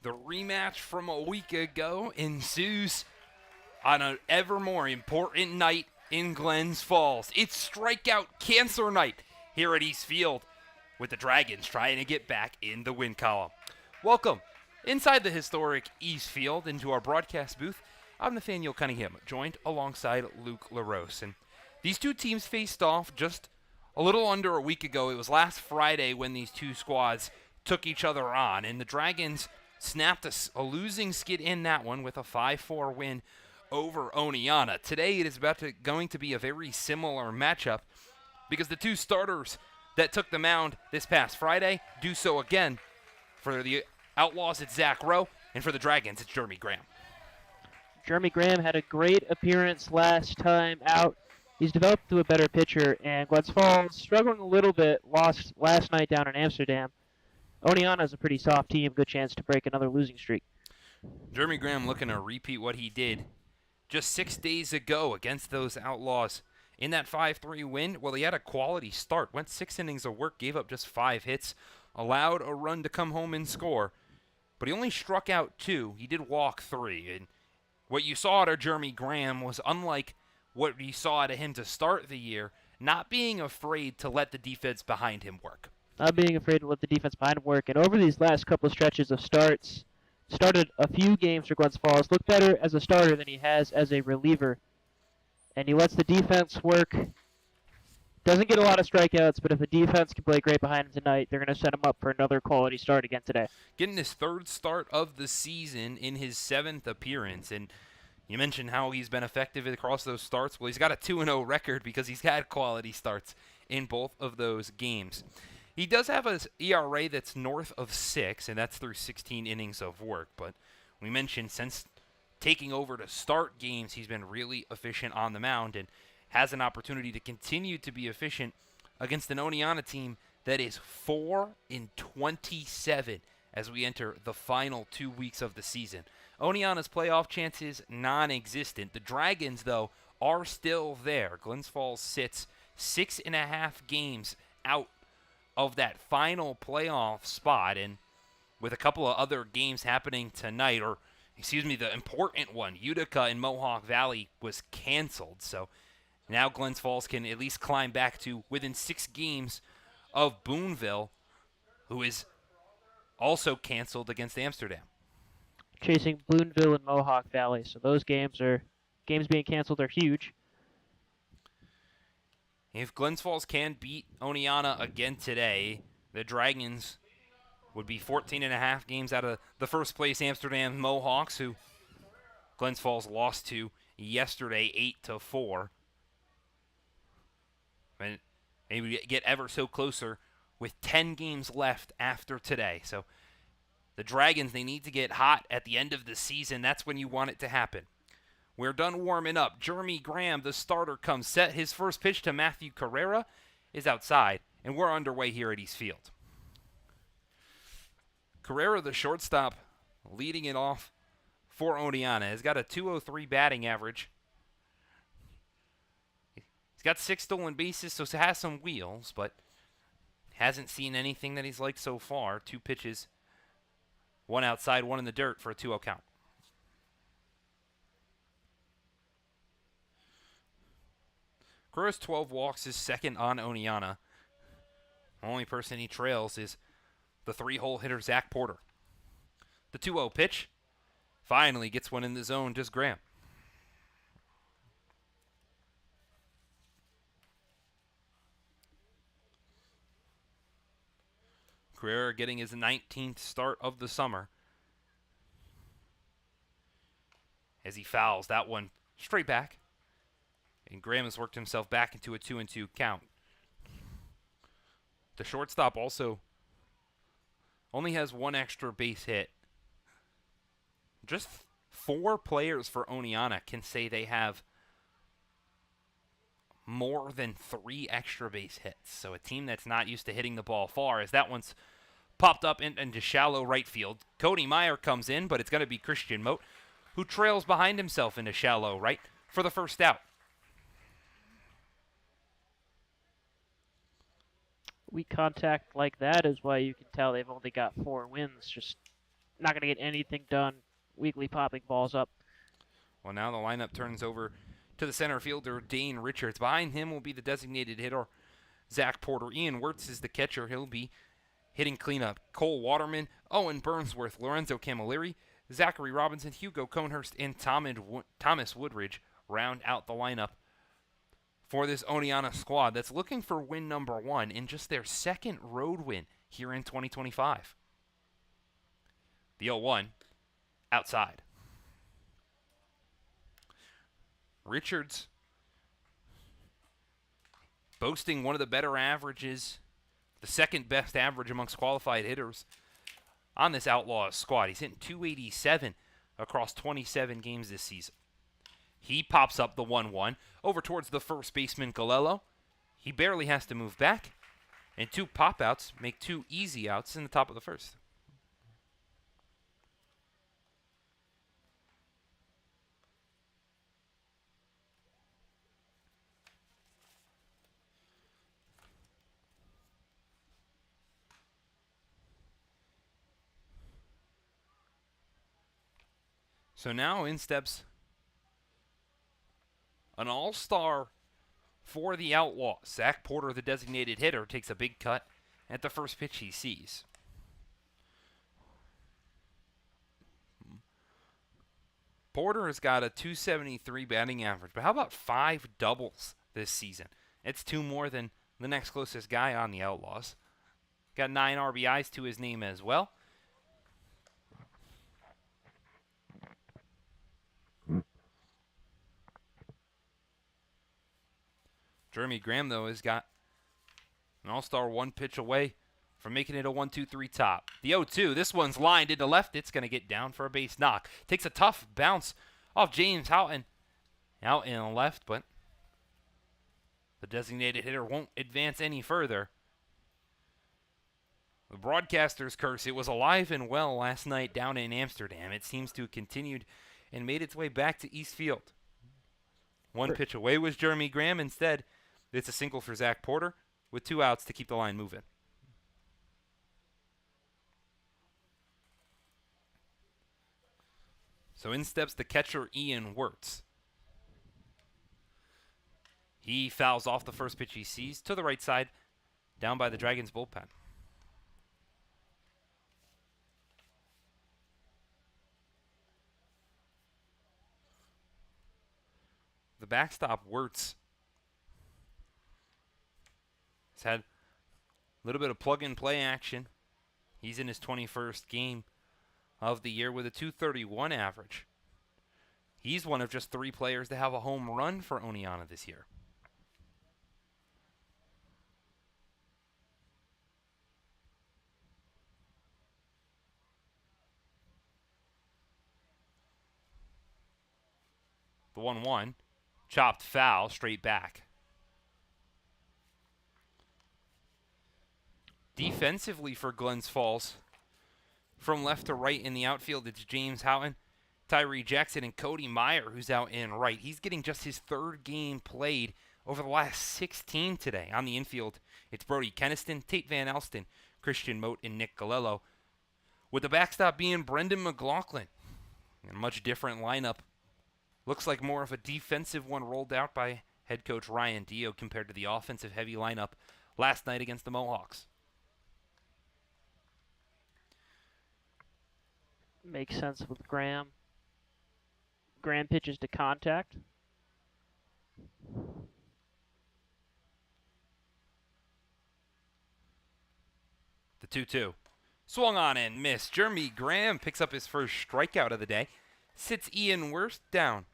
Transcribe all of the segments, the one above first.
The rematch from a week ago ensues on an ever more important night in Glens Falls. It's strikeout cancer night here at East Field, with the Dragons trying to get back in the win column. Welcome inside the historic East Field into our broadcast booth. I'm Nathaniel Cunningham, joined alongside Luke LaRose. And these two teams faced off just a little under a week ago. It was last Friday when these two squads took each other on, and the Dragons snapped a losing skid in that one with a 5-4 win over Oneonta. Today it is going to be a very similar matchup because the two starters that took the mound this past Friday do so again. For the Outlaws, it's Zach Rowe, and for the Dragons, it's Jeremy Graham. Jeremy Graham had a great appearance last time out. He's developed to a better pitcher, and Glens Falls struggling a little bit, lost last night down in Amsterdam. Oneonta is a pretty soft team, good chance to break another losing streak. Jeremy Graham looking to repeat what he did just 6 days ago against those Outlaws. In that 5-3 win, well, he had a quality start. Went 6 innings of work, gave up just 5 hits, allowed a run to come home and score. But he only struck out 2. He did walk 3. And what you saw out of Jeremy Graham was unlike what you saw out of him to start the year, not being afraid to let the defense behind him work. Not being afraid to let the defense behind him work. And over these last couple of stretches of starts, started a few games for Glens Falls, looked better as a starter than he has as a reliever. And he lets the defense work. Doesn't get a lot of strikeouts, but if the defense can play great behind him tonight, they're going to set him up for another quality start again today. Getting his 3rd start of the season in his 7th appearance. And you mentioned how he's been effective across those starts. Well, he's got a 2-0 record because he's had quality starts in both of those games. He does have an ERA that's north of 6, and that's through 16 innings of work. But we mentioned since taking over to start games, he's been really efficient on the mound and has an opportunity to continue to be efficient against an Oneonta team that is 4-27 as we enter the final 2 weeks of the season. Oneonta's playoff chances non-existent. The Dragons, though, are still there. Glens Falls sits 6.5 games out of that final playoff spot, and with a couple of other games happening tonight, or the important one, Utica and Mohawk Valley, was canceled. So now Glens Falls can at least climb back to within 6 games of Boonville, who is also canceled against Amsterdam. Chasing Boonville and Mohawk Valley, so those games being canceled are huge. If Glens Falls can beat Oneonta again today, the Dragons would be 14.5 games out of the first place Amsterdam Mohawks, who Glens Falls lost to yesterday 8-4. And maybe get ever so closer with 10 games left after today. So the Dragons, they need to get hot at the end of the season. That's when you want it to happen. We're done warming up. Jeremy Graham, the starter, comes set. His first pitch to Matthew Carrera is outside, and we're underway here at East Field. Carrera, the shortstop, leading it off for Oneonta, has got a .203 batting average. He's got 6 stolen bases, so he has some wheels, but hasn't seen anything that he's liked so far. 2 pitches, 1 outside, 1 in the dirt for a 2-0 count. Carrera's 12 walks is second on Oneonta. The only person he trails is the 3-hole hitter Zach Porter. The 2-0 pitch finally gets one in the zone, just Graham. Carrera getting his 19th start of the summer as he fouls that one straight back. And Graham has worked himself back into a 2-2 count. The shortstop also only has 1 extra base hit. Just 4 players for Oneonta can say they have more than 3 extra base hits. So a team that's not used to hitting the ball far, as that one's popped up into shallow right field. Cody Meyer comes in, but it's going to be Christian Moat, who trails behind himself into shallow right for the first out. Weak contact like that is why you can tell they've only got 4 wins. Just not going to get anything done. Weakly popping balls up. Well, now the lineup turns over to the center fielder, Dane Richards. Behind him will be the designated hitter, Zach Porter. Ian Wirtz is the catcher. He'll be hitting cleanup. Cole Waterman, Owen Burnsworth, Lorenzo Camilleri, Zachary Robinson, Hugo Conehurst, and Thomas Woodridge round out the lineup for this Oneonta squad that's looking for win number 1 in just their second road win here in 2025. The 0-1 outside. Richards boasting one of the better averages, the second best average amongst qualified hitters on this Outlaws squad. He's hitting .287 across 27 games this season. He pops up the 1-1 over towards the first baseman, Galello. He barely has to move back, and 2 pop-outs make 2 easy outs in the top of the first. So now in steps an all-star for the Outlaws. Zach Porter, the designated hitter, takes a big cut at the first pitch he sees. Porter has got a .273 batting average, but how about 5 doubles this season? It's 2 more than the next closest guy on the Outlaws. Got 9 RBIs to his name as well. Jeremy Graham, though, has got an all-star 1 pitch away from making it a 1-2-3 top. The 0-2, this one's lined into left. It's going to get down for a base knock. Takes a tough bounce off James Houghton out in left, but the designated hitter won't advance any further. The broadcaster's curse, it was alive and well last night down in Amsterdam. It seems to have continued and made its way back to East Field. 1 pitch away was Jeremy Graham. Instead, it's a single for Zach Porter with 2 outs to keep the line moving. So in steps the catcher, Ian Wirtz. He fouls off the first pitch he sees to the right side, down by the Dragons bullpen. The backstop, Wirtz, has had a little bit of plug-and-play action. He's in his 21st game of the year with a .231 average. He's one of just 3 players to have a home run for Oneonta this year. The 1-1, chopped foul, straight back. Defensively for Glens Falls, from left to right in the outfield, it's James Houghton, Tyree Jackson, and Cody Meyer, who's out in right. He's getting just his 3rd game played over the last 16 today. On the infield, it's Brody Keniston, Tate Van Alsten, Christian Mote, and Nick Galello, with the backstop being Brendan McLaughlin. A much different lineup. Looks like more of a defensive one rolled out by head coach Ryan Dio compared to the offensive-heavy lineup last night against the Mohawks. Makes sense with Graham. Graham pitches to contact. The 2-2. Swung on and missed. Jeremy Graham picks up his first strikeout of the day. Sits Ian Wirtz down.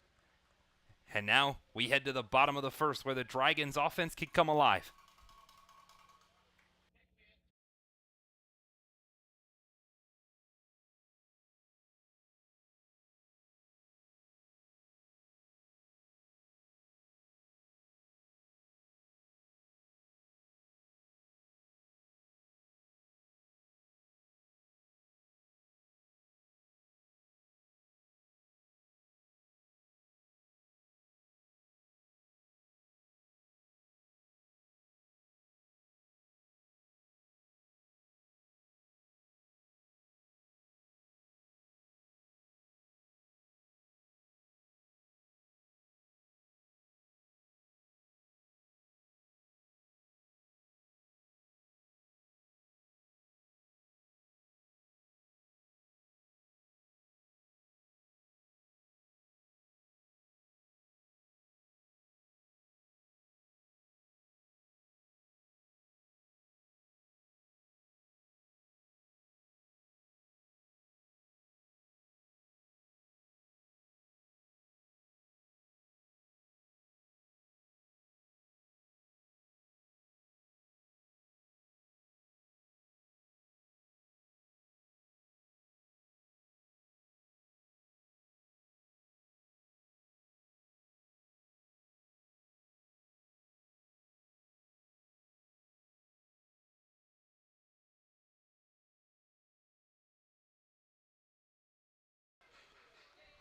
And now we head to the bottom of the first where the Dragons offense could come alive.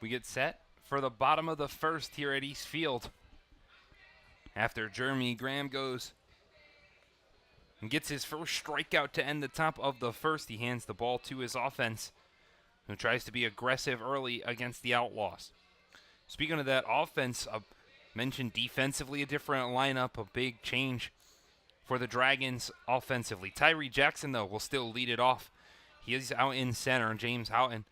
We get set for the bottom of the first here at East Field. After Jeremy Graham goes and gets his first strikeout to end the top of the first, he hands the ball to his offense, who tries to be aggressive early against the Outlaws. Speaking of that offense, mentioned defensively a different lineup, a big change for the Dragons offensively. Tyree Jackson, though, will still lead it off. He is out in center. James Houghton,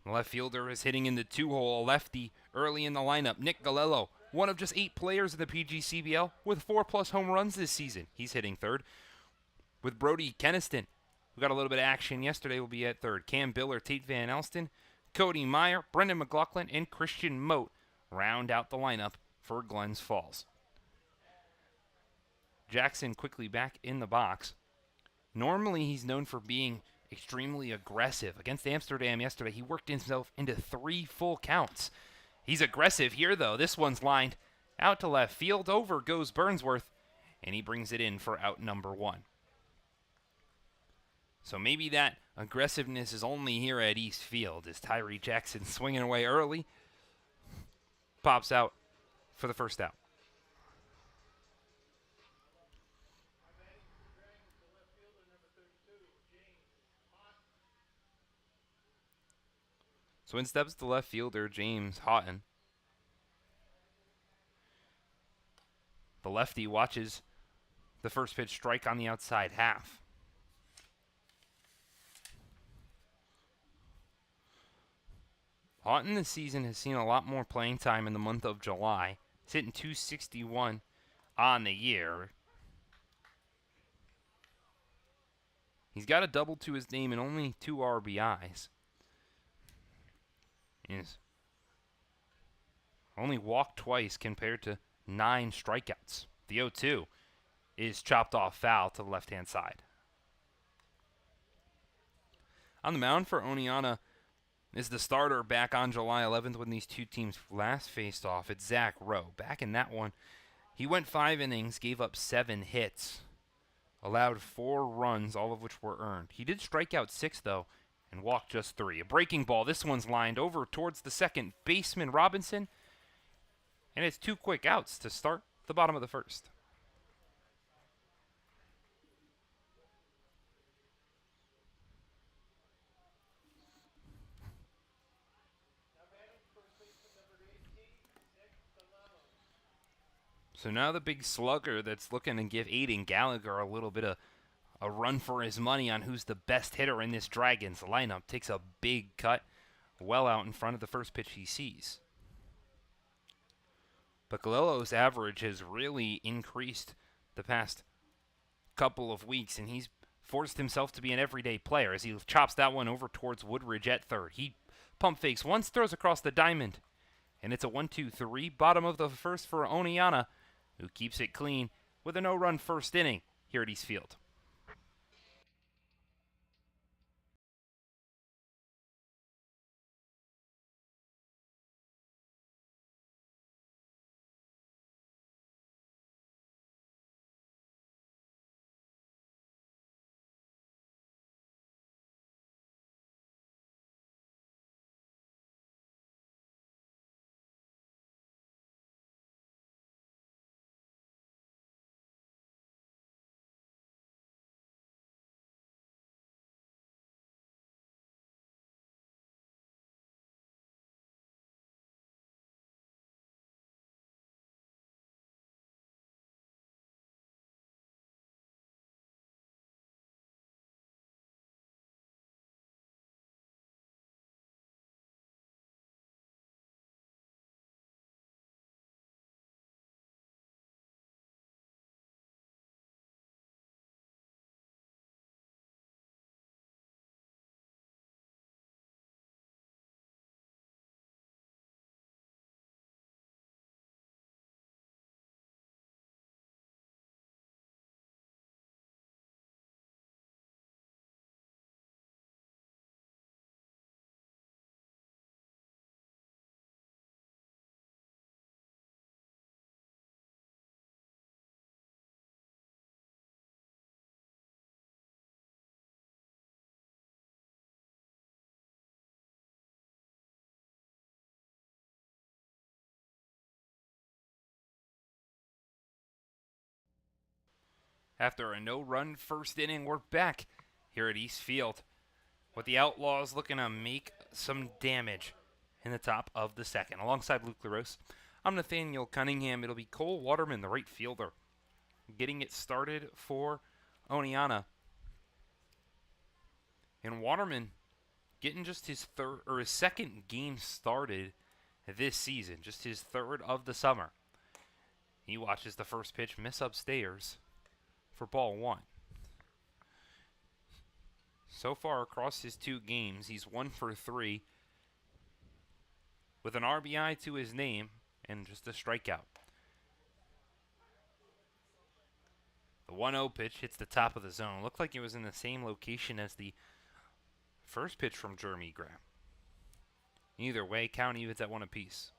the left fielder, is hitting in the 2-hole, a lefty early in the lineup. Nick Galello, one of just 8 players in the PGCBL with 4+ home runs this season. He's hitting third. With Brody Keniston, who got a little bit of action yesterday, will be at third. Cam Biller, Tate Van Elston, Cody Meyer, Brendan McLaughlin, and Christian Moat round out the lineup for Glens Falls. Jackson quickly back in the box. Normally, he's known for being extremely aggressive. Against Amsterdam yesterday, he worked himself into 3 full counts. He's aggressive here, though. This one's lined out to left field. Over goes Burnsworth, and he brings it in for out number 1. So maybe that aggressiveness is only here at East Field as Tyree Jackson swinging away early. Pops out for the first out. So in steps the left fielder, James Houghton. The lefty watches the first pitch strike on the outside half. Houghton this season has seen a lot more playing time in the month of July. He's hitting .261 on the year. He's got a double to his name and only 2 RBIs. He's only walked twice compared to 9 strikeouts. The 0-2 is chopped off foul to the left-hand side. On the mound for Oneonta is the starter back on July 11th when these two teams last faced off. It's Zach Rowe. Back in that one, he went 5 innings, gave up 7 hits, allowed 4 runs, all of which were earned. He did strike out 6, though, and walked just 3. A breaking ball. This one's lined over towards the second baseman, Robinson, and it's 2 quick outs to start the bottom of the first. So now the big slugger that's looking to give Aiden Gallagher a little bit of a run for his money on who's the best hitter in this Dragons lineup takes a big cut well out in front of the first pitch he sees. But Galello's average has really increased the past couple of weeks, and he's forced himself to be an everyday player as he chops that one over towards Woodridge at third. He pump fakes once, throws across the diamond, and it's a 1-2-3, bottom of the first for Oneonta, who keeps it clean with a no-run first inning here at East Field. After a no-run first inning, we're back here at East Field with the Outlaws looking to make some damage in the top of the second. Alongside Luke LaRose, I'm Nathaniel Cunningham. It'll be Cole Waterman, the right fielder, getting it started for Oneonta. And Waterman getting just his second game started this season, just his third of the summer. He watches the first pitch miss upstairs for ball one. So far across his 2 games, he's 1 for 3 with an RBI to his name and just a strikeout. The 1-0 pitch hits the top of the zone. Looked like it was in the same location as the first pitch from Jeremy Graham. Either way, count evens at 1 apiece.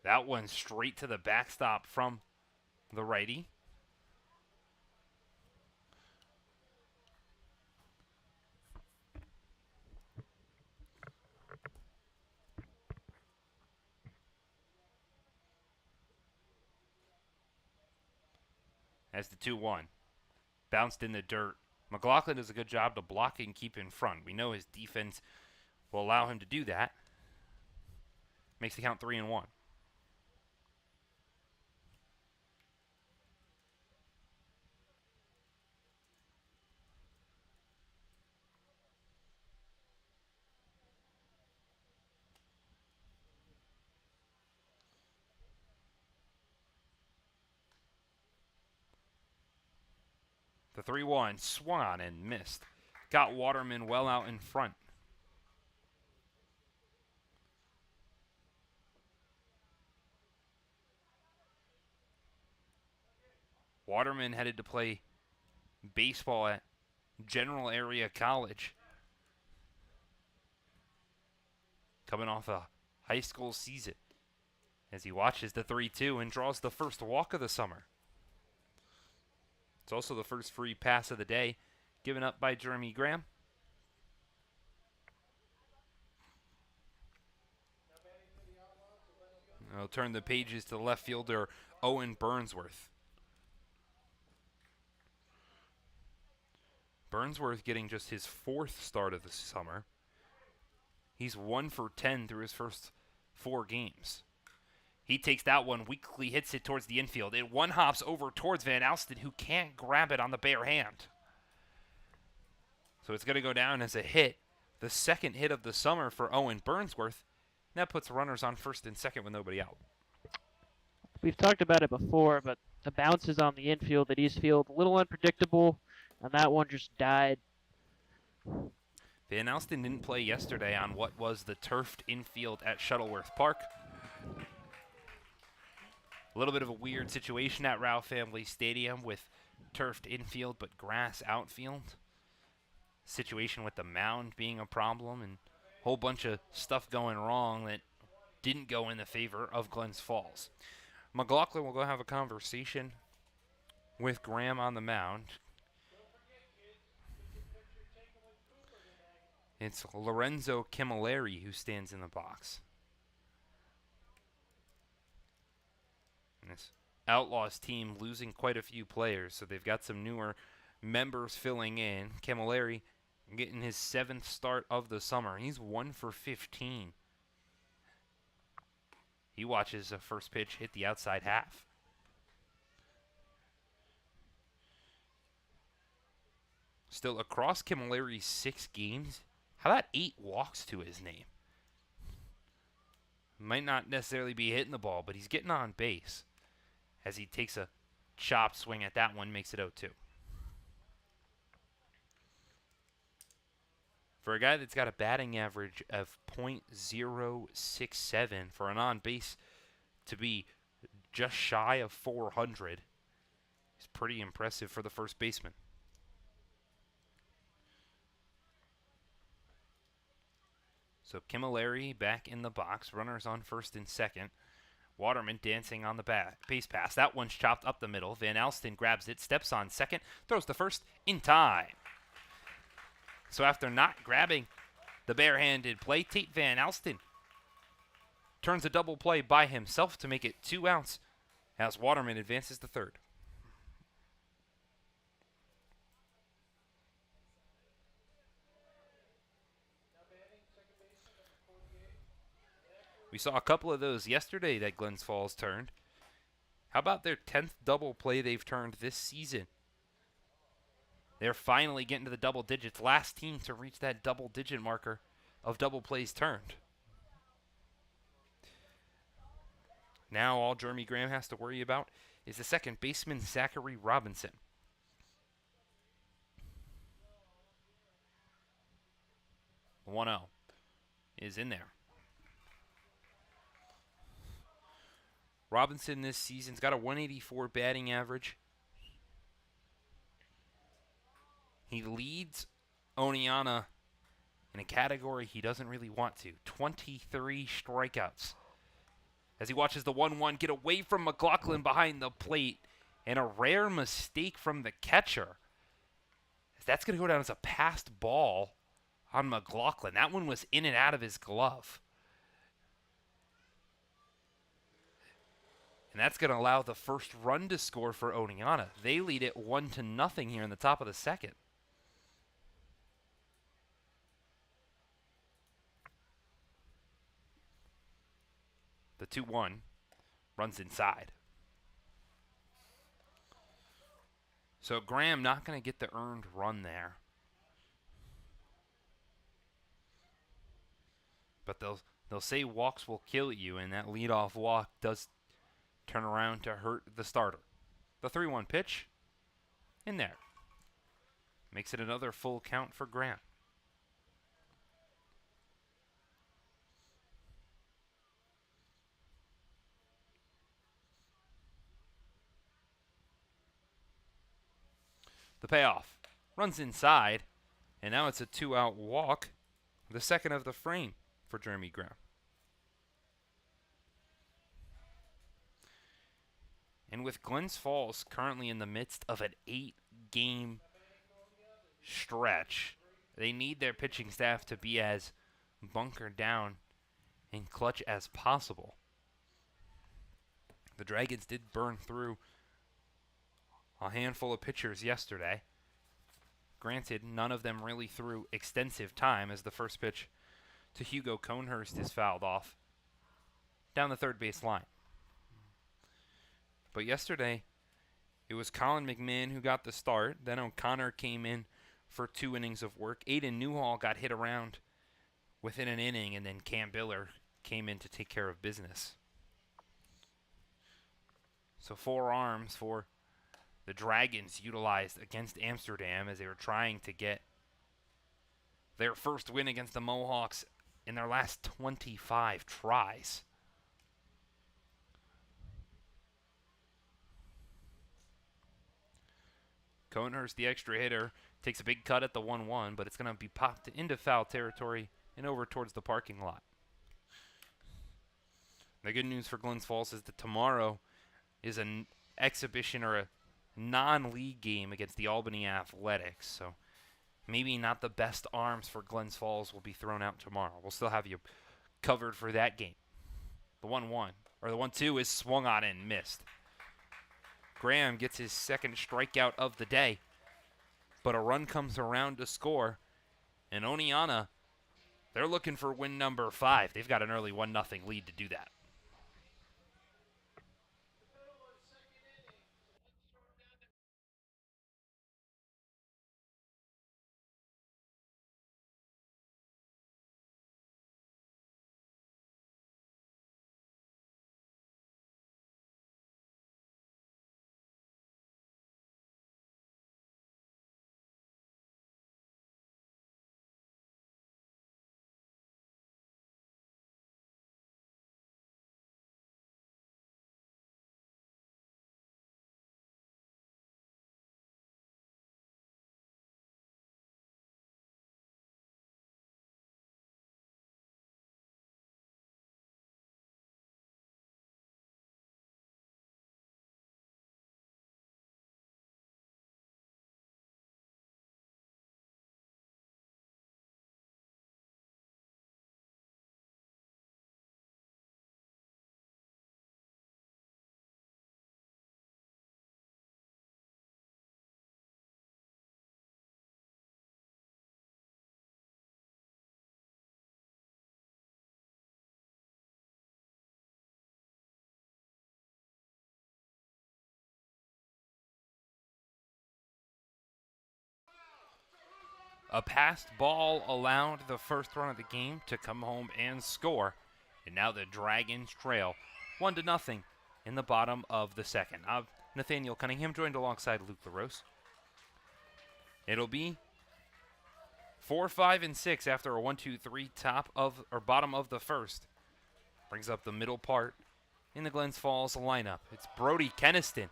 That one straight to the backstop from the righty. As the 2-1 bounced in the dirt. McLaughlin does a good job to block and keep in front. We know his defense will allow him to do that. Makes the count 3-1. The 3-1 swung and missed. Got Waterman well out in front. Waterman headed to play baseball at General Area College. Coming off a high school season as he watches the 3-2 and draws the first walk of the summer. It's also the first free pass of the day given up by Jeremy Graham. I'll turn the pages to the left fielder, Owen Burnsworth. Burnsworth getting just his 4th start of the summer. He's 1 for 10 through his first 4 games. He takes that one, weakly hits it towards the infield. It one hops over towards Van Alsten, who can't grab it on the bare hand. So it's going to go down as a hit. The second hit of the summer for Owen Burnsworth. That puts runners on first and second with nobody out. We've talked about it before, but the bounces on the infield at East Field, a little unpredictable, and that one just died. Van Alsten didn't play yesterday on what was the turfed infield at Shuttleworth Park. A little bit of a weird situation at Rao Family Stadium with turfed infield but grass outfield. Situation with the mound being a problem and a whole bunch of stuff going wrong that didn't go in the favor of Glens Falls. McLaughlin will go have a conversation with Graham on the mound. It's Lorenzo Camilleri who stands in the box. And this Outlaws team losing quite a few players, so they've got some newer members filling in. Camilleri getting his 7th start of the summer. He's 1 for 15. He watches a first pitch hit the outside half. Still across Camilleri's 6 games, how about 8 walks to his name? Might not necessarily be hitting the ball, but he's getting on base. As he takes a chop swing at that one, makes it 0-2. For a guy that's got a batting average of .067 for an on-base to be just shy of 400, is pretty impressive for the first baseman. So Camilleri back in the box, runners on first and second. Waterman dancing on the base pass. That one's chopped up the middle. Van Alsten grabs it, steps on second, throws the first in time. So after not grabbing the barehanded play, Tate Van Alsten turns a double play by himself to make it 2 outs as Waterman advances to third. We saw a couple of those yesterday that Glens Falls turned. How about their 10th double play they've turned this season? They're finally getting to the double digits. Last team to reach that double-digit marker of double plays turned. Now all Jeremy Graham has to worry about is the second baseman, Zachary Robinson. 1-0 is in there. Robinson this season's got a 184 batting average. He leads Oneonta in a category he doesn't really want to. 23 strikeouts. As he watches the 1-1 get away from McLaughlin behind the plate, and a rare mistake from the catcher. That's going to go down as a passed ball on McLaughlin. That one was in and out of his glove. And that's going to allow the first run to score for Oneonta. They lead it 1-0 here in the top of the second. The 2-1 runs inside. So Graham not going to get the earned run there. But they'll say walks will kill you, and that leadoff walk does turn around to hurt the starter. The 3-1 pitch, in there. Makes it another full count for Graham. The payoff. Runs inside, and now it's a 2-out walk. The second of the frame for Jeremy Graham. And with Glens Falls currently in the midst of an 8-game stretch, they need their pitching staff to be as bunkered down and clutch as possible. The Dragons did burn through a handful of pitchers yesterday. Granted, none of them really threw extensive time, as the first pitch to Hugo Conehurst is fouled off down the third base line. But yesterday, it was Colin McMahon who got the start. Then O'Connor came in for 2 innings of work. Aiden Newhall got hit around within an inning, and then Cam Biller came in to take care of business. So 4 arms for the Dragons utilized against Amsterdam as they were trying to get their first win against the Mohawks in their last 25 tries. Conehurst, the extra hitter, takes a big cut at the 1-1, but it's going to be popped into foul territory and over towards the parking lot. The good news for Glens Falls is that tomorrow is an exhibition or a non-league game against the Albany Athletics, so maybe not the best arms for Glens Falls will be thrown out tomorrow. We'll still have you covered for that game. The 1-1, or the 1-2 is swung on and missed. Graham gets his second strikeout of the day, but a run comes around to score, and Oneonta, they're looking for win number 5. They've got an early 1-0 lead to do that. A passed ball allowed the first run of the game to come home and score. And now the Dragons trail 1-0 in the bottom of the second. Nathaniel Cunningham joined alongside Luke LaRose. It'll be 4, 5, and 6 after a 1-2-3 bottom of the first. Brings up the middle part in the Glens Falls lineup. It's Brody Keniston,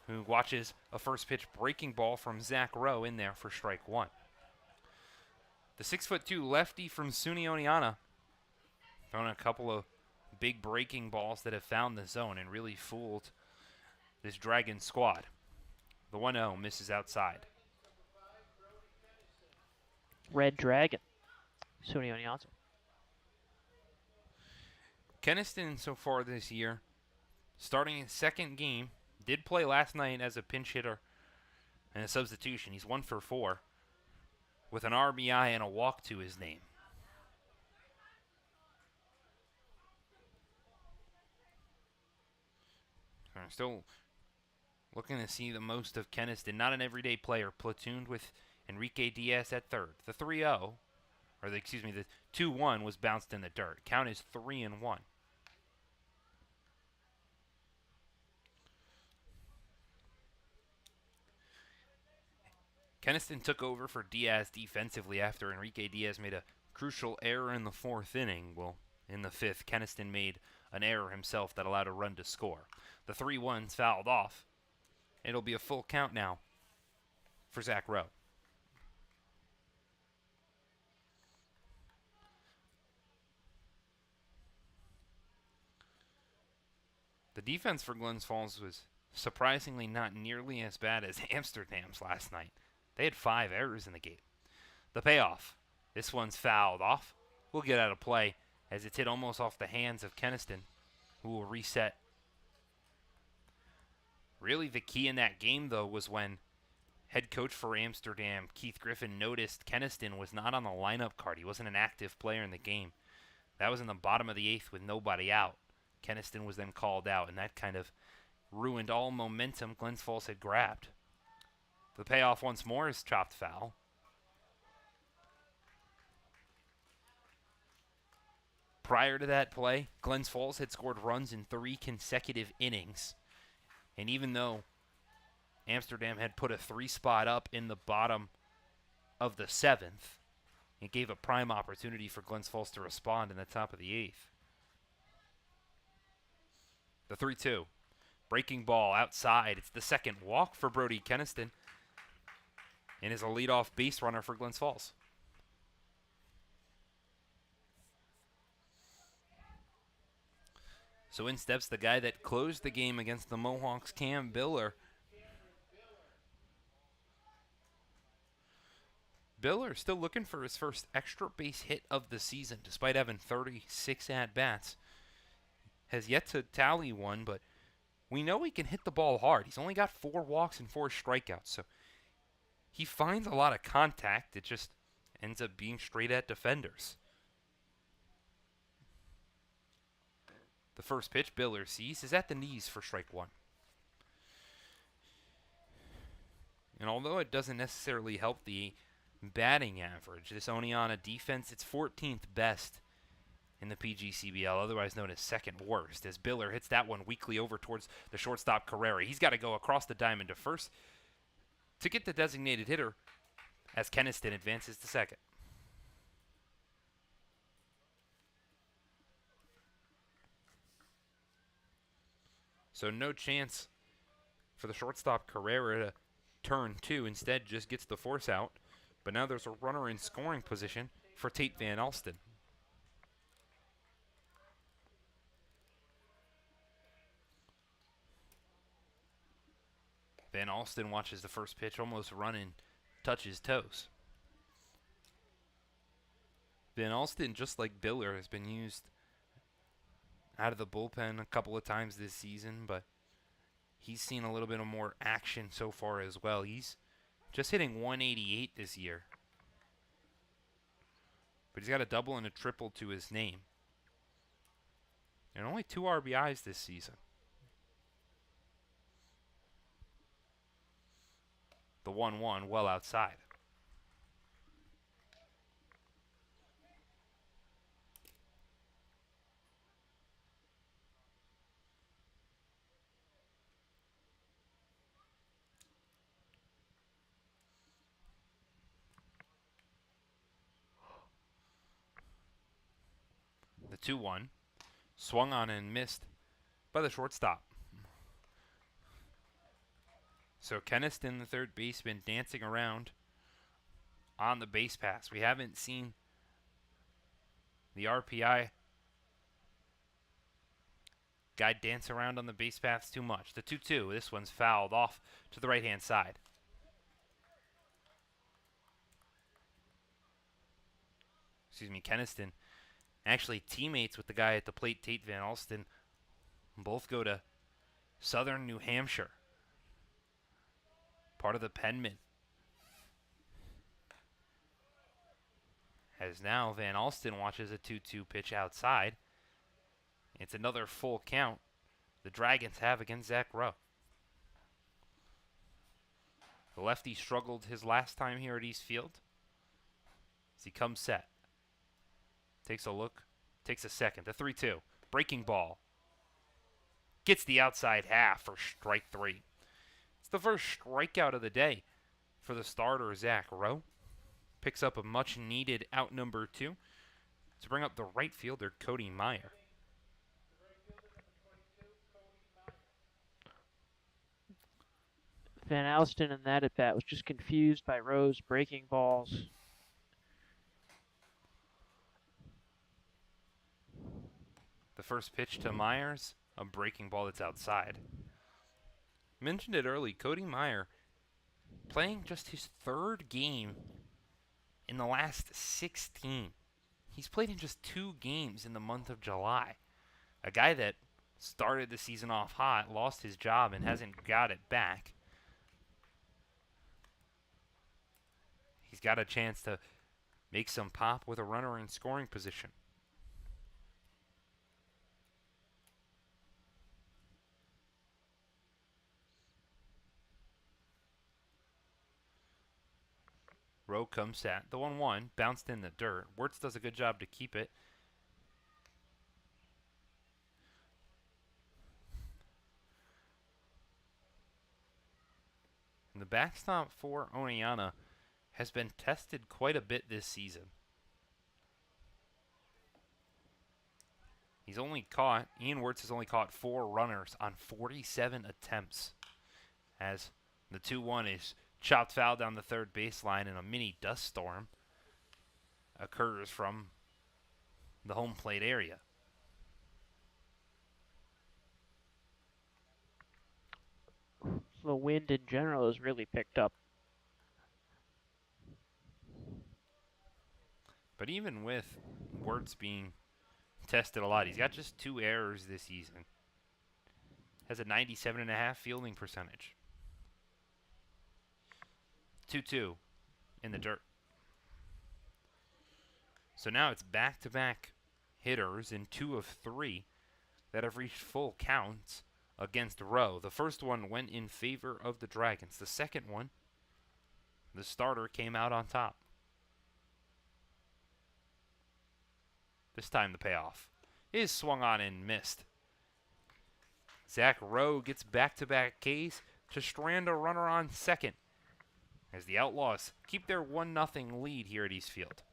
who watches a first pitch breaking ball from Zach Rowe in there for strike one. The 6'2" lefty from SUNY Oneonta throwing a couple of big breaking balls that have found the zone and really fooled this Dragon squad. The 1-0 misses outside. Red Dragon, SUNY Oneonta. Keniston so far this year, starting his second game, did play last night as a pinch hitter and a substitution. He's 1 for 4 with an RBI and a walk to his name. I'm still looking to see the most of Keniston. Not an everyday player. Platooned with Enrique Diaz at third. The 3-0, or the 2-1 was bounced in the dirt. Count is 3-1. Keniston took over for Diaz defensively after Enrique Diaz made a crucial error in the fourth inning. Well, in the fifth, Keniston made an error himself that allowed a run to score. The 3-1's fouled off. It'll be a full count now for Zach Rowe. The defense for Glens Falls was surprisingly not nearly as bad as Amsterdam's last night. They had 5 errors in the game. The payoff. This one's fouled off. We'll get out of play as it's hit almost off the hands of Keniston, who will reset. Really, the key in that game, though, was when head coach for Amsterdam, Keith Griffin, noticed Keniston was not on the lineup card. He wasn't an active player in the game. That was in the bottom of the 8th with nobody out. Keniston was then called out, and that kind of ruined all momentum Glens Falls had grabbed. The payoff once more is chopped foul. Prior to that play, Glens Falls had scored runs in 3 consecutive innings. And even though Amsterdam had put a 3 spot up in the bottom of the 7th, it gave a prime opportunity for Glens Falls to respond in the top of the 8th. The 3-2. Breaking ball outside. It's the second walk for Brody Keniston. And is a leadoff base runner for Glens Falls. So in steps the guy that closed the game against the Mohawks, Cam Biller. Biller still looking for his first extra base hit of the season, despite having 36 at-bats. Has yet to tally one, but we know he can hit the ball hard. He's only got 4 walks and 4 strikeouts, so he finds a lot of contact. It just ends up being straight at defenders. The first pitch Biller sees is at the knees for strike one. And although it doesn't necessarily help the batting average, this Oneonta defense, it's 14th best in the PGCBL, otherwise known as second worst, as Biller hits that one weakly over towards the shortstop Carrera. He's got to go across the diamond to first to get the designated hitter as Keniston advances to second. So no chance for the shortstop Carrera to turn 2. Instead, just gets the force out. But now there's a runner in scoring position for Tate Van Alsten. Van Alsten watches the first pitch almost run and touch his toes. Van Alsten, just like Biller, has been used out of the bullpen a couple of times this season, but he's seen a little bit of more action so far as well. He's just hitting 188 this year. But he's got a double and a triple to his name. And only 2 RBIs this season. The 1-1 well outside. 2-1. Swung on and missed by the shortstop. So Keniston, the third baseman, dancing around on the base pass. We haven't seen the RPI guy dance around on the base paths too much. The 2-2. This one's fouled off to the right-hand side. Excuse me, Keniston. Actually teammates with the guy at the plate, Tate Van Alsten. Both go to Southern New Hampshire. Part of the Penman. As now Van Alsten watches a 2-2 pitch outside. It's another full count the Dragons have against Zach Rowe. The lefty struggled his last time here at East Field. As he comes set. Takes a look. Takes a second. The 3-2. Breaking ball. Gets the outside half for strike 3. It's the first strikeout of the day for the starter, Zach Rowe. Picks up a much-needed out number 2 to bring up the right fielder, Cody Meyer. Van Alsten in that at bat was just confused by Rowe's breaking balls. The first pitch to Myers, a breaking ball that's outside. Mentioned it early, Cody Meyer playing just his 3rd game in the last 16. He's played in just 2 games in the month of July. A guy that started the season off hot, lost his job, and hasn't got it back. He's got a chance to make some pop with a runner in scoring position. Rowe comes set. The 1-1 bounced in the dirt. Wirtz does a good job to keep it. And the backstop for Oneonta has been tested quite a bit this season. Ian Wirtz has only caught 4 runners on 47 attempts. As the 2-1 is chopped foul down the third baseline and a mini dust storm occurs from the home plate area. The wind in general has really picked up. But even with Wirtz being tested a lot, he's got just 2 errors this season. Has a 97.5 fielding percentage. 2-2 in the dirt. So now it's back-to-back hitters in 2 of 3 that have reached full counts against Rowe. The first one went in favor of the Dragons. The second one, the starter came out on top. This time the payoff is swung on and missed. Zach Rowe gets back-to-back Ks to strand a runner on second as the Outlaws keep their 1-0 lead here at East Field.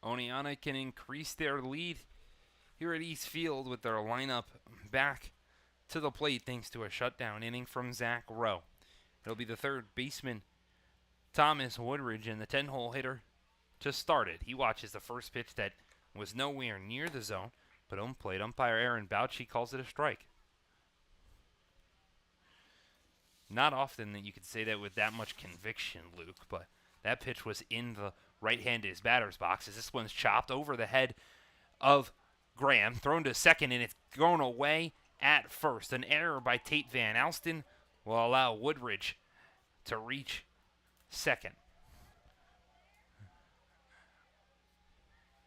Oneonta can increase their lead here at East Field with their lineup back to the plate thanks to a shutdown inning from Zach Rowe. It'll be the third baseman, Thomas Woodridge, and the 10-hole hitter to start it. He watches the first pitch that was nowhere near the zone, but home plate umpire Aaron Bouchy calls it a strike. Not often that you could say that with that much conviction, Luke, but that pitch was in the right-handed batter's box as this one's chopped over the head of Graham, thrown to second, and it's thrown away at first. An error by Tate Van Alsten will allow Woodridge to reach second.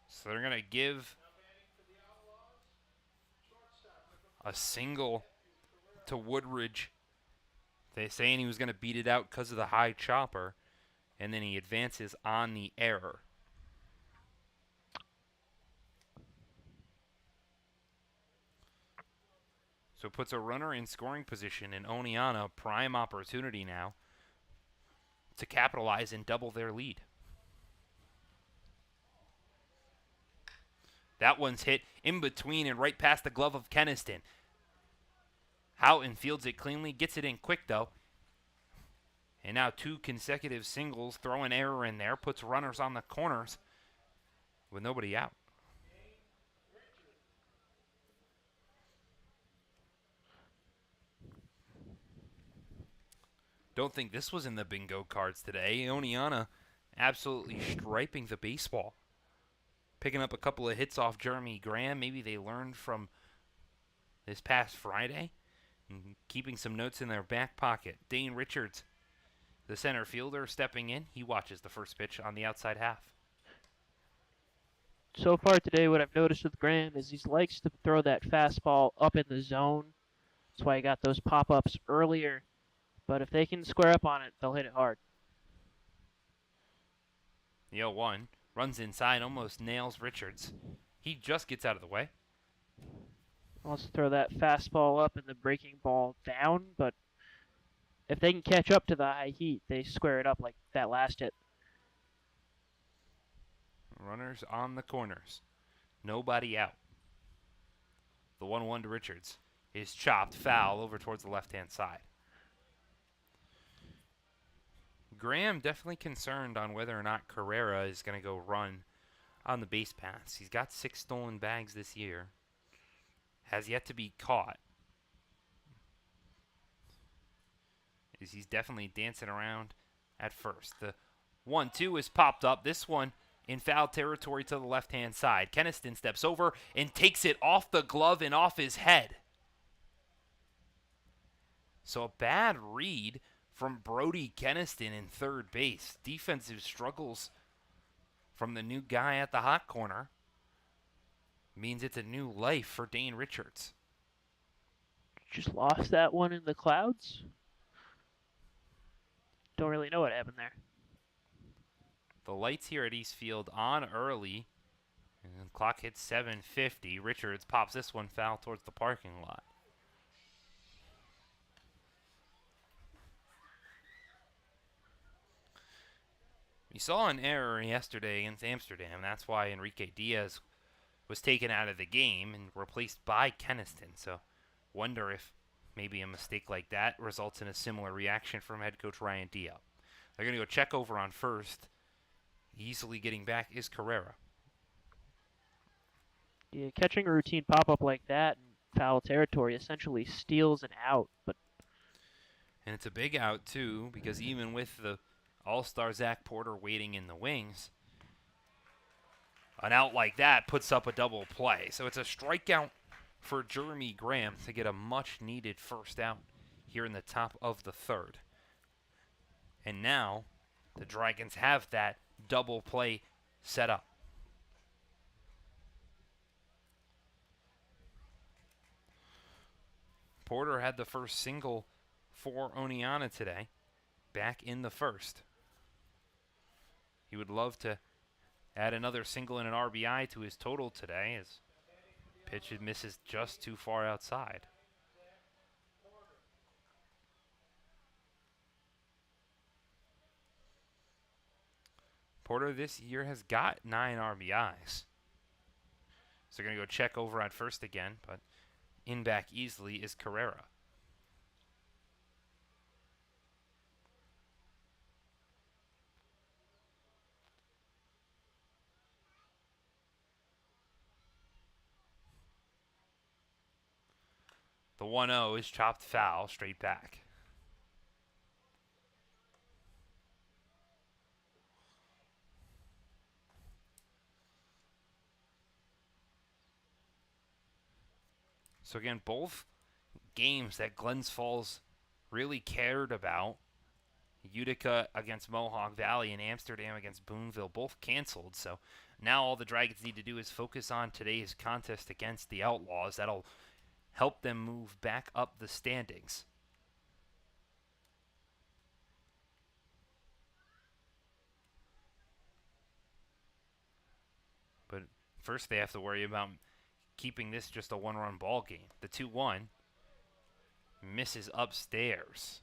So they're going to give a single to Woodridge. They're saying he was going to beat it out because of the high chopper, and then he advances on the error. So it puts a runner in scoring position, and Oneonta prime opportunity now to capitalize and double their lead. That one's hit in between and right past the glove of Keniston. Houghton fields it cleanly, gets it in quick though. And now 2 consecutive singles, throw an error in there, puts runners on the corners with nobody out. Don't think this was in the bingo cards today. Oneonta absolutely striping the baseball. Picking up a couple of hits off Jeremy Graham. Maybe they learned from this past Friday. And keeping some notes in their back pocket. Dane Richards, the center fielder, stepping in. He watches the first pitch on the outside half. So far today, what I've noticed with Graham is he likes to throw that fastball up in the zone. That's why he got those pop-ups earlier. But if they can square up on it, they'll hit it hard. The 0-1 runs inside, almost nails Richards. He just gets out of the way. Wants to throw that fastball up and the breaking ball down, but if they can catch up to the high heat, they square it up like that last hit. Runners on the corners. Nobody out. The 1-1 to Richards is chopped foul over towards the left-hand side. Graham definitely concerned on whether or not Carrera is going to go run on the base paths. He's got 6 stolen bags this year. Has yet to be caught. He's definitely dancing around at first. The 1-2 is popped up. This one in foul territory to the left-hand side. Keniston steps over and takes it off the glove and off his head. So a bad read from Brody Keniston in third base. Defensive struggles from the new guy at the hot corner means it's a new life for Dane Richards. Just lost that one in the clouds. Don't really know what happened there. The lights here at East Field on early. And the clock hits 7:50. Richards pops this one foul towards the parking lot. We saw an error yesterday against Amsterdam. That's why Enrique Diaz was taken out of the game and replaced by Keniston. So wonder if maybe a mistake like that results in a similar reaction from head coach Ryan Diaz. They're going to go check over on first. Easily getting back is Carrera. Yeah, catching a routine pop-up like that in foul territory essentially steals an out. And it's a big out, too, because even with the all-star Zach Porter waiting in the wings, an out like that puts up a double play. So it's a strikeout for Jeremy Graham to get a much-needed first out here in the top of the third. And now the Dragons have that double play set up. Porter had the first single for Oneonta today, back in the first. He would love to add another single and an RBI to his total today as pitch misses just too far outside. Porter this year has got 9 RBIs. So they're going to go check over at first again, but in back easily is Carrera. The 1-0 is chopped foul straight back. So again, both games that Glens Falls really cared about, Utica against Mohawk Valley and Amsterdam against Boonville, both canceled. So now all the Dragons need to do is focus on today's contest against the Outlaws. That'll help them move back up the standings. But first they have to worry about keeping this just a one-run ball game. The 2-1 misses upstairs.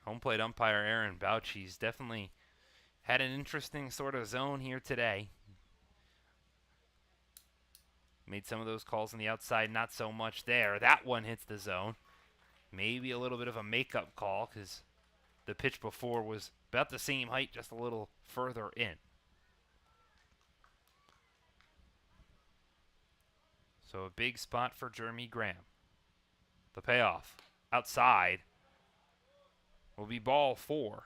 Home plate umpire Aaron Bouchy's definitely had an interesting sort of zone here today. Made some of those calls on the outside, not so much there. That one hits the zone. Maybe a little bit of a makeup call because the pitch before was about the same height, just a little further in. So a big spot for Jeremy Graham. The payoff outside will be ball 4.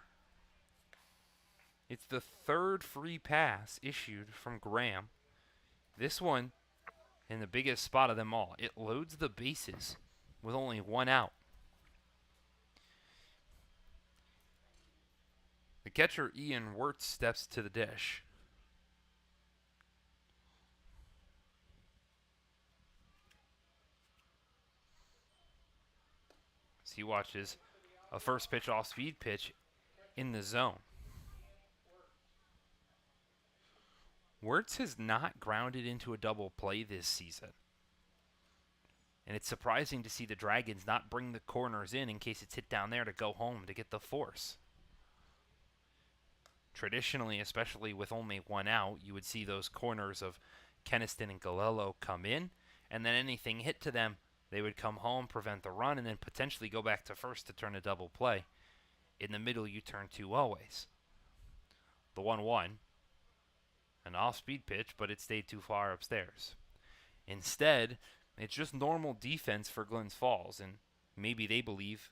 It's the third free pass issued from Graham. This one in the biggest spot of them all. It loads the bases with only 1 out. The catcher Ian Wirtz steps to the dish. As he watches a first pitch off speed pitch in the zone. Wirtz has not grounded into a double play this season. And it's surprising to see the Dragons not bring the corners in case it's hit down there to go home to get the force. Traditionally, especially with only 1 out, you would see those corners of Keniston and Galello come in, and then anything hit to them, they would come home, prevent the run, and then potentially go back to first to turn a double play. In the middle, you turn 2 always. The 1-1, an off-speed pitch, but it stayed too far upstairs. Instead, it's just normal defense for Glens Falls, and maybe they believe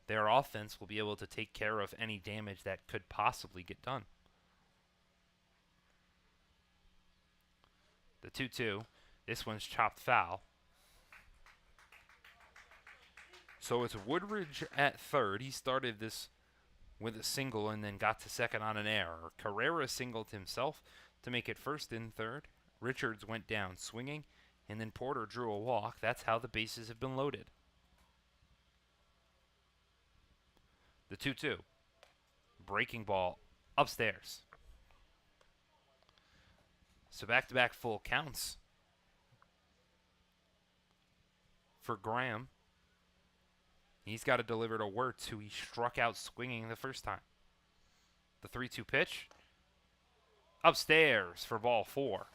their offense will be able to take care of any damage that could possibly get done. The 2-2, this one's chopped foul. So it's Woodridge at third. He started this with a single and then got to second on an error. Carrera singled himself to make it first and third. Richards went down swinging, and then Porter drew a walk. That's how the bases have been loaded. The 2-2. Breaking ball upstairs. So back-to-back full counts for Graham. He's got to deliver to Wirtz, who he struck out swinging the first time. The 3-2 pitch. Upstairs for ball 4.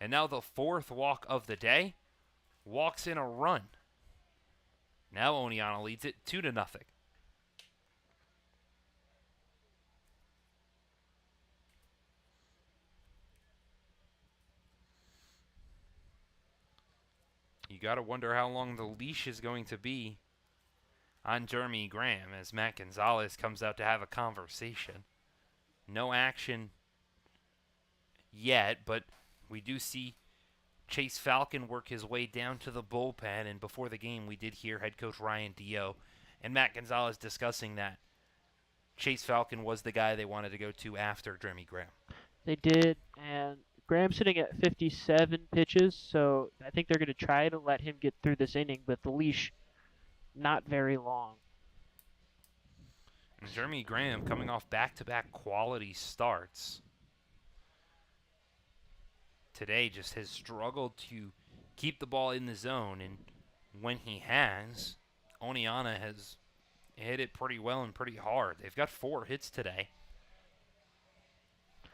And now the 4th walk of the day. Walks in a run. Now Oneonta leads it 2-0. You got to wonder how long the leash is going to be on Jeremy Graham as Matt Gonzalez comes out to have a conversation. No action yet, but we do see Chase Falcon work his way down to the bullpen, and before the game we did hear head coach Ryan Dio and Matt Gonzalez discussing that Chase Falcon was the guy they wanted to go to after Jeremy Graham. They did, and Graham's sitting at 57 pitches, so I think they're going to try to let him get through this inning, but the leash not very long. And Jeremy Graham coming off back-to-back quality starts. Today just has struggled to keep the ball in the zone, and when he has, Oneonta has hit it pretty well and pretty hard. They've got 4 hits today.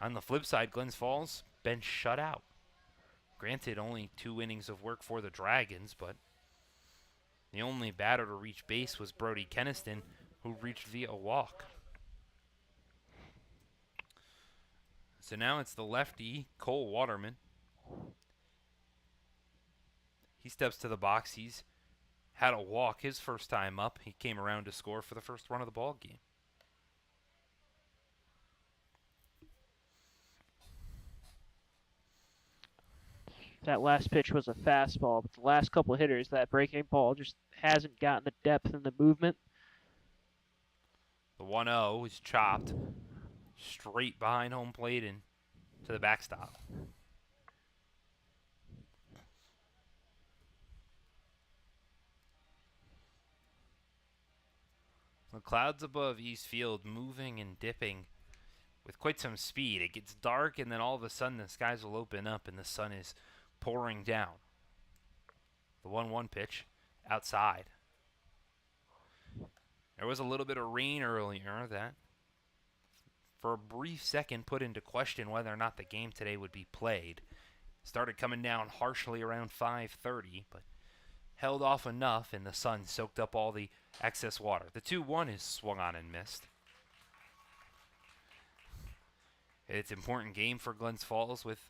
On the flip side, Glens Falls been shut out. Granted, only 2 innings of work for the Dragons, but the only batter to reach base was Brody Keniston, who reached via a walk. So now it's the lefty, Cole Waterman. He steps to the box. He's had a walk his first time up. He came around to score for the first run of the ball game. That last pitch was a fastball, but the last couple of hitters, that breaking ball just hasn't gotten the depth and the movement. The 1-0 is chopped straight behind home plate and to the backstop. The clouds above East Field moving and dipping with quite some speed. It gets dark, and then all of a sudden the skies will open up and the sun is pouring down. The 1-1 pitch outside. There was a little bit of rain earlier that, for a brief second, put into question whether or not the game today would be played. Started coming down harshly around 5:30, but held off enough, and the sun soaked up all the excess water. The 2-1 is swung on and missed. It's an important game for Glens Falls with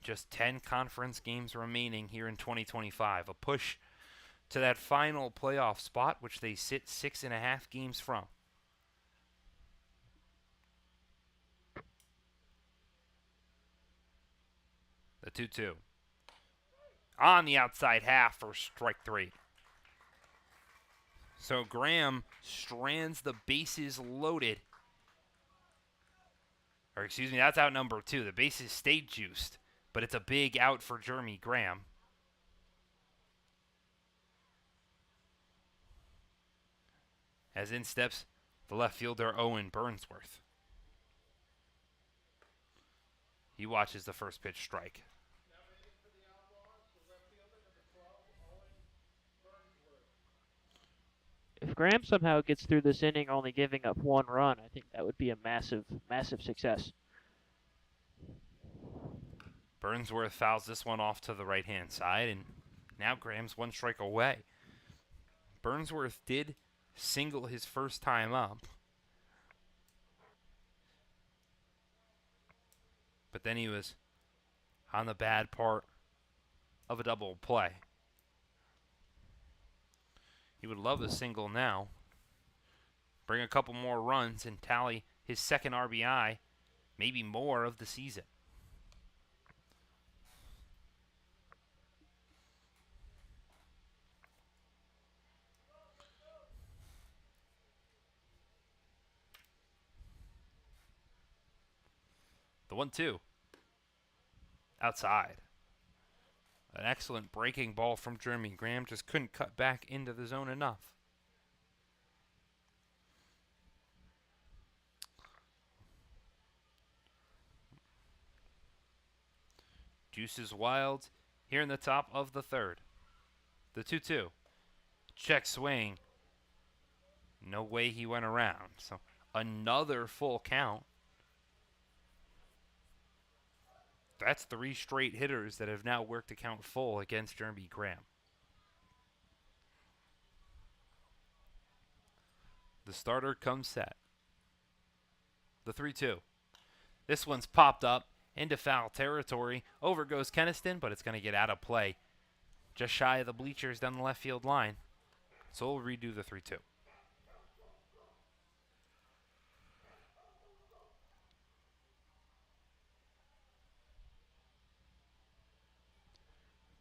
just 10 conference games remaining here in 2025. A push to that final playoff spot, which they sit 6.5 games from. The 2-2. On the outside half for strike 3. So Graham strands the bases loaded. Or excuse me, that's out number 2. The bases stayed juiced, but it's a big out for Jeremy Graham. As in steps the left fielder Owen Burnsworth. He watches the first pitch strike. If Graham somehow gets through this inning only giving up 1 run, I think that would be a massive, massive success. Burnsworth fouls this one off to the right-hand side, and now Graham's 1 strike away. Burnsworth did single his first time up, but then he was on the bad part of a double play. He would love a single now. Bring a couple more runs and tally his second RBI, maybe more of the season. The 1-2. Outside. An excellent breaking ball from Jeremy Graham. Just couldn't cut back into the zone enough. Juice is wild here in the top of the 3rd. The 2-2. Check swing. No way he went around. So another full count. That's 3 straight hitters that have now worked to count full against Jeremy Graham. The starter comes set. The 3-2. This one's popped up into foul territory. Over goes Keniston, but it's going to get out of play. Just shy of the bleachers down the left field line. So we'll redo the 3-2.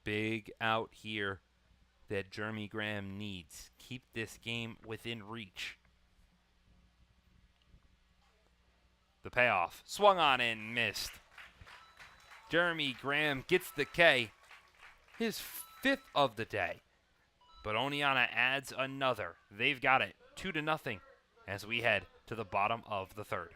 Big out here that Jeremy Graham needs. Keep this game within reach. The payoff. Swung on and missed. Jeremy Graham gets the K. His 5th of the day. But Oneonta adds another. They've got it 2-0 as we head to the bottom of the 3rd.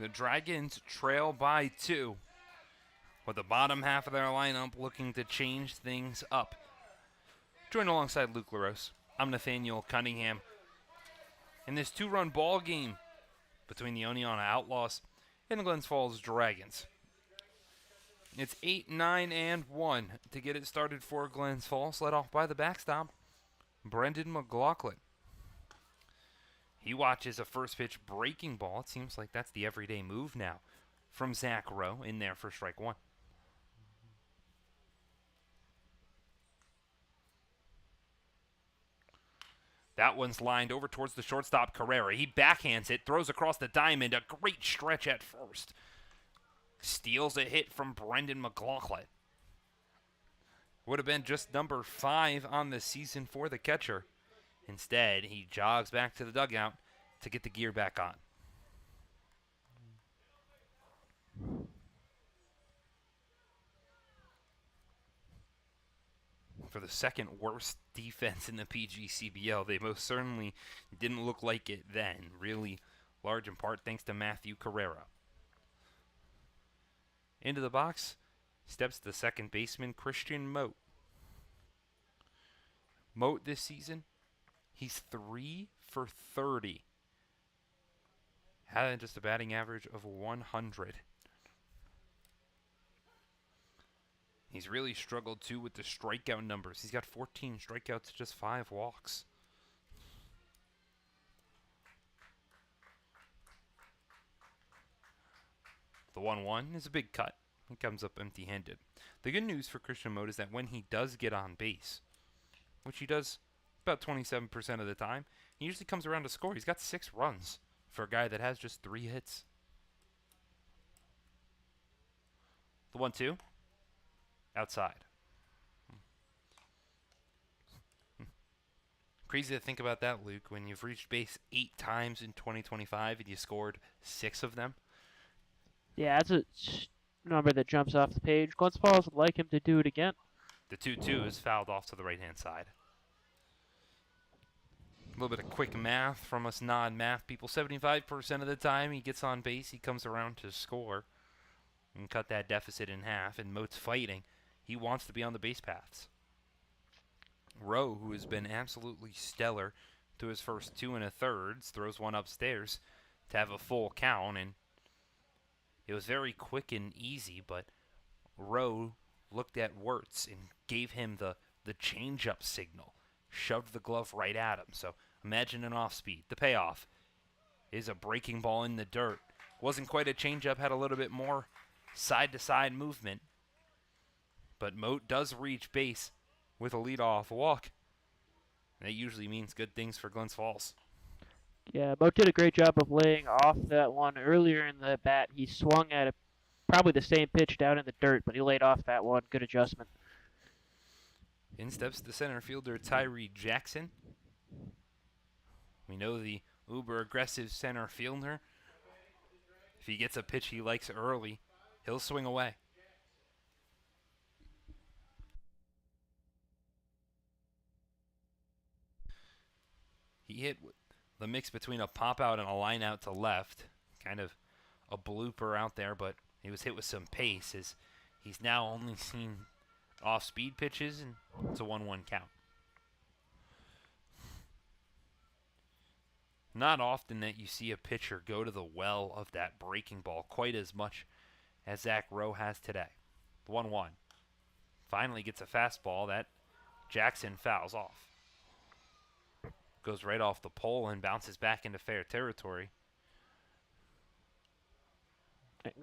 The Dragons trail by 2, with the bottom half of their lineup looking to change things up. Joined alongside Luke LaRose, I'm Nathaniel Cunningham. In this 2-run ball game between the Oneonta Outlaws and the Glens Falls Dragons. It's 8, 9, and 1 to get it started for Glens Falls, led off by the backstop, Brendan McLaughlin. He watches a first pitch breaking ball. It seems like that's the everyday move now from Zach Rowe in there for strike 1. That one's lined over towards the shortstop, Carrera. He backhands it, throws across the diamond. A great stretch at first. Steals a hit from Brendan McLaughlin. Would have been just number 5 on the season for the catcher. Instead, he jogs back to the dugout to get the gear back on. For the second worst defense in the PGCBL, they most certainly didn't look like it then. Really large in part thanks to Matthew Carrera. Into the box steps the second baseman, Christian Moat. Moat this season, he's 3 for 30. Had just a batting average of 100. He's really struggled too with the strikeout numbers. He's got 14 strikeouts, just 5 walks. The 1-1 is a big cut. He comes up empty-handed. The good news for Christian Moat is that when he does get on base, which he does about 27% of the time, he usually comes around to score. He's got 6 runs for a guy that has just 3 hits. The 1-2, outside. Crazy to think about that, Luke, when you've reached base 8 times in 2025 and you scored 6 of them. Yeah, that's a number that jumps off the page. Glens Falls would like him to do it again. The 2-2 is fouled off to the right-hand side. A little bit of quick math from us non-math people. 75% of the time he gets on base, he comes around to score and cut that deficit in half. And Moat's fighting. He wants to be on the base paths. Rowe, who has been absolutely stellar to his first 2 1/3, throws one upstairs to have a full count, and it was very quick and easy, but Rowe looked at Wirtz and gave him the change-up signal, shoved the glove right at him. So imagine an off-speed. The payoff is a breaking ball in the dirt. Wasn't quite a change-up, had a little bit more side-to-side movement, but Moat does reach base with a leadoff walk. And that usually means good things for Glens Falls. Yeah, Moat did a great job of laying off that one earlier in the bat. He swung at probably the same pitch down in the dirt, but he laid off that one. Good adjustment. In steps the center fielder, Tyree Jackson. We know the uber-aggressive center fielder. If he gets a pitch he likes early, he'll swing away. He hit the mix between a pop-out and a line-out to left. Kind of a blooper out there, but he was hit with some pace as he's now only seen off-speed pitches, and it's a 1-1 count. Not often that you see a pitcher go to the well of that breaking ball quite as much as Zach Rowe has today. 1-1. Finally gets a fastball that Jackson fouls off. Goes right off the pole and bounces back into fair territory.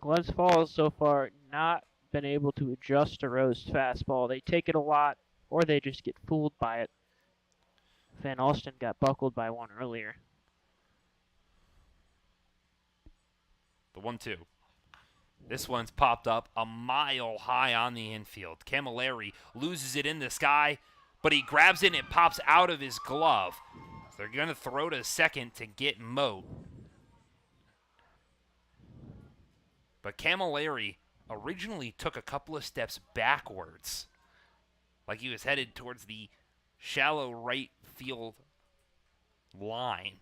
Glens Falls so far not been able to adjust to Rowe's fastball. They take it a lot, or they just get fooled by it. Van Alsten got buckled by one earlier. The 1-2. This one's popped up a mile high on the infield. Camilleri loses it in the sky, but he grabs it and it pops out of his glove. So they're going to throw to second to get Moat. But Camilleri originally took a couple of steps backwards, like he was headed towards the shallow right field line.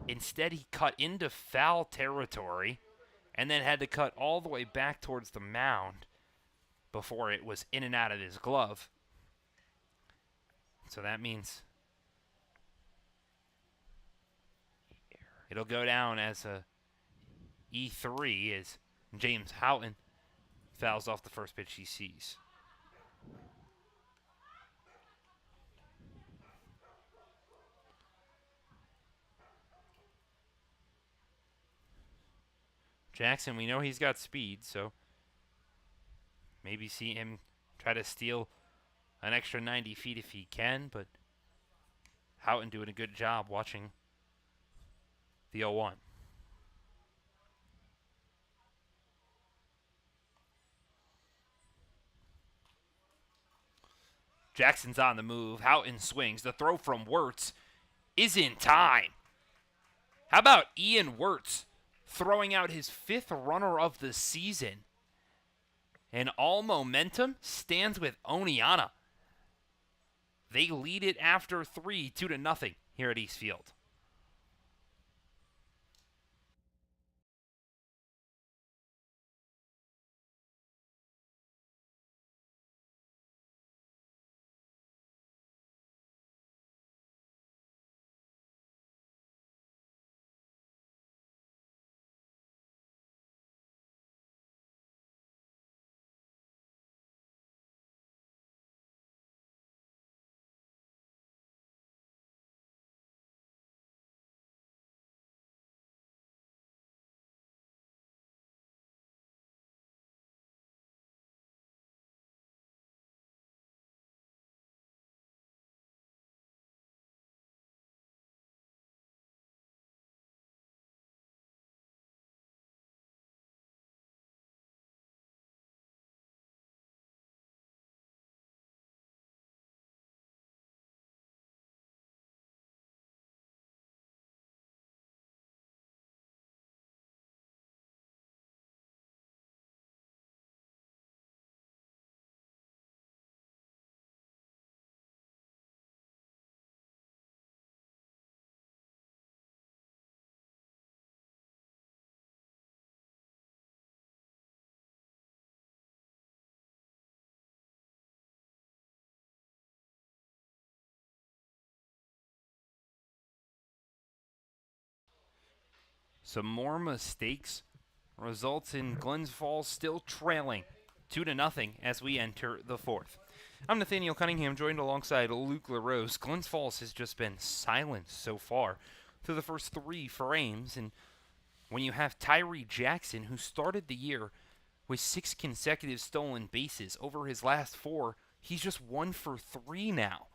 Instead, he cut into foul territory and then had to cut all the way back towards the mound before it was in and out of his glove. So that means it'll go down as a E3 as James Houghton fouls off the first pitch he sees. Jackson, we know he's got speed, so maybe see him try to steal an extra 90 feet if he can, but Houghton doing a good job watching the 0-1. Jackson's on the move. Houghton swings. The throw from Wirtz is in time. How about Ian Wirtz throwing out his 5th runner of the season? And all momentum stands with Oneonta. They lead it after 3, 2-0 here at East Field. Some more mistakes results in Glens Falls still trailing 2-0 as we enter the 4th. I'm Nathaniel Cunningham, joined alongside Luke LaRose. Glens Falls has just been silent so far through the first 3 frames, and when you have Tyree Jackson, who started the year with 6 consecutive stolen bases over his last 4, he's just 1 for 3 now.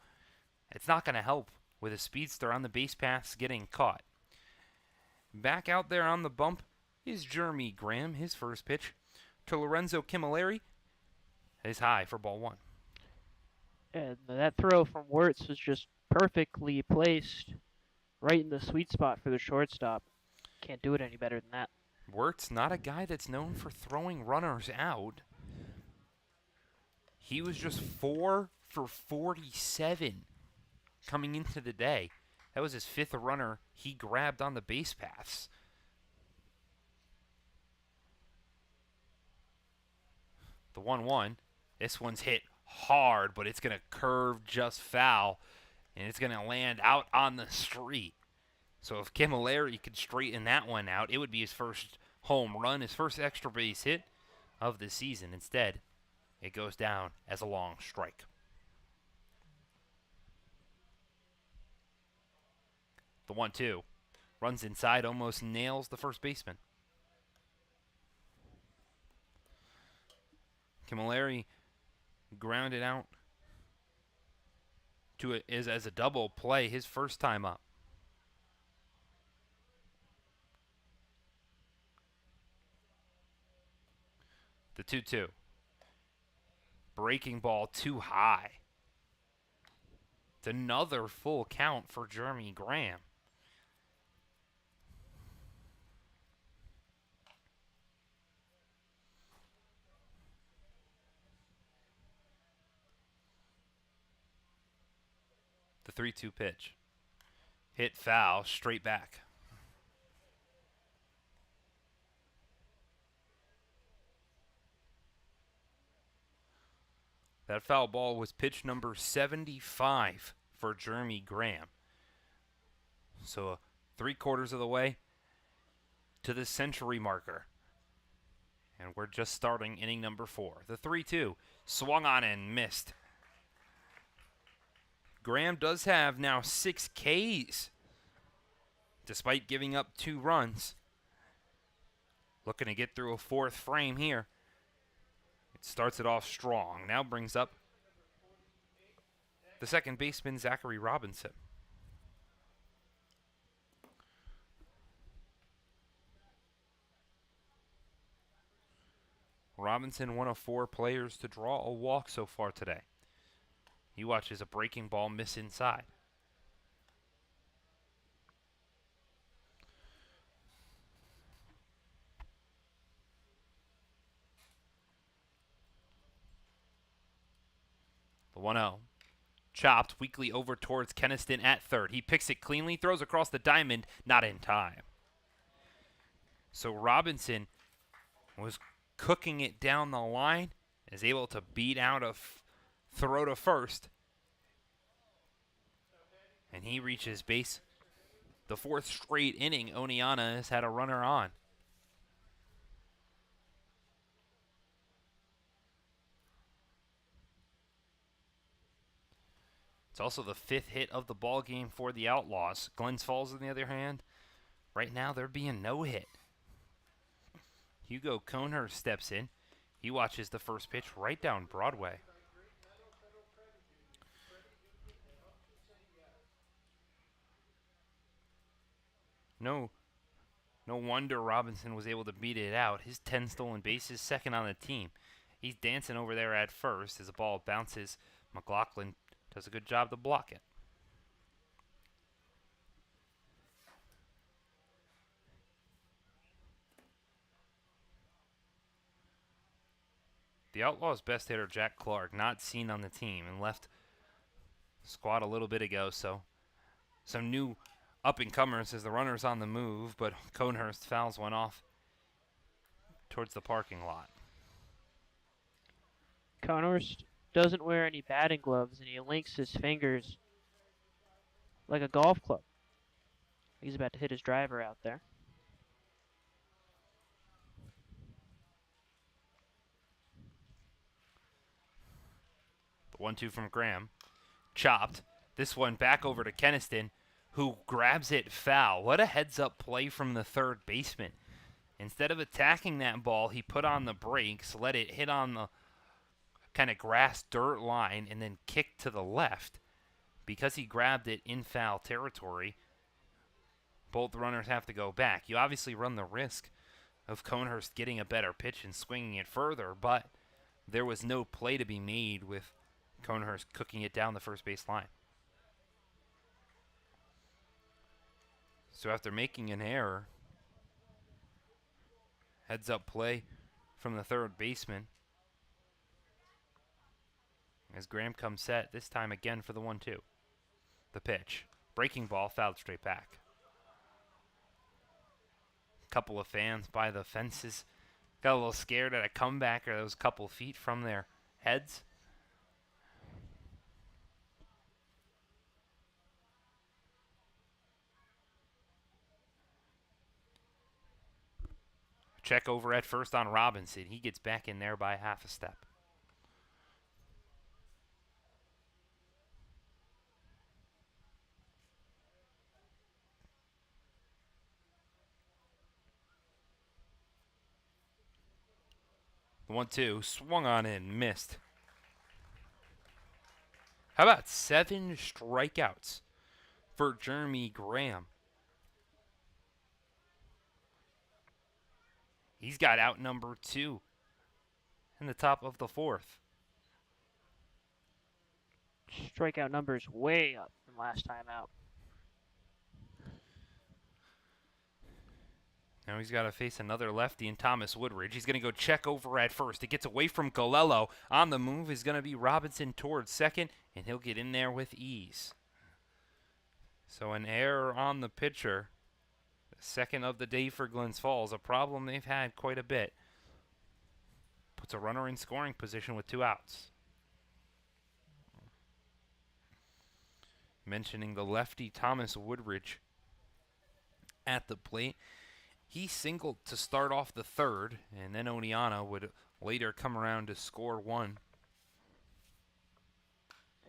It's not going to help with a speedster on the base paths getting caught. Back out there on the bump is Jeremy Graham. His first pitch to Lorenzo Camilleri is high for ball 1. And that throw from Wirtz was just perfectly placed right in the sweet spot for the shortstop. Can't do it any better than that. Wirtz, not a guy that's known for throwing runners out. He was just 4 for 47 coming into the day. That was his 5th runner he grabbed on the base paths. The 1-1. This one's hit hard, but it's going to curve just foul, and it's going to land out on the street. So if Camilleri could straighten that one out, it would be his first home run, his first extra base hit of the season. Instead, it goes down as a long strike. The 1-2 runs inside, almost nails the first baseman. Camilleri grounded out to it is as a double play his first time up. The 2-2. Breaking ball too high. It's another full count for Jeremy Graham. The 3-2 pitch. Hit foul, straight back. That foul ball was pitch number 75 for Jeremy Graham. So 3/4 of the way to the century marker. And we're just starting inning number 4. The 3-2 swung on and missed. Graham does have now 6 Ks despite giving up 2 runs. Looking to get through a 4th frame here. It starts it off strong. Now brings up the second baseman, Zachary Robinson. Robinson, one of 4 players to draw a walk so far today. He watches a breaking ball miss inside. The 1-0. Chopped weakly over towards Keniston at third. He picks it cleanly, throws across the diamond, not in time. So Robinson was cooking it down the line, is able to beat out a throw to first. And he reaches base. The 4th straight inning, Oneonta has had a runner on. It's also the 5th hit of the ball game for the Outlaws. Glens Falls, on the other hand, right now they're being no hit. Hugo Conehurst steps in. He watches the first pitch right down Broadway. No wonder Robinson was able to beat it out. His 10 stolen bases, second on the team. He's dancing over there at first as the ball bounces. McLaughlin does a good job to block it. The Outlaws' best hitter, Jack Clark, not seen on the team and left squad a little bit ago, so some new up-and-comers as the runner's on the move, but Conehurst fouls one off towards the parking lot. Conehurst doesn't wear any batting gloves, and he links his fingers like a golf club. He's about to hit his driver out there. The 1-2 from Graham. Chopped. This one back over to Keniston, who grabs it foul. What a heads-up play from the third baseman. Instead of attacking that ball, he put on the brakes, let it hit on the kind of grass dirt line, and then kicked to the left. Because he grabbed it in foul territory, both runners have to go back. You obviously run the risk of Conehurst getting a better pitch and swinging it further, but there was no play to be made with Conehurst cooking it down the first base line. So after making an error, heads up play from the third baseman as Graham comes set, this time again for the 1-2. The pitch. Breaking ball, fouled straight back. Couple of fans by the fences got a little scared at a comeback or those couple feet from their heads. Check over at first on Robinson. He gets back in there by half a step. The 1-2 swung on and missed. How about 7 strikeouts for Jeremy Graham? He's got out number 2 in the top of the 4th. Strikeout numbers way up from last time out. Now he's got to face another lefty in Thomas Woodridge. He's going to go check over at first. It gets away from Galello. On the move is going to be Robinson towards second, and he'll get in there with ease. So an error on the pitcher. Second of the day for Glens Falls, a problem they've had quite a bit. Puts a runner in scoring position with 2 outs. mentioning the lefty Thomas Woodridge at the plate. He singled to start off the third, and then Oneonta would later come around to score one.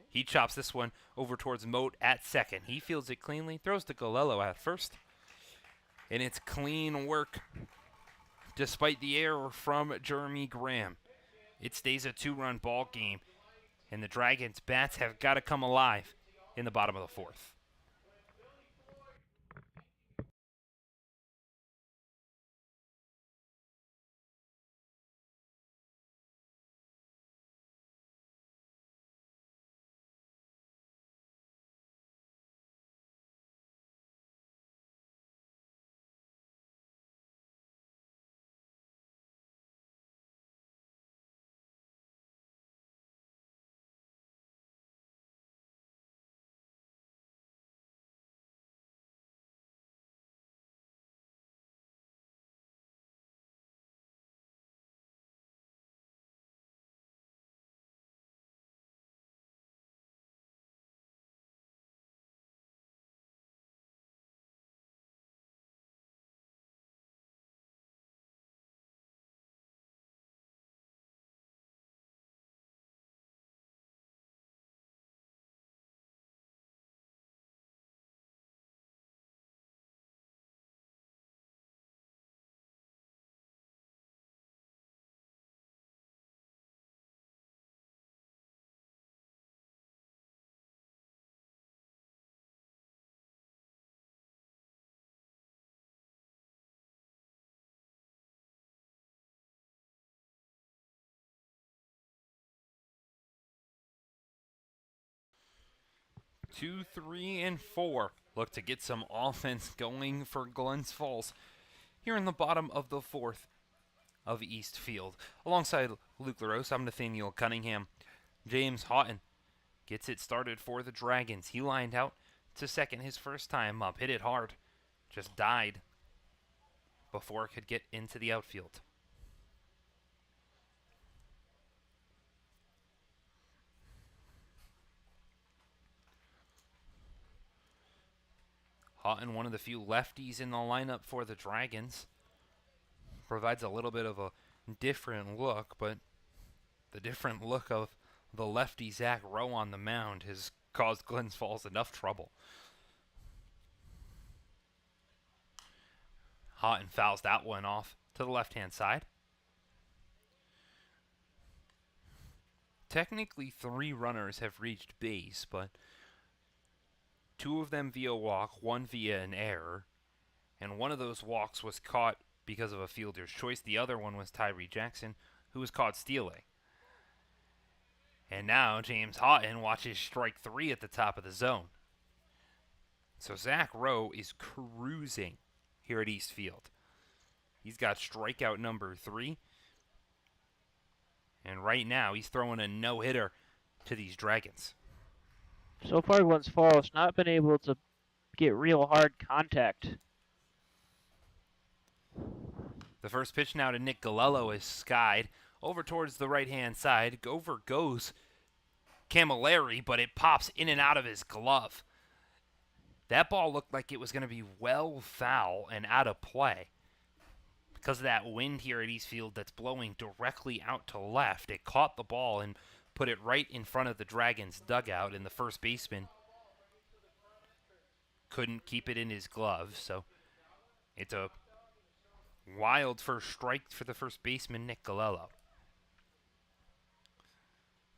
He chops this one over towards Moat at second. He fields it cleanly, throws to Galello at first. And it's clean work despite the error from Jeremy Graham. It stays a 2-run ball game, and the Dragons' bats have got to come alive in the bottom of the fourth. Two, 3, and 4 look to get some offense going for Glens Falls here in the bottom of the fourth of East Field. Alongside Luke LaRose, I'm Nathaniel Cunningham. James Houghton gets it started for the Dragons. He lined out to second his first time up. Hit it hard. Just died before it could get into the outfield. Houghton, one of the few lefties in the lineup for the Dragons, provides a little bit of a different look, but the different look of the lefty Zach Rowe on the mound has caused Glens Falls enough trouble. Houghton fouls that one off to the left-hand side. Technically, 3 runners have reached base, but 2 of them via walk, 1 via an error, and one of those walks was caught because of a fielder's choice. The other one was Tyree Jackson, who was caught stealing. And now James Houghton watches strike 3 at the top of the zone. So Zach Rowe is cruising here at East Field. He's got strikeout number 3. And right now he's throwing a no-hitter to these Dragons. So far, Glens Falls not been able to get real hard contact. The first pitch now to Nick Galello is skied over towards the right-hand side. Over goes Camilleri, but it pops in and out of his glove. That ball looked like it was going to be well foul and out of play. Because of that wind here at East Field that's blowing directly out to left, it caught the ball and put it right in front of the Dragons' dugout, and the first baseman couldn't keep it in his glove. So it's a wild first strike for the first baseman, Nick Galello.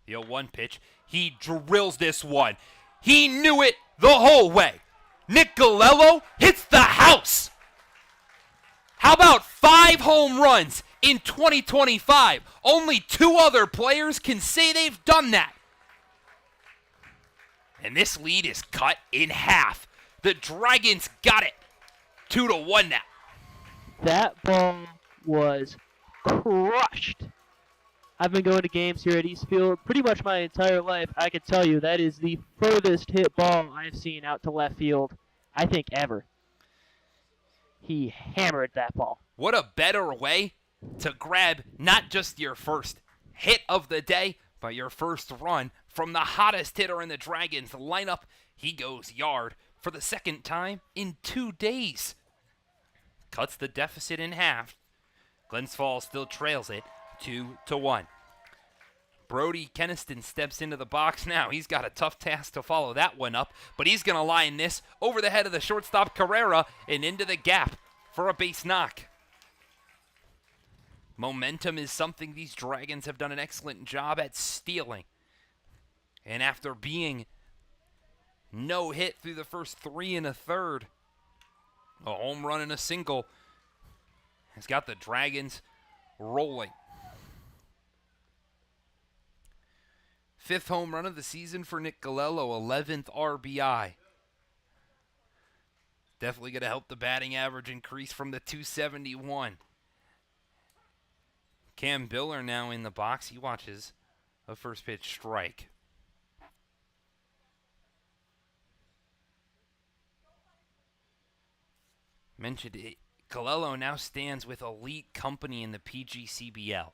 The 0-1 pitch. He drills this one. He knew it the whole way. Nick Galello hits the house. How about 5 home runs in 2025? Only 2 other players can say they've done that. And this lead is cut in half. The Dragons got it. 2-1 now. That ball was crushed. I've been going to games here at East Field pretty much my entire life. I can tell you that is the furthest hit ball I've seen out to left field, I think, ever. He hammered that ball. What a better way to grab not just your first hit of the day, but your first run from the hottest hitter in the Dragons lineup He goes yard for the second time in 2 days. Cuts the deficit in half. Glens Falls still trails it 2-1. Brody Keniston steps into the box now. He's got a tough task to follow that one up, but he's going to line this over the head of the shortstop Carrera and into the gap for a base knock. Momentum is something these Dragons have done an excellent job at stealing. And after being no hit through the first 3 1/3, a home run and a single has got the Dragons rolling. 5th home run of the season for Nick Galello, 11th RBI. Definitely going to help the batting average increase from the 271. Cam Biller now in the box. He watches a first pitch strike. Mentioned it. Galello now stands with elite company in the PGCBL.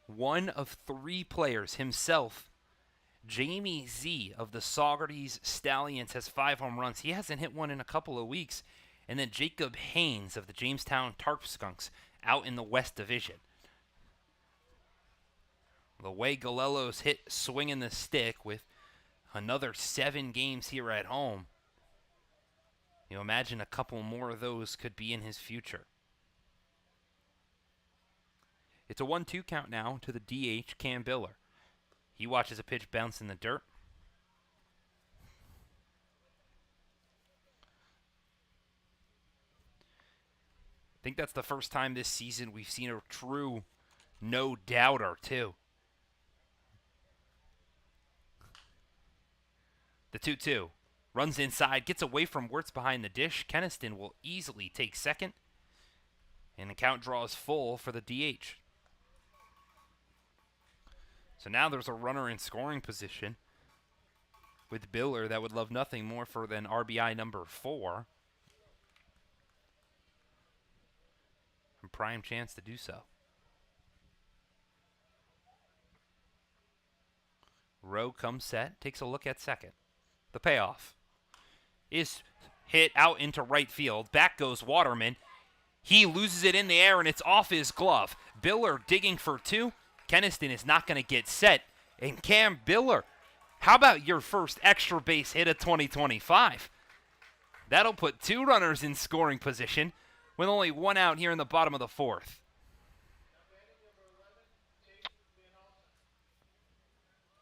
One of 3 players, himself, Jamie Z of the Saugerties Stallions, has 5 home runs. He hasn't hit one in a couple of weeks. And then Jacob Haynes of the Jamestown Tarp Skunks out in the West Division. The way Galello's hit swinging the stick with another 7 games here at home, you imagine a couple more of those could be in his future. It's a 1-2 count now to the DH, Cam Biller. He watches a pitch bounce in the dirt. I think that's the first time this season we've seen a true no-doubter, too. The 2-2. Runs inside, gets away from Wirtz behind the dish. Keniston will easily take second. And the count draws full for the DH. So now there's a runner in scoring position with Biller that would love nothing more for than RBI number 4. And prime chance to do so. Rowe comes set, takes a look at second. The payoff is hit out into right field. Back goes Waterman. He loses it in the air, and it's off his glove. Biller digging for 2. Keniston is not going to get set. And Cam Biller, how about your first extra base hit of 2025? That'll put 2 runners in scoring position with only 1 out here in the bottom of the 4th.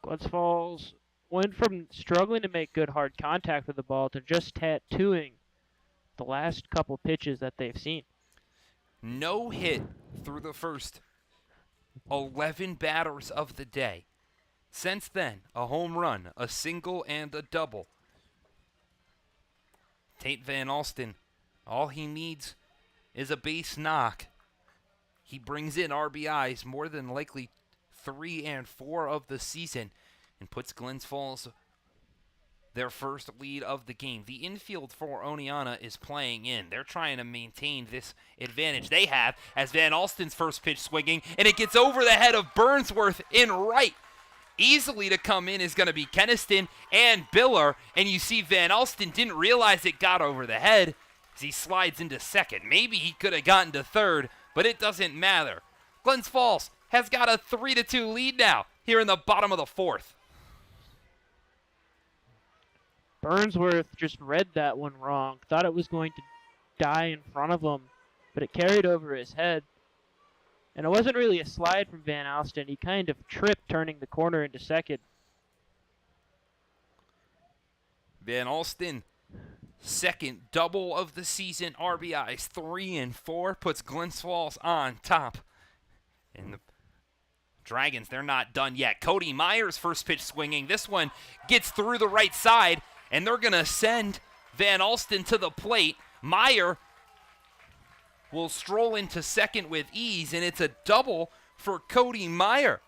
Glens Falls went from struggling to make good hard contact with the ball to just tattooing the last couple pitches that they've seen. No hit through the first 11 batters of the day. Since then, a home run, a single, and a double. Tate Van Alsten, all he needs is a base knock. He brings in RBIs, more than likely 3 and 4 of the season, and puts Glens Falls their first lead of the game. The infield for Oneonta is playing in. They're trying to maintain this advantage they have as Van Alsten's first pitch swinging, and it gets over the head of Burnsworth in right. Easily to come in is going to be Keniston and Biller, and you see Van Alsten didn't realize it got over the head as he slides into second. Maybe he could have gotten to third, but it doesn't matter. Glens Falls has got a 3-2 lead now here in the bottom of the 4th. Burnsworth just read that one wrong, thought it was going to die in front of him, but it carried over his head. And it wasn't really a slide from Van Alsten. He kind of tripped turning the corner into second. Van Alsten, second double of the season, RBIs 3 and 4, puts Glens Falls on top. And the Dragons, they're not done yet. Cody Myers' first pitch swinging. This one gets through the right side, and they're going to send Van Alsten to the plate. Meyer will stroll into second with ease, and it's a double for Cody Meyer.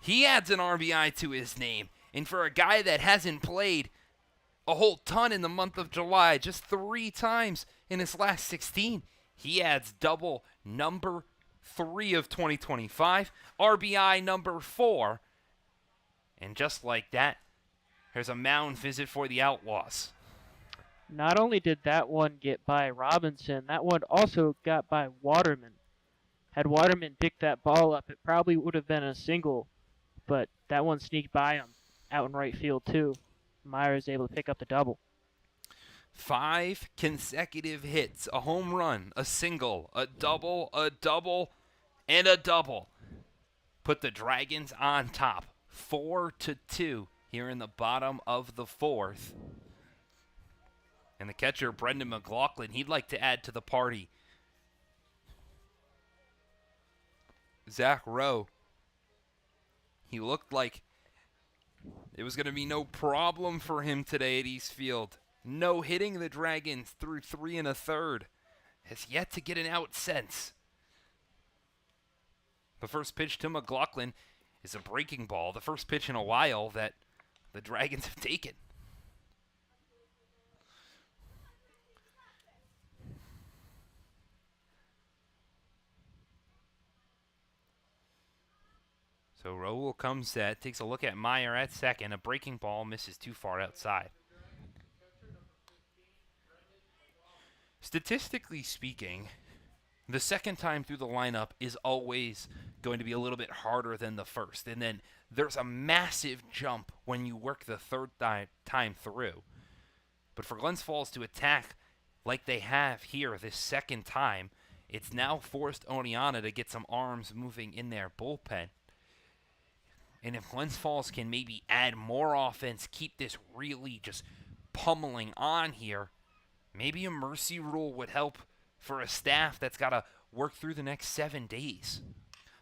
He adds an RBI to his name, and for a guy that hasn't played a whole ton in the month of July, just 3 times in his last 16, he adds double number 3 of 2025, RBI number 4, and just like that, There's a mound visit for the Outlaws. Not only did that one get by Robinson, that one also got by Waterman. Had Waterman picked that ball up, it probably would have been a single, but that one sneaked by him out in right field too. Meyer is able to pick up the double. 5 consecutive hits, a home run, a single, a double, and a double. Put the Dragons on top, 4-2 here in the bottom of the 4th. And the catcher, Brendan McLaughlin, he'd like to add to the party. Zach Rowe, he looked like it was going to be no problem for him today at East Field. No hitting the Dragons through 3 1/3. Has yet to get an out since. The first pitch to McLaughlin is a breaking ball. The first pitch in a while that the Dragons have taken. So Rowe will come set, takes a look at Meyer at second. A breaking ball misses too far outside. Statistically speaking, the second time through the lineup is always going to be a little bit harder than the first. And then there's a massive jump when you work the third time through. But for Glens Falls to attack like they have here this second time, it's now forced Oneonta to get some arms moving in their bullpen. And if Glens Falls can maybe add more offense, keep this really just pummeling on here, maybe a mercy rule would help for a staff that's got to work through the next 7 days.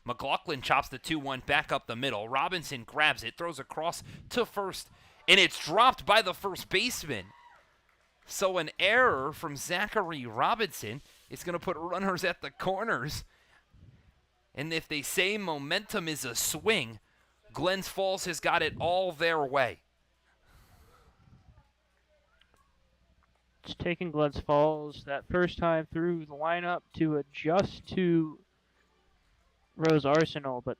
McLaughlin chops the 2-1 back up the middle. Robinson grabs it, throws across to first, and it's dropped by the first baseman. So an error from Zachary Robinson is going to put runners at the corners. And if they say momentum is a swing, Glens Falls has got it all their way. It's taken Glens Falls that first time through the lineup to adjust to Rose Arsenal, but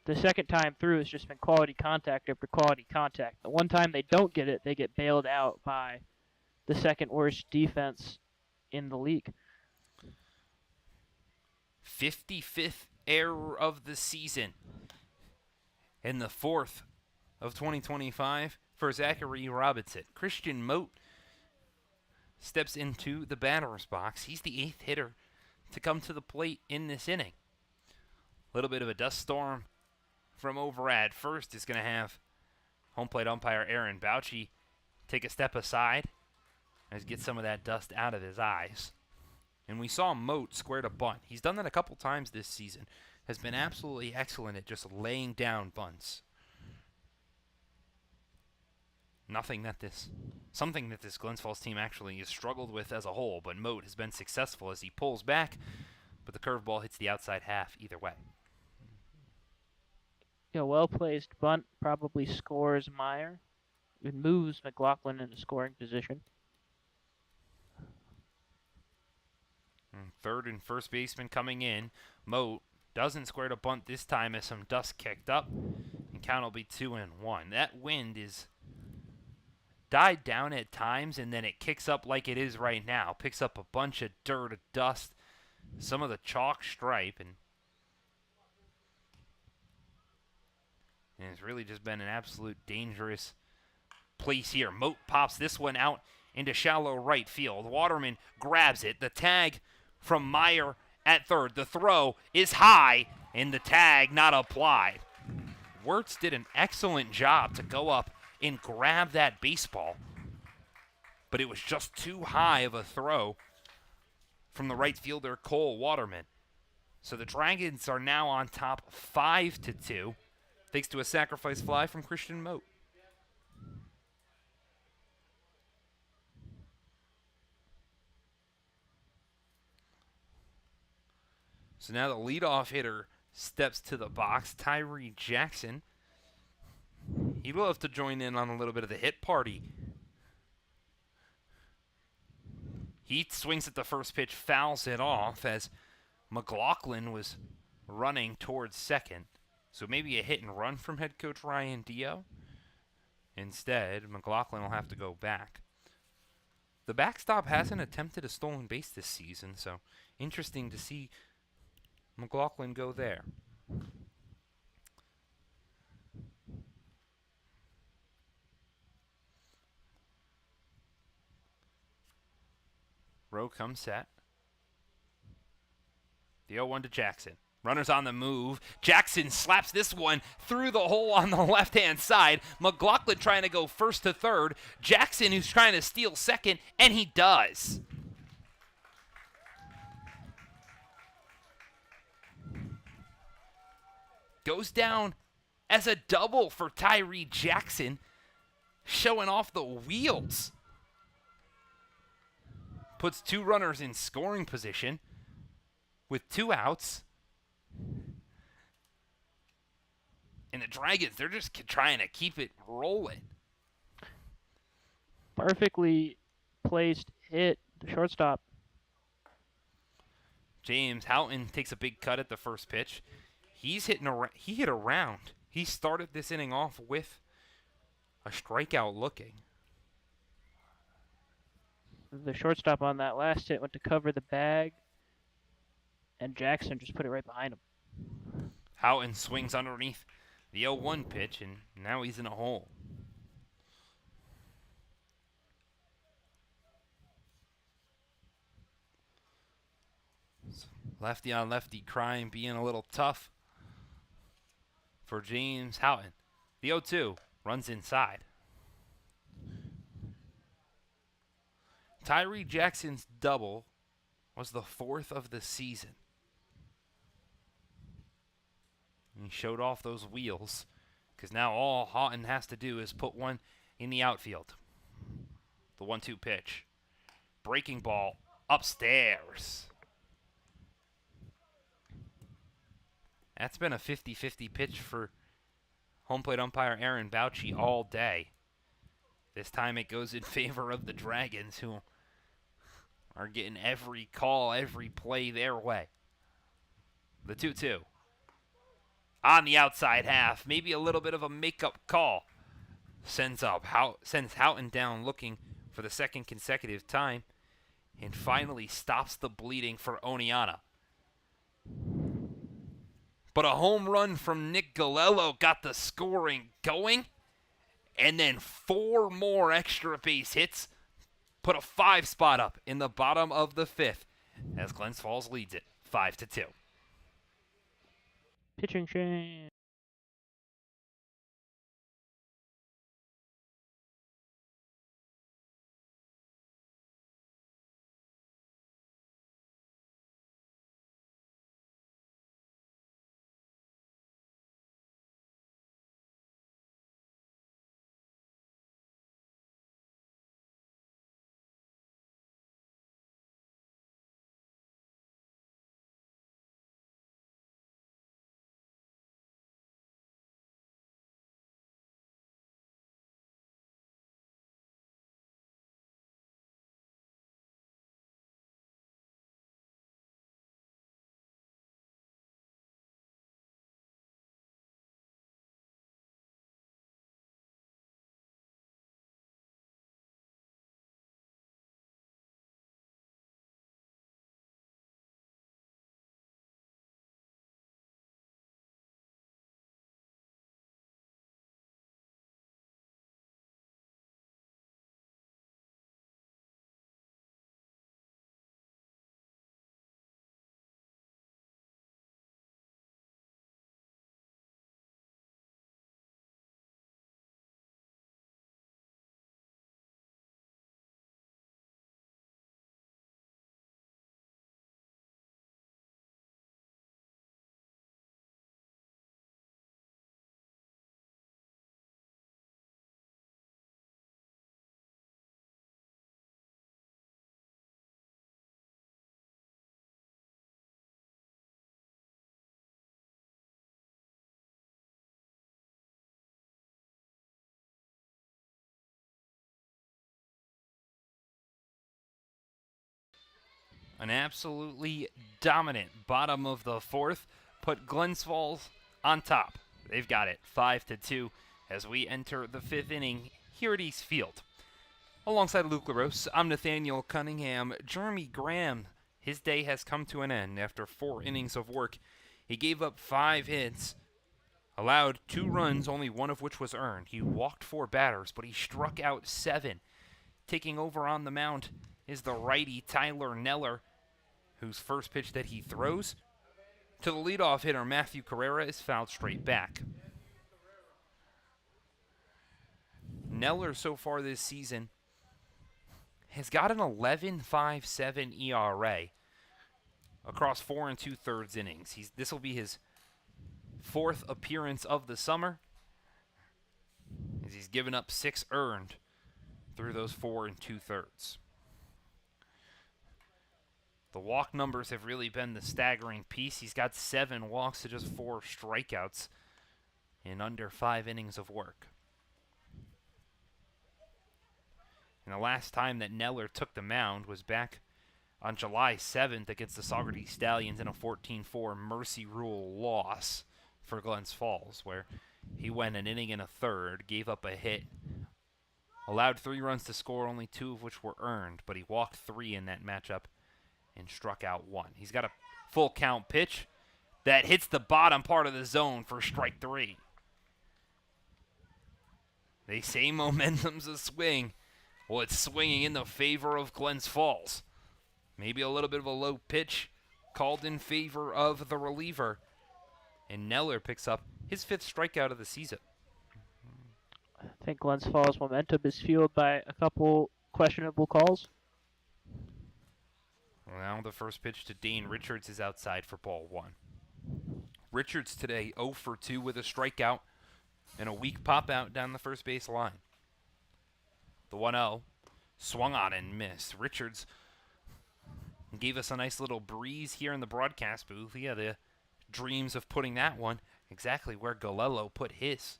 the second time through has just been quality contact after quality contact. The one time they don't get it, they get bailed out by the second worst defense in the league. 55th error of the season. And the 4th of 2025 for Zachary Robinson. Christian Moat steps into the batter's box. He's the 8th hitter to come to the plate in this inning. A little bit of a dust storm from over at first is going to have home plate umpire Aaron Bouchie take a step aside and get some of that dust out of his eyes. And we saw Moat square to bunt. He's done that a couple times this season. Has been absolutely excellent at just laying down bunts. Something that this Glens Falls team actually has struggled with as a whole, but Moat has been successful as he pulls back, but the curveball hits the outside half either way. A well-placed bunt probably scores Meyer. It moves McLaughlin into scoring position. And third and first baseman coming in. Moat doesn't square to bunt this time as some dust kicked up, and count will be 2-1. That wind is died down at times, and then it kicks up like it is right now. Picks up a bunch of dirt, dust, some of the chalk stripe, and it's really just been an absolute dangerous place here. Moat pops this one out into shallow right field. Waterman grabs it. The tag from Meyer at third. The throw is high, and the tag not applied. Wirtz did an excellent job to go up and grab that baseball, but it was just too high of a throw from the right fielder, Cole Waterman. So the Dragons are now on top 5-2, thanks to a sacrifice fly from Christian Moat. So now the leadoff hitter steps to the box, Tyree Jackson. He'd love to join in on a little bit of the hit party. He swings at the first pitch, fouls it off as McLaughlin was running towards second. So maybe a hit and run from head coach Ryan Dio. Instead, McLaughlin will have to go back. The backstop hasn't attempted a stolen base this season, so interesting to see McLaughlin go there. Row comes set. The 0-1 to Jackson. Runners on the move. Jackson slaps this one through the hole on the left-hand side. McLaughlin trying to go first to third. Jackson who's trying to steal second, and he does. Goes down as a double for Tyree Jackson, showing off the wheels. Puts two runners in scoring position with 2 outs. And the Dragons, they're just trying to keep it rolling. Perfectly placed hit, the shortstop. James Houghton takes a big cut at the first pitch. He hit a round. He started this inning off with a strikeout looking. The shortstop on that last hit went to cover the bag, and Jackson just put it right behind him. Houghton swings underneath the 0-1 pitch, and now he's in a hole. Lefty on lefty crime being a little tough for James Houghton. The 0-2 runs inside. Tyree Jackson's double was the 4th of the season. And he showed off those wheels because now all Houghton has to do is put one in the outfield. The 1-2 pitch. Breaking ball upstairs. That's been a 50-50 pitch for home plate umpire Aaron Bouchy all day. This time it goes in favor of the Dragons, who are getting every call, every play their way. The 2-2. On the outside half, maybe a little bit of a makeup call. Sends Houghton down looking for the second consecutive time, and finally stops the bleeding for Oneonta. But a home run from Nick Galello got the scoring going, and then 4 more extra base hits put a 5 spot up in the bottom of the 5th as Glens Falls leads it 5-2. Pitching change. An absolutely dominant bottom of the 4th put Glens Falls on top. They've got it 5-2 as we enter the 5th inning here at East Field. Alongside Luke LaRose, I'm Nathaniel Cunningham. Jeremy Graham, his day has come to an end after 4 innings of work. He gave up 5 hits, allowed 2 runs, only one of which was earned. He walked 4 batters, but he struck out 7. Taking over on the mound is the righty Tyler Neller, whose first pitch that he throws to the leadoff hitter Matthew Carrera is fouled straight back. Neller so far this season has got an 11.57 ERA across 4 2/3 innings. This will be his 4th appearance of the summer, as he's given up 6 earned through those 4 2/3. The walk numbers have really been the staggering piece. He's got 7 walks to just 4 strikeouts in under 5 innings of work. And the last time that Neller took the mound was back on July 7th against the Saugerty Stallions in a 14-4 Mercy Rule loss for Glens Falls, where he went an inning and a third, gave up a hit, allowed 3 runs to score, only 2 of which were earned, but he walked 3 in that matchup and struck out 1. He's got a full count pitch that hits the bottom part of the zone for strike 3. They say momentum's a swing. Well, it's swinging in the favor of Glens Falls. Maybe a little bit of a low pitch called in favor of the reliever. And Neller picks up his 5th strikeout of the season. I think Glens Falls' momentum is fueled by a couple questionable calls. Now the first pitch to Dane Richards is outside for ball 1. Richards today 0 for 2 with a strikeout and a weak pop out down the first base line. The 1-0 swung on and missed. Richards gave us a nice little breeze here in the broadcast booth. He had the dreams of putting that one exactly where Galello put his.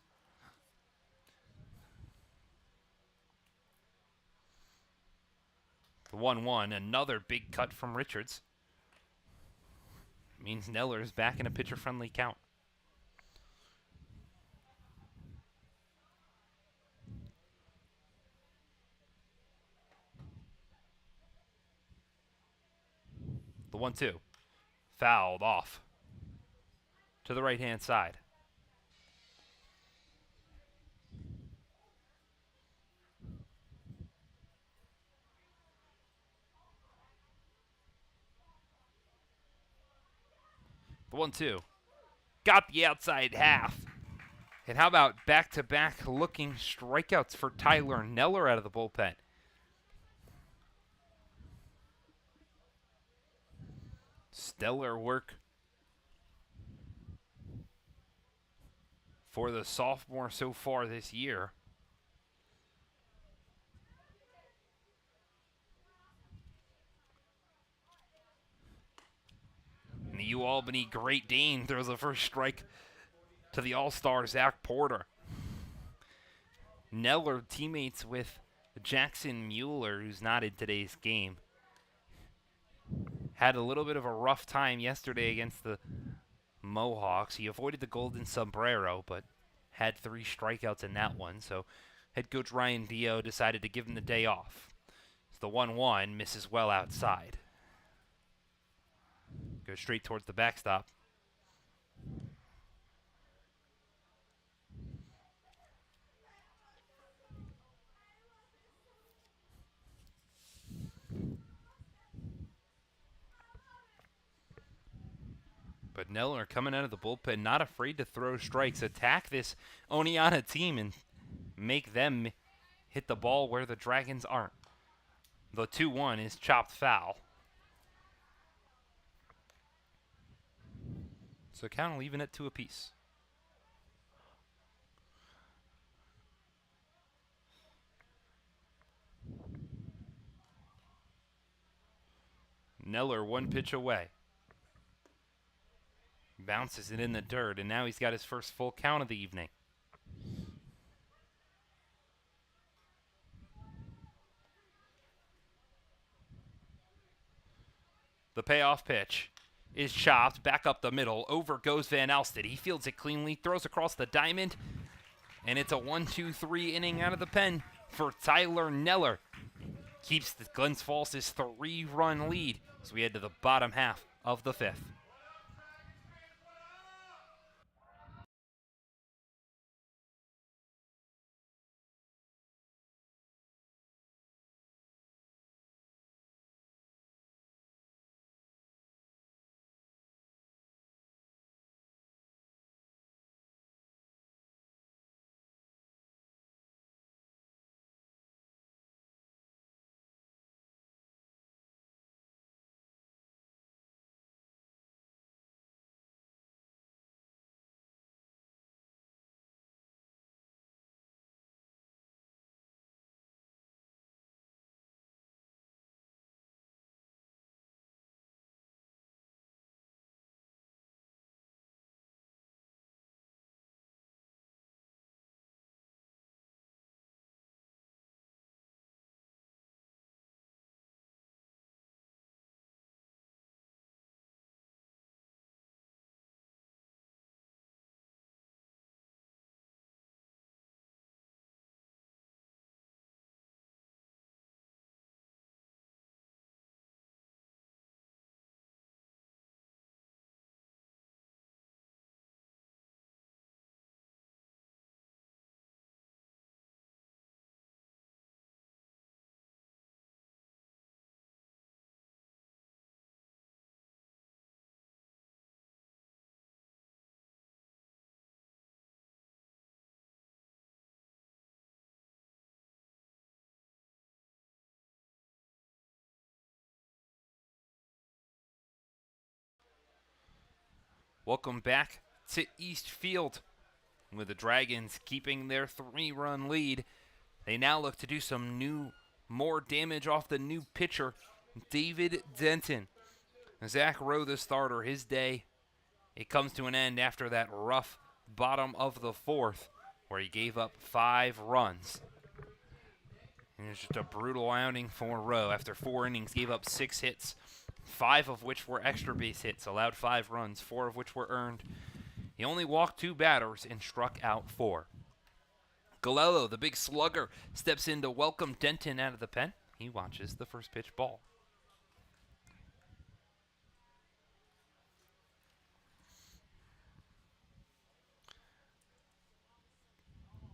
The 1-1, another big cut from Richards. Means Neller is back in a pitcher-friendly count. The 1-2, fouled off to the right-hand side. The 1-2 got the outside half. And how about back-to-back looking strikeouts for Tyler Neller out of the bullpen? Stellar work for the sophomore so far this year. And the UAlbany Great Dane throws the first strike to the All-Star Zach Porter. Neller teammates with Jackson Mueller, who's not in today's game. Had a little bit of a rough time yesterday against the Mohawks. He avoided the golden sombrero, but had 3 strikeouts in that one. So head coach Ryan Dio decided to give him the day off. So the 1-1 misses well outside. Goes straight towards the backstop. But Neller coming out of the bullpen, not afraid to throw strikes, attack this Oneonta team and make them hit the ball where the Dragons aren't. The 2-1 is chopped foul. So kind of leaving it 2 apiece. Neller 1 pitch away. Bounces it in the dirt, and now he's got his first full count of the evening. The payoff pitch is chopped back up the middle. Over goes Van Alstad. He fields it cleanly, throws across the diamond, And it's a 1-2-3 inning out of the pen for Tyler Neller. Keeps the Glens Falls' 3-run lead as we head to the bottom half of the 5th. Welcome back to East Field. With the Dragons keeping their 3-run lead, they now look to do some more damage off the new pitcher, David Denton. Zach Rowe, the starter, his day, it comes to an end after that rough bottom of the 4th, where he gave up 5 runs. And it was just a brutal outing for Rowe. After 4 innings, gave up 6 hits, 5 of which were extra base hits, allowed 5 runs, 4 of which were earned. He only walked 2 batters and struck out 4. Galello, the big slugger, steps in to welcome Denton out of the pen. He watches the first pitch ball.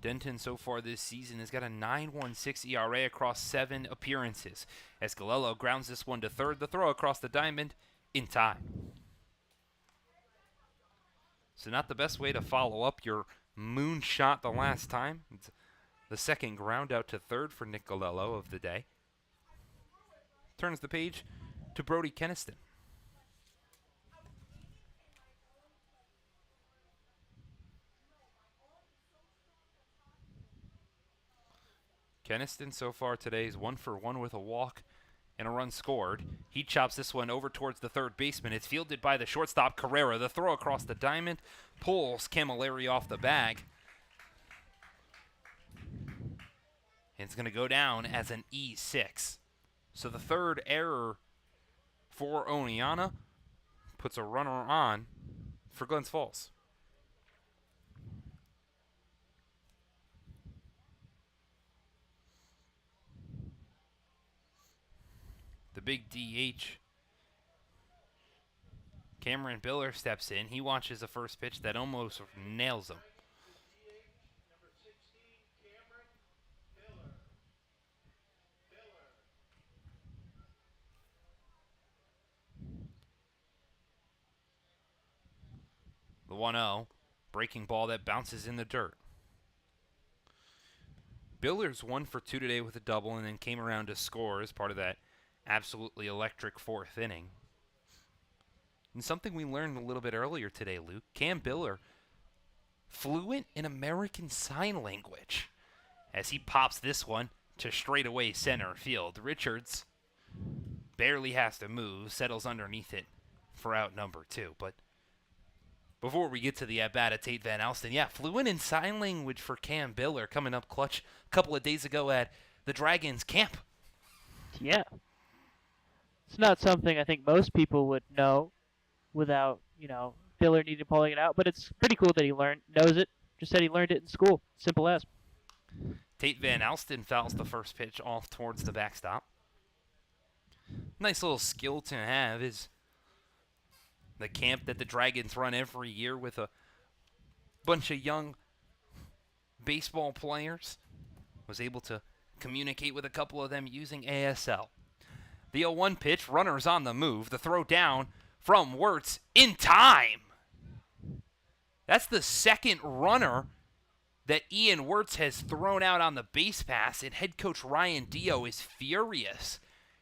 Denton so far this season has got a 9.16 ERA across 7 appearances. As Galello grounds this one to third, the throw across the diamond in time. So not the best way to follow up your moonshot the last time. It's the second ground out to third for Nick Galello of the day. Turns the page to Brody Keniston. Keniston so far today is 1 for 1 with a walk and a run scored. He chops this one over towards the third baseman. It's fielded by the shortstop, Carrera. The throw across the diamond pulls Camilleri off the bag. And it's going to go down as an E6. So the third error for Oneonta puts a runner on for Glens Falls. The big DH, Cameron Biller, steps in. He watches the first pitch that almost nails him. The 1-0, breaking ball that bounces in the dirt. Biller's 1 for 2 today with a double and then came around to score as part of that absolutely electric 4th inning. And something we learned a little bit earlier today, Luke, Cam Biller, fluent in American Sign Language, as he pops this one to straightaway center field. Richards barely has to move, settles underneath it for out number 2. But before we get to the at-bat at Tate Van Alsten, fluent in sign language for Cam Biller, coming up clutch a couple of days ago at the Dragons camp. Yeah. It's not something I think most people would know without, Biller needing pulling it out, but it's pretty cool that he knows it. Just said he learned it in school. Simple as. Tate Van Alsten fouls the first pitch off towards the backstop. Nice little skill to have is the camp that the Dragons run every year with a bunch of young baseball players. Was able to communicate with a couple of them using ASL. The 0-1 pitch, runners on the move. The throw down from Wirtz in time. That's the second runner that Ian Wirtz has thrown out on the base pass, and head coach Ryan Dio is furious.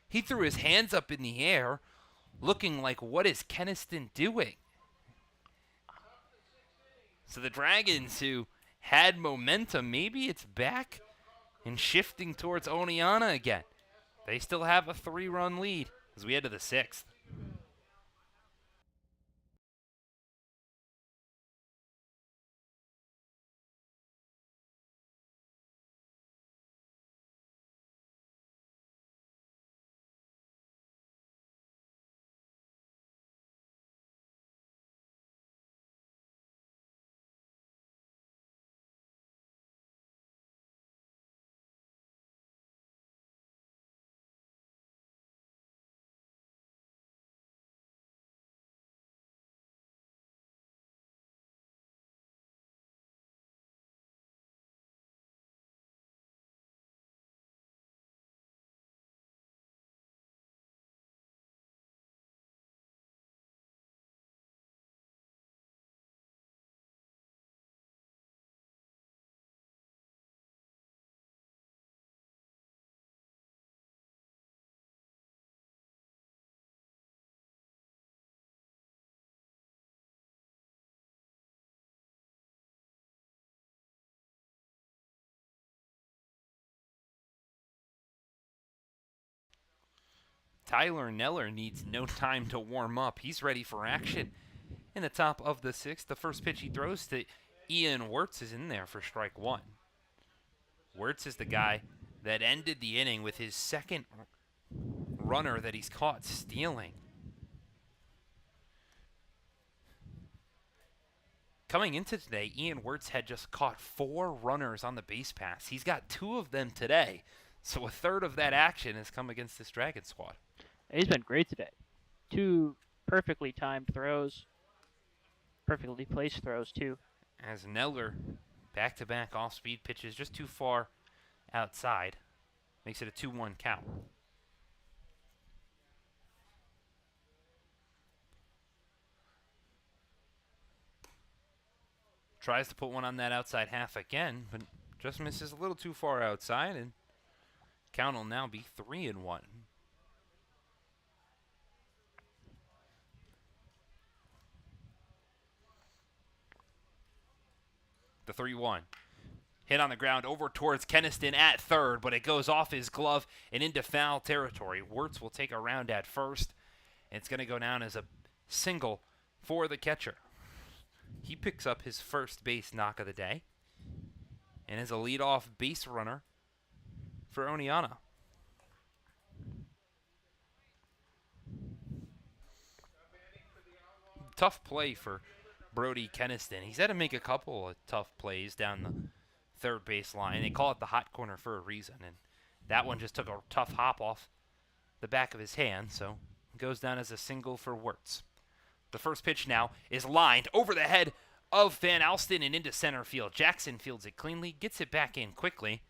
He threw his hands up in the air, looking like, what is Keniston doing? So the Dragons, who had momentum, maybe it's back and shifting towards Oneonta again. They still have a 3-run lead as we head to the 6th. Tyler Neller needs no time to warm up. He's ready for action. In the top of the 6th, the first pitch he throws to Ian Wirtz is in there for strike 1. Wirtz is the guy that ended the inning with his second runner that he's caught stealing. Coming into today, Ian Wirtz had just caught 4 runners on the base pass. He's got 2 of them today, so a third of that action has come against this Dragon squad. He's been great today. 2 perfectly timed throws, perfectly placed throws too. As Neller, back-to-back off-speed pitches just too far outside, makes it a 2-1 count. Tries to put one on that outside half again, but just misses a little too far outside, and count will now be 3-1. The 3-1. Hit on the ground over towards Keniston at third, but it goes off his glove and into foul territory. Wirtz will take a round at first, and it's going to go down as a single for the catcher. He picks up his first base knock of the day and is a leadoff base runner for Oneonta. Tough play for Brody Keniston. He's had to make a couple of tough plays down the third base line. They call it the hot corner for a reason, and that one just took a tough hop off the back of his hand, so it goes down as a single for Wirtz. The first pitch now is lined over the head of Van Alsten and into center field. Jackson fields it cleanly, gets it back in quickly,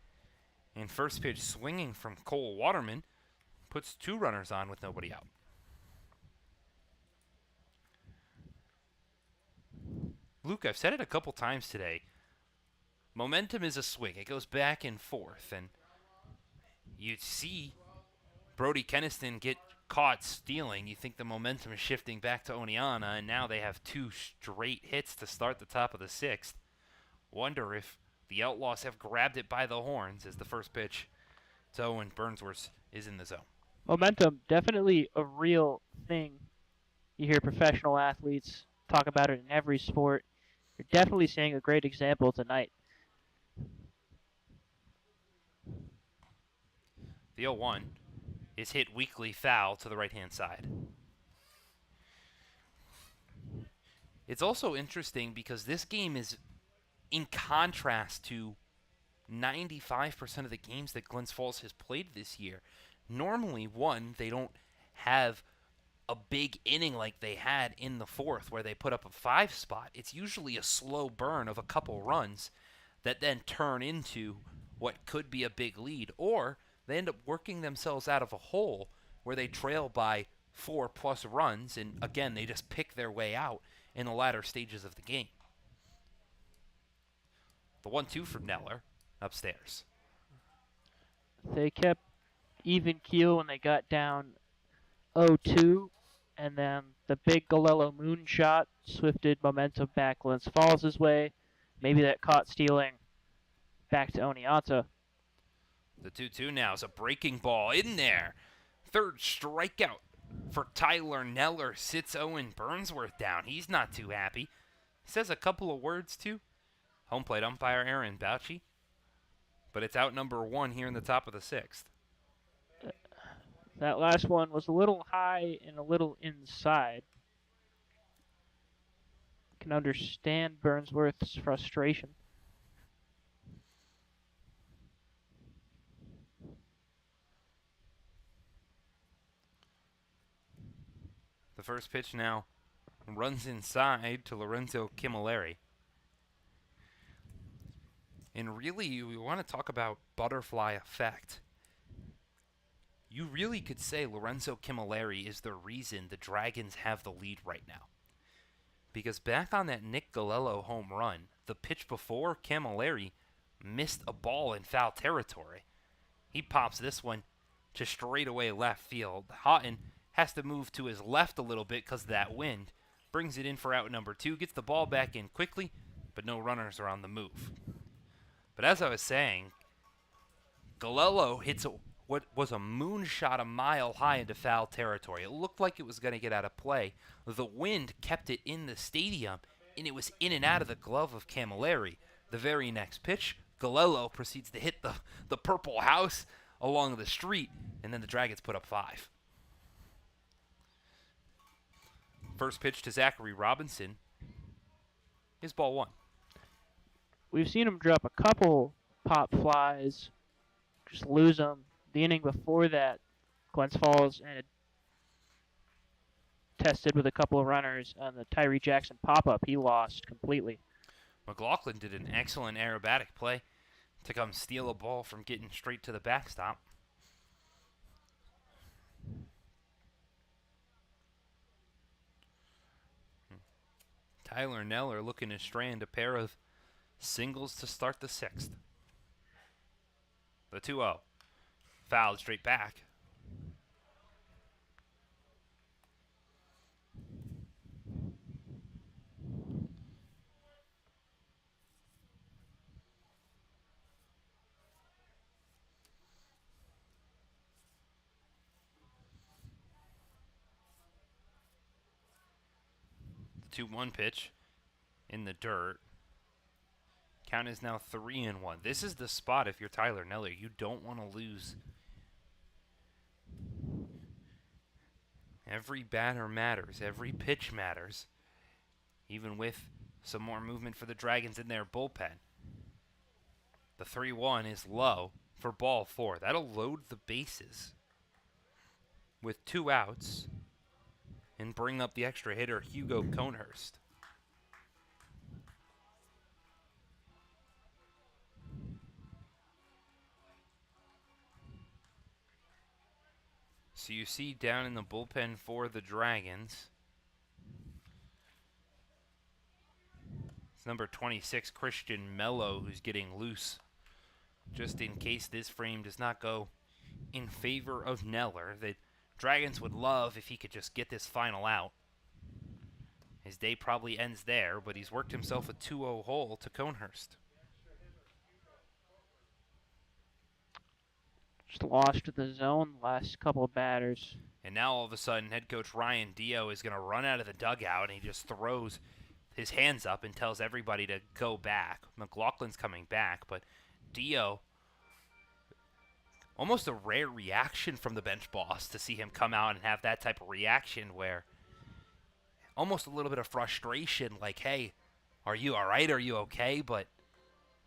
and first pitch swinging from Cole Waterman puts 2 runners on with nobody out. Luke, I've said it a couple times today. Momentum is a swing. It goes back and forth, and you see Brody Keniston get caught stealing. You think the momentum is shifting back to Oneonta, and now they have 2 straight hits to start the top of the 6th. Wonder if the Outlaws have grabbed it by the horns as the first pitch to Owen Burnsworth is in the zone. Momentum, definitely a real thing. You hear professional athletes talk about it in every sport. You're definitely seeing a great example tonight. The 0-1 is hit weakly foul to the right-hand side. It's also interesting because this game is in contrast to 95% of the games that Glens Falls has played this year. Normally, one, they don't have a big inning like they had in the fourth where they put up a 5 spot. It's usually a slow burn of a couple runs that then turn into what could be a big lead, or they end up working themselves out of a hole where they trail by 4+ runs, and again, they just pick their way out in the latter stages of the game. The 1-2 from Neller upstairs. They kept even keel when they got down 0-2, and then the big Galello moonshot swifted momentum back Glens Falls' way. Maybe that caught stealing back to Oneonta. The 2-2 now is a breaking ball in there. Third strikeout for Tyler Neller. Sits Owen Burnsworth down. He's not too happy. He says a couple of words too. Home plate umpire Aaron Bouchy. But it's out number 1 here in the top of the 6th. That last one was a little high and a little inside. Can understand Burnsworth's frustration. The first pitch now runs inside to Lorenzo Camilleri. And really, we want to talk about butterfly effect. You really could say Lorenzo Camilleri is the reason the Dragons have the lead right now. Because back on that Nick Galello home run, the pitch before Camilleri missed a ball in foul territory. He pops this one to straightaway left field. Houghton has to move to his left a little bit because of that wind. Brings it in for out number 2. Gets the ball back in quickly, but no runners are on the move. But as I was saying, Galello hits what was a moonshot a mile high into foul territory. It looked like it was going to get out of play. The wind kept it in the stadium, and it was in and out of the glove of Camilleri. The very next pitch, Galello proceeds to hit the purple house along the street, and then the Dragons put up 5. First pitch to Zachary Robinson is ball 1. We've seen him drop a couple pop flies, just lose them. The inning before that, Glens Falls and tested with a couple of runners on the Tyree Jackson pop-up. He lost completely. McLaughlin did an excellent aerobatic play to come steal a ball from getting straight to the backstop. Tyler Neller looking to strand a pair of singles to start the 6th. The 2-0. Fouled straight back. The 2-1 pitch in the dirt. Count is now 3-1. This is the spot if you're Tyler Neller. You don't want to lose. Every batter matters. Every pitch matters. Even with some more movement for the Dragons in their bullpen. The 3-1 is low for ball 4. That'll load the bases with 2 outs and bring up the extra hitter, Hugo Conehurst. So you see down in the bullpen for the Dragons, it's number 26, Christian Mello, who's getting loose. Just in case this frame does not go in favor of Neller. The Dragons would love if he could just get this final out. His day probably ends there, but he's worked himself a 2-0 hole to Conehurst. Just lost to the zone last couple of batters. And now all of a sudden, head coach Ryan Dio is going to run out of the dugout, and he just throws his hands up and tells everybody to go back. McLaughlin's coming back, but Dio, almost a rare reaction from the bench boss to see him come out and have that type of reaction where almost a little bit of frustration, like, hey, are you all right? Are you okay? But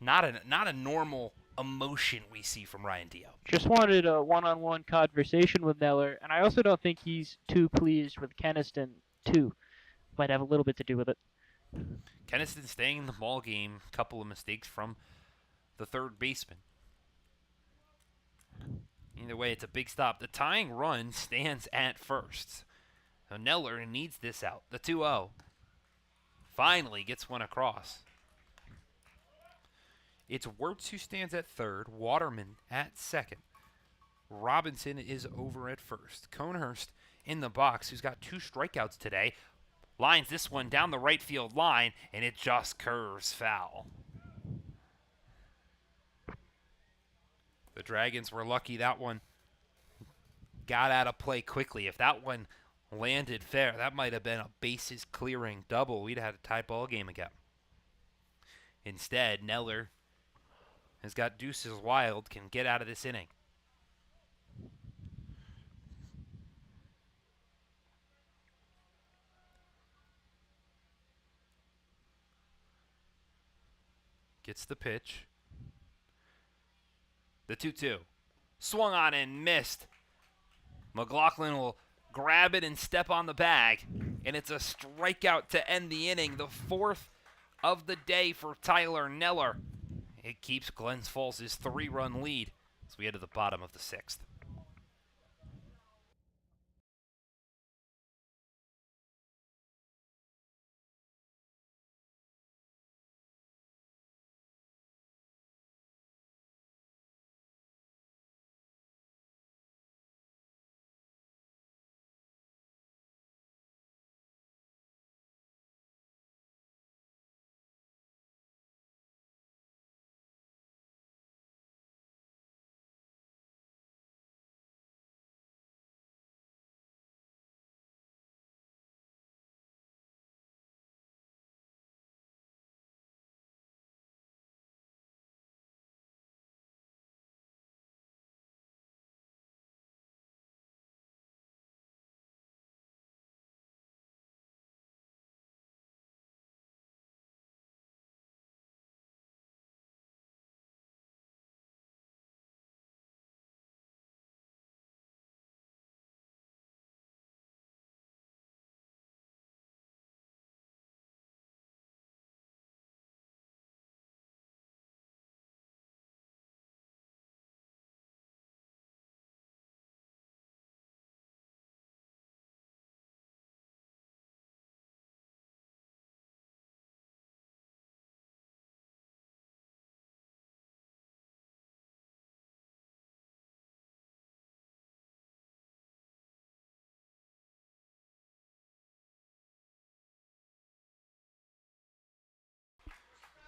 Not a normal emotion we see from Ryan Dio. Just wanted a one-on-one conversation with Neller, and I also don't think he's too pleased with Keniston, too. Might have a little bit to do with it. Keniston staying in the ball game. A couple of mistakes from the third baseman. Either way, it's a big stop. The tying run stands at first. So Neller needs this out. The 2-0 finally gets one across. It's Wirtz who stands at third, Waterman at second. Robinson is over at first. Conehurst in the box, who's got 2 strikeouts today, lines this one down the right field line, and it just curves foul. The Dragons were lucky that one got out of play quickly. If that one landed fair, that might have been a bases clearing double. We'd have had a tie ball game again. Instead, Neller has got deuces wild, can get out of this inning. Gets the pitch. The 2-2. Swung on and missed. McLaughlin will grab it and step on the bag. And it's a strikeout to end the inning. The 4th of the day for Tyler Neller. It keeps Glens Falls' 3-run lead as we head to the bottom of the 6th.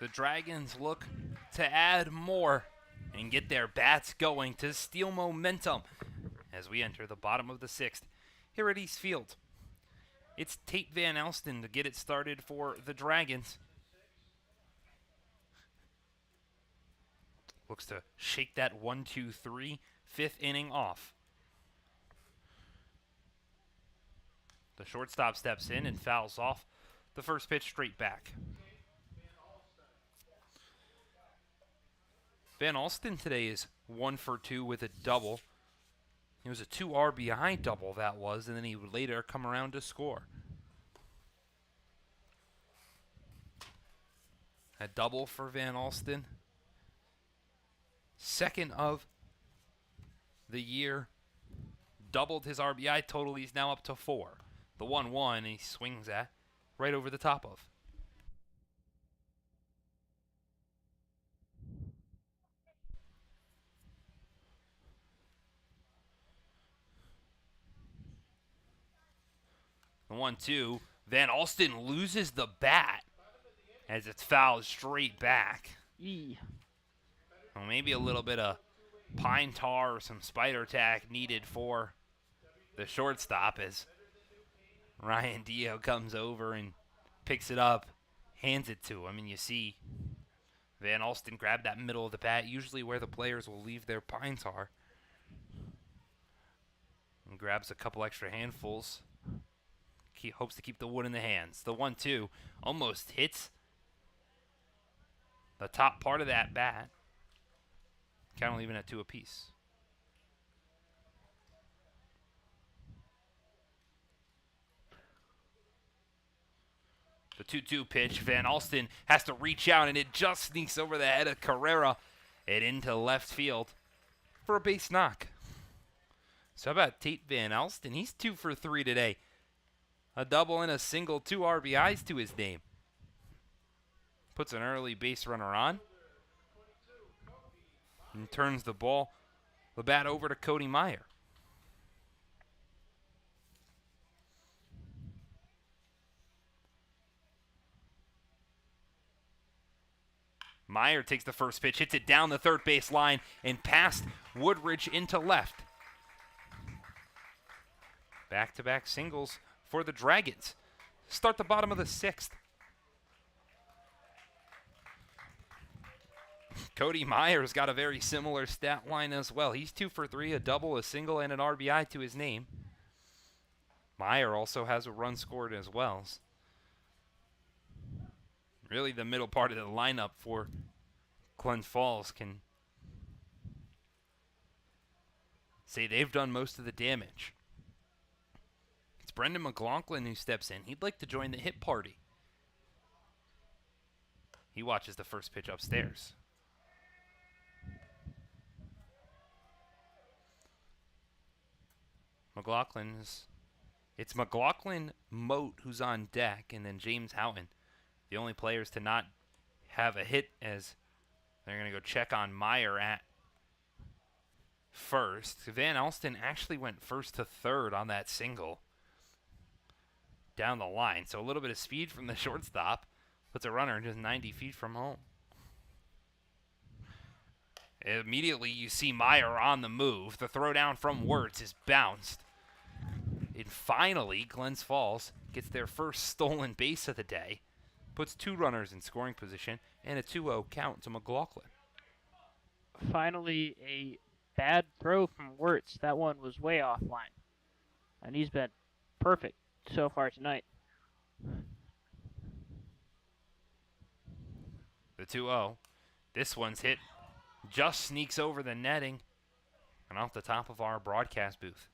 The Dragons look to add more and get their bats going to steal momentum as we enter the bottom of the 6th here at East Field. It's Tate Van Elston to get it started for the Dragons. Looks to shake that 1-2-3 5th inning off. The shortstop steps in and fouls off the first pitch straight back. Van Alsten today is 1 for 2 with a double. It was a 2 RBI double that was, and then he would later come around to score. A double for Van Alsten. 2nd of the year. Doubled his RBI total. He's now up to 4. The 1-1 he swings at right over the top of. The 1-2. Van Alsten loses the bat as it's fouled straight back. Well, maybe a little bit of pine tar or some spider tack needed for the shortstop as Ryan Dio comes over and picks it up, hands it to him. And you see Van Alsten grab that middle of the bat, usually where the players will leave their pine tar, and grabs a couple extra handfuls. He hopes to keep the wood in the hands. The 1-2 almost hits the top part of that bat. Count leaving at 2 apiece. The 2-2 pitch. Van Alsten has to reach out, and it just sneaks over the head of Carrera and into left field for a base knock. So how about Tate Van Alsten? He's 2 for 3 today. A double and a single, 2 RBIs to his name. Puts an early base runner on. And turns the bat over to Cody Meyer. Meyer takes the first pitch, hits it down the third base line, and past Woodridge into left. Back-to-back singles for the Dragons. Start the bottom of the 6th. Cody Meyer's got a very similar stat line as well. He's 2 for 3, a double, a single, and an RBI to his name. Meyer also has a run scored as well. Really the middle part of the lineup for Glens Falls can say they've done most of the damage. It's Brendan McLaughlin who steps in. He'd like to join the hit party. He watches the first pitch upstairs. It's McLaughlin, Moat who's on deck, and then James Houghton. The only players to not have a hit, as they're going to go check on Meyer at first. Van Alsten actually went first to third on that single down the line. So a little bit of speed from the shortstop puts a runner just 90 feet from home. Immediately you see Meyer on the move. The throw down from Wirtz is bounced. And finally, Glens Falls gets their first stolen base of the day. Puts 2 runners in scoring position and a 2-0 count to McLaughlin. Finally, a bad throw from Wirtz. That one was way offline. And he's been perfect so far tonight. The 2-0. This one's hit. Just sneaks over the netting and off the top of our broadcast booth.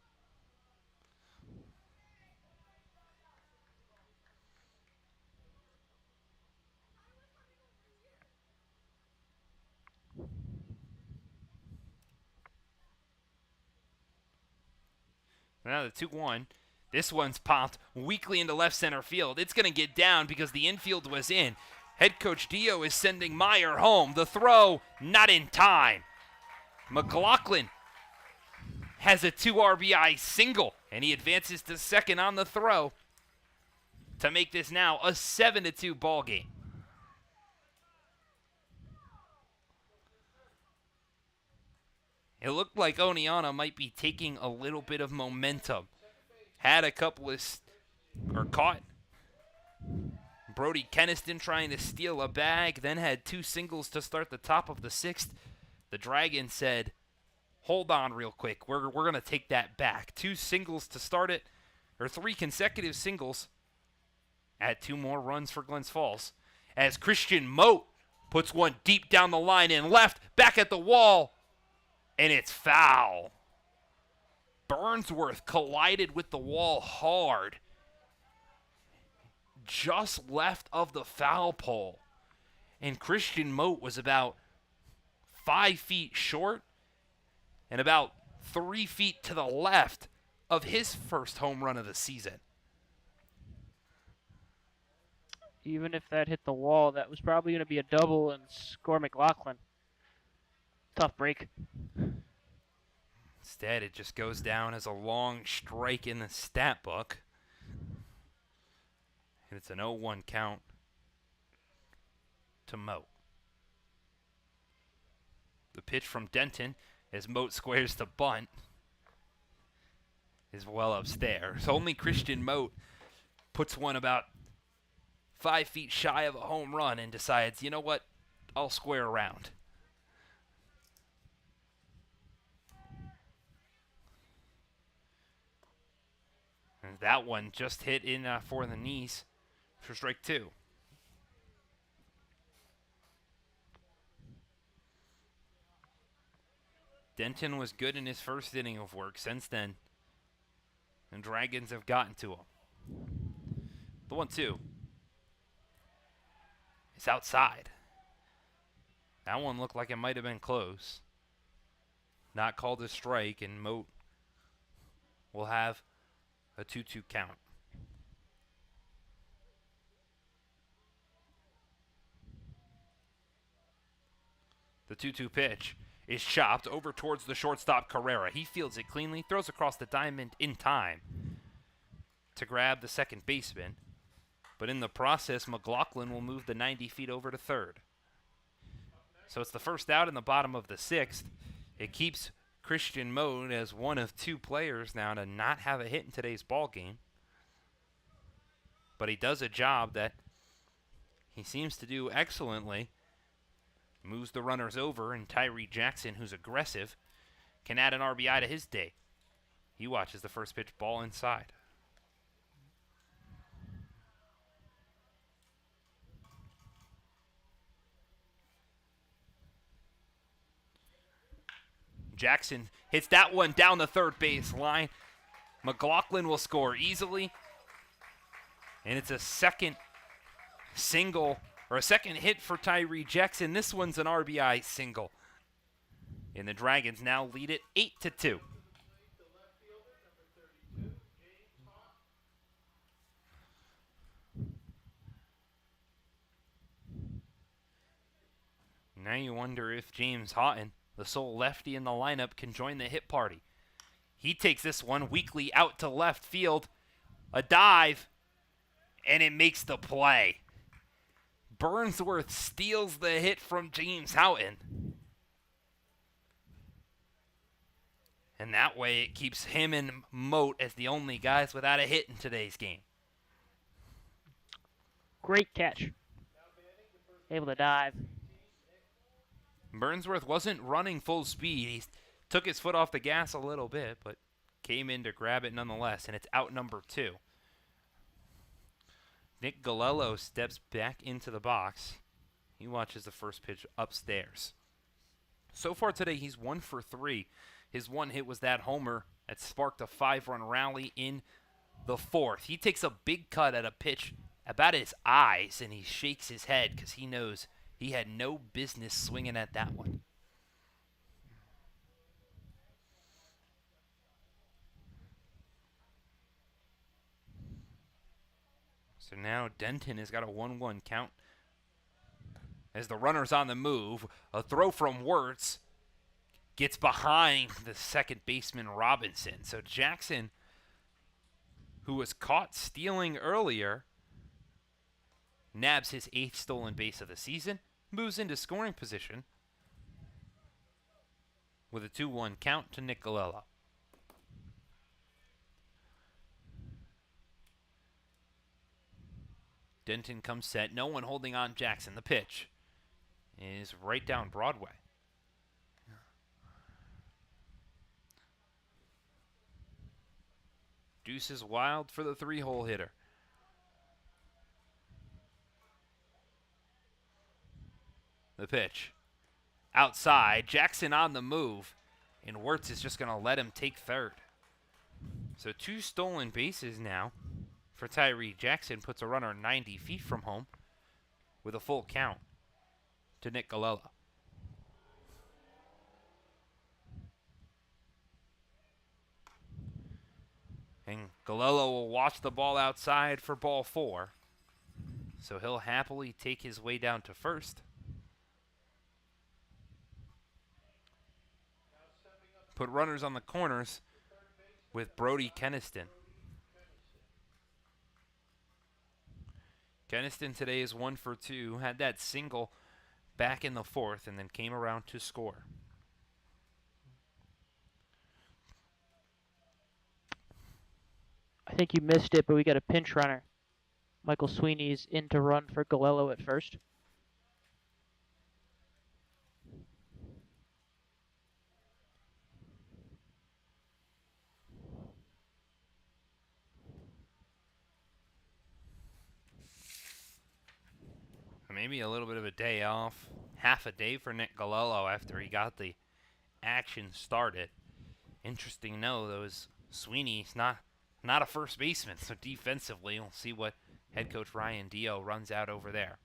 Now the 2-1. This one's popped weakly into left center field. It's going to get down because the infield was in. Head coach Dio is sending Meyer home. The throw, not in time. McLaughlin has a 2 RBI single, and he advances to second on the throw to make this now a 7-2 ball game. It looked like Oneonta might be taking a little bit of momentum. Had a couple of, caught Brody Keniston trying to steal a bag, then had 2 singles to start the top of the 6th. The Dragons said, hold on real quick. We're going to take that back. 2 singles to start it, or 3 consecutive singles. Add 2 more runs for Glens Falls. As Christian Moat puts one deep down the line and left, back at the wall. And it's foul. Burnsworth collided with the wall hard. Just left of the foul pole. And Christian Moat was about 5 feet short and about 3 feet to the left of his first home run of the season. Even if that hit the wall, that was probably going to be a double and score McLaughlin. Tough break. Instead, it just goes down as a long strike in the stat book. And it's an 0-1 count to Moat. The pitch from Denton as Moat squares the bunt is well upstairs. Only Christian Moat puts one about 5 feet shy of a home run and decides, you know what, I'll square around. And that one just hit in for the knees for strike 2. Denton was good in his first inning of work. Since then, the Dragons have gotten to him. The 1-2 is outside. That one looked like it might have been close. Not called a strike, and Moat will have a 2-2 count. The 2-2 pitch is chopped over towards the shortstop Carrera. He fields it cleanly, throws across the diamond in time to grab the second baseman. But in the process, McLaughlin will move the 90 feet over to third. So it's the first out in the bottom of the sixth. It keeps Christian Moat as one of two players now to not have a hit in today's ball game. But he does a job that he seems to do excellently. Moves the runners over, and Tyree Jackson, who's aggressive, can add an RBI to his day. He watches the first pitch ball inside. Jackson hits that one down the third base line. McLaughlin will score easily. And it's a second single, or a second hit for Tyree Jackson. This one's an RBI single. And the Dragons now lead it 8-2. Now you wonder if James Houghton, the sole lefty in the lineup, can join the hit party. He takes this one weakly out to left field. A dive, and it makes the play. Burnsworth steals the hit from James Houghton. And that way it keeps him and Moat as the only guys without a hit in today's game. Great catch. Able to dive. Burnsworth wasn't running full speed. He took his foot off the gas a little bit, but came in to grab it nonetheless, and it's out number 2. Nick Galello steps back into the box. He watches the first pitch upstairs. So far today, he's 1 for 3. His one hit was that homer that sparked a 5-run rally in the 4th. He takes a big cut at a pitch about his eyes, and he shakes his head because he knows he had no business swinging at that one. So now Denton has got a 1-1 count. As the runner's on the move, a throw from Wirtz gets behind the second baseman Robinson. So Jackson, who was caught stealing earlier, nabs his 8th stolen base of the season, moves into scoring position with a 2-1 count to Nick Galello. Denton comes set, no one holding on Jackson. The pitch is right down Broadway. Deuce is wild for the 3-hole hitter. The pitch. Outside. Jackson on the move. And Wirtz is just going to let him take third. So 2 stolen bases now for Tyree Jackson. Puts a runner 90 feet from home with a full count to Nick Galello. And Galello will watch the ball outside for ball 4. So he'll happily take his way down to first. Put runners on the corners with Brody Keniston. Keniston today is 1 for 2. Had that single back in the 4th and then came around to score. I think you missed it, but we got a pinch runner. Michael Sweeney's in to run for Galello at first. Maybe a little bit of a day off. Half a day for Nick Galello after he got the action started. Interesting to know, though, is Sweeney's not a first baseman, so defensively, we'll see what head coach Ryan Dio runs out over there.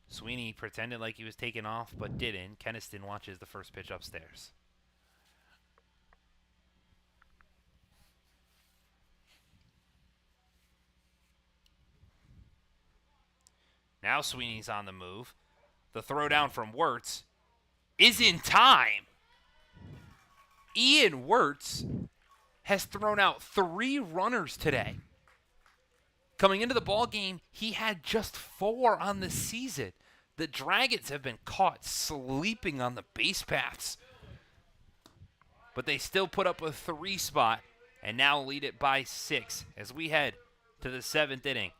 Sweeney pretended like he was taking off, but didn't. Keniston watches the first pitch upstairs. Now Sweeney's on the move. The throw down from Wirtz is in time. Ian Wirtz has thrown out 3 runners today. Coming into the ball game, he had just 4 on the season. The Dragons have been caught sleeping on the base paths. But they still put up a 3 spot and now lead it by 6 as we head to the 7th inning.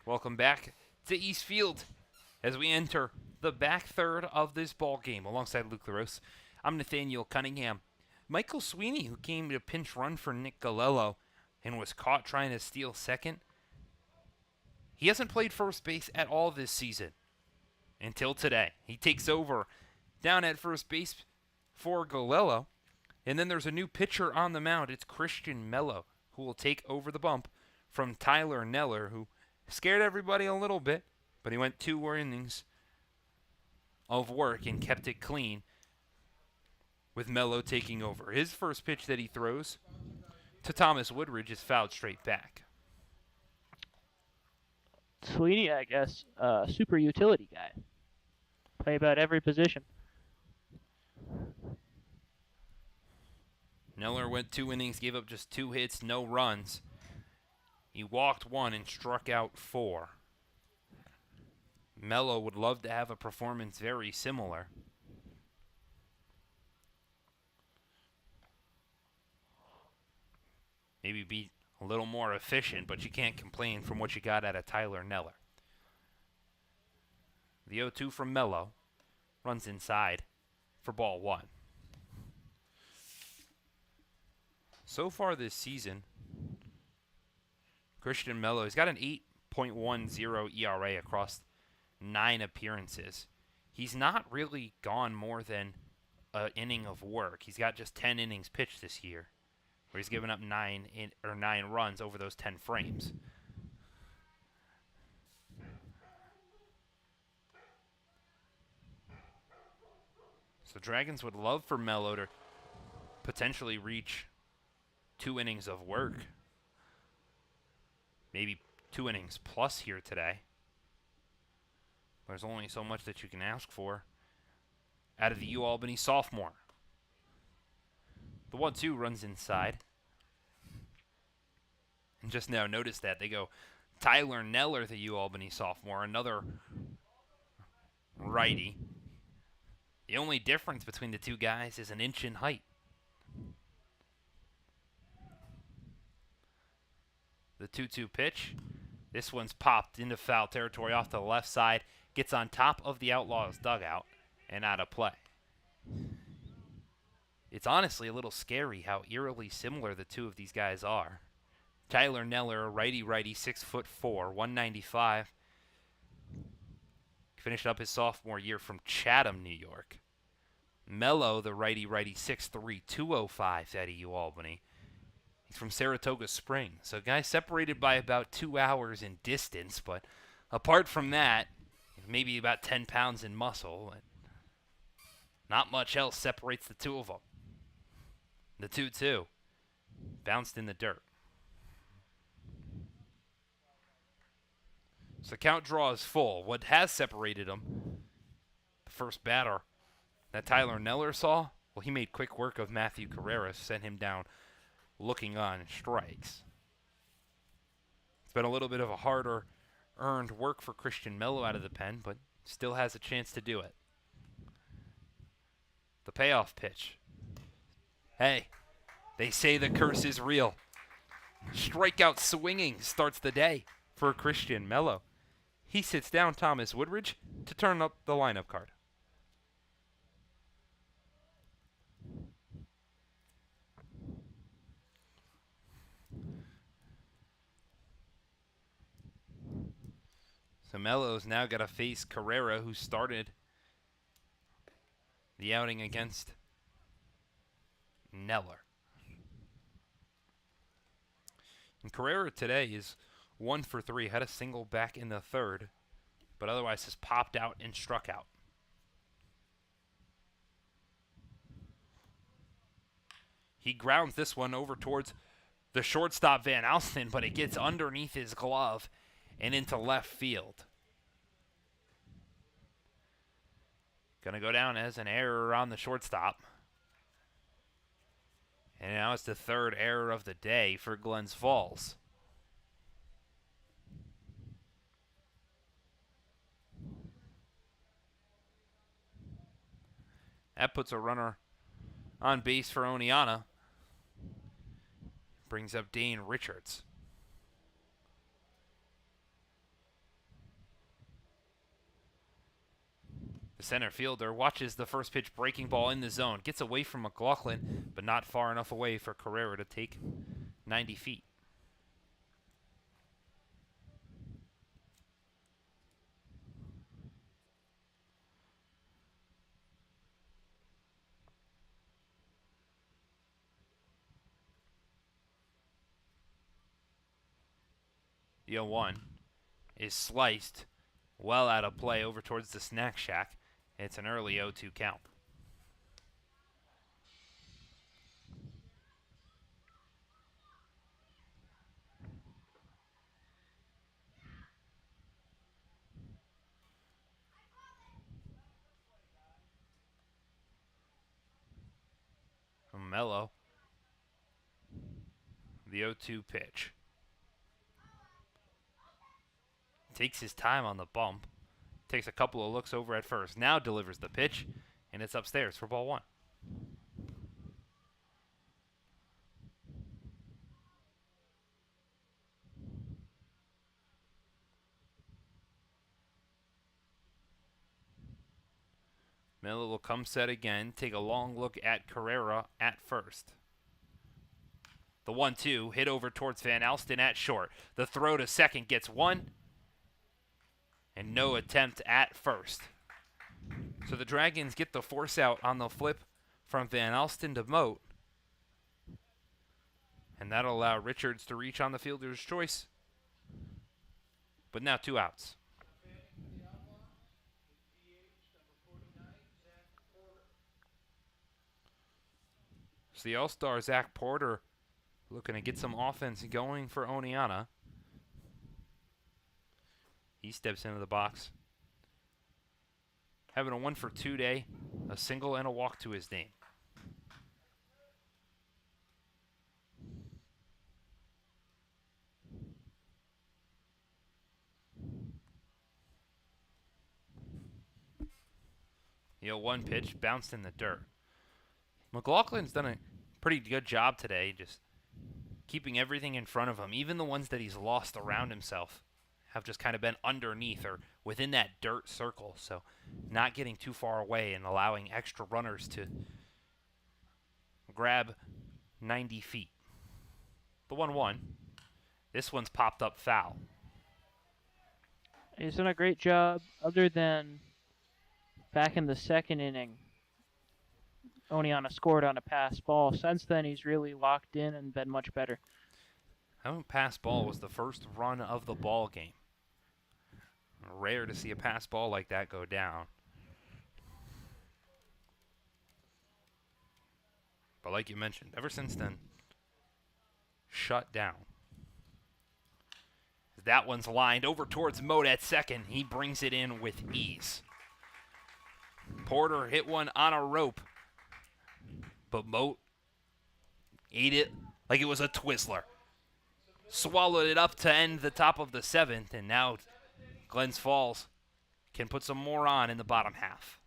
Welcome back to East Field as we enter the back third of this ball game. Alongside Luke LaRose, I'm Nathaniel Cunningham. Michael Sweeney, who came to pinch run for Nick Galello and was caught trying to steal second, he hasn't played first base at all this season until today. He takes over down at first base for Galello, and then there's a new pitcher on the mound. It's Christian Mello, who will take over the bump from Tyler Neller, who scared everybody a little bit, but he went 2 innings of work and kept it clean with Mello taking over. His first pitch that he throws to Thomas Woodridge is fouled straight back. Sweeney, I guess, super utility guy. Play about every position. Neller went 2 innings, gave up just 2 hits, no runs. He walked 1 and struck out 4. Mello would love to have a performance very similar. Maybe be a little more efficient, but you can't complain from what you got out of Tyler Neller. The 0-2 from Mello runs inside for ball 1. So far this season, Christian Mello has got an 8.10 ERA across 9 appearances. He's not really gone more than an inning of work. He's got just 10 innings pitched this year, where he's given up 9 runs over those 10 frames. So Dragons would love for Mello to potentially reach 2 innings of work. Maybe 2 innings plus here today. There's only so much that you can ask for out of the UAlbany sophomore. The 1-2 runs inside. And just now notice that they go Tyler Neller, the UAlbany sophomore, another righty. The only difference between the two guys is an inch in height. The 2-2 pitch. This one's popped into foul territory off to the left side. Gets on top of the Outlaws dugout and out of play. It's honestly a little scary how eerily similar the two of these guys are. Tyler Neller, righty, 6'4", 195. Finished up his sophomore year from Chatham, New York. Mello, the righty, 6'3", 205 out of UAlbany. He's from Saratoga Springs. So guys separated by about 2 hours in distance, but apart from that, maybe about 10 pounds in muscle. Not much else separates the two of them. The 2-2 bounced in the dirt. So the count draw is full. What has separated them, the first batter that Tyler Neller saw, well, he made quick work of Matthew Carrera, sent him down looking on strikes. It's been a little bit of a harder earned work for Christian Mello out of the pen, but still has a chance to do it. The payoff pitch. Hey, they say the curse is real. Strikeout swinging starts the day for Christian Mello. He sits down Thomas Woodridge to turn up the lineup card. So Mello's now got to face Carrera, who started the outing against Neller. And Carrera today is 1 for 3. Had a single back in the third, but otherwise has popped out and struck out. He grounds this one over towards the shortstop Van Alsten, but it gets underneath his glove and into left field. Gonna go down as an error on the shortstop. And now it's the third error of the day for Glens Falls. That puts a runner on base for Oneonta. Brings up Dane Richards. The center fielder watches the first pitch breaking ball in the zone. Gets away from McLaughlin, but not far enough away for Carrera to take 90 feet. The 0-1 is sliced well out of play over towards the snack shack. It's an early 0-2 count. From Mello. The 0-2 pitch. Takes his time on the bump. Takes a couple of looks over at first. Now delivers the pitch, and it's upstairs for ball 1. Miller will come set again. Take a long look at Carrera at first. The 1-2 hit over towards Van Alsten at short. The throw to second gets one. And no attempt at first. So the Dragons get the force out on the flip from Van Alsten to Moat. And that'll allow Richards to reach on the fielder's choice. But now 2 outs. So the All-Star Zach Porter looking to get some offense going for Oneonta. He steps into the box. Having a 1 for 2 day, a single and a walk to his name. The 0-1 pitch bounced in the dirt. McLaughlin's done a pretty good job today, just keeping everything in front of him. Even the ones that he's lost around himself have just kind of been underneath or within that dirt circle. So not getting too far away and allowing extra runners to grab 90 feet. The 1-1. This one's popped up foul. He's done a great job other than back in the second inning. Oneonta scored on a pass ball. Since then, he's really locked in and been much better. That pass ball was the first run of the ball game. Rare to see a pass ball like that go down. But like you mentioned, ever since then, shut down. That one's lined over towards Moat at second. He brings it in with ease. Porter hit one on a rope, but Moat ate it like it was a Twizzler. Swallowed it up to end the top of the seventh, and now Glens Falls can put some more on in the bottom half.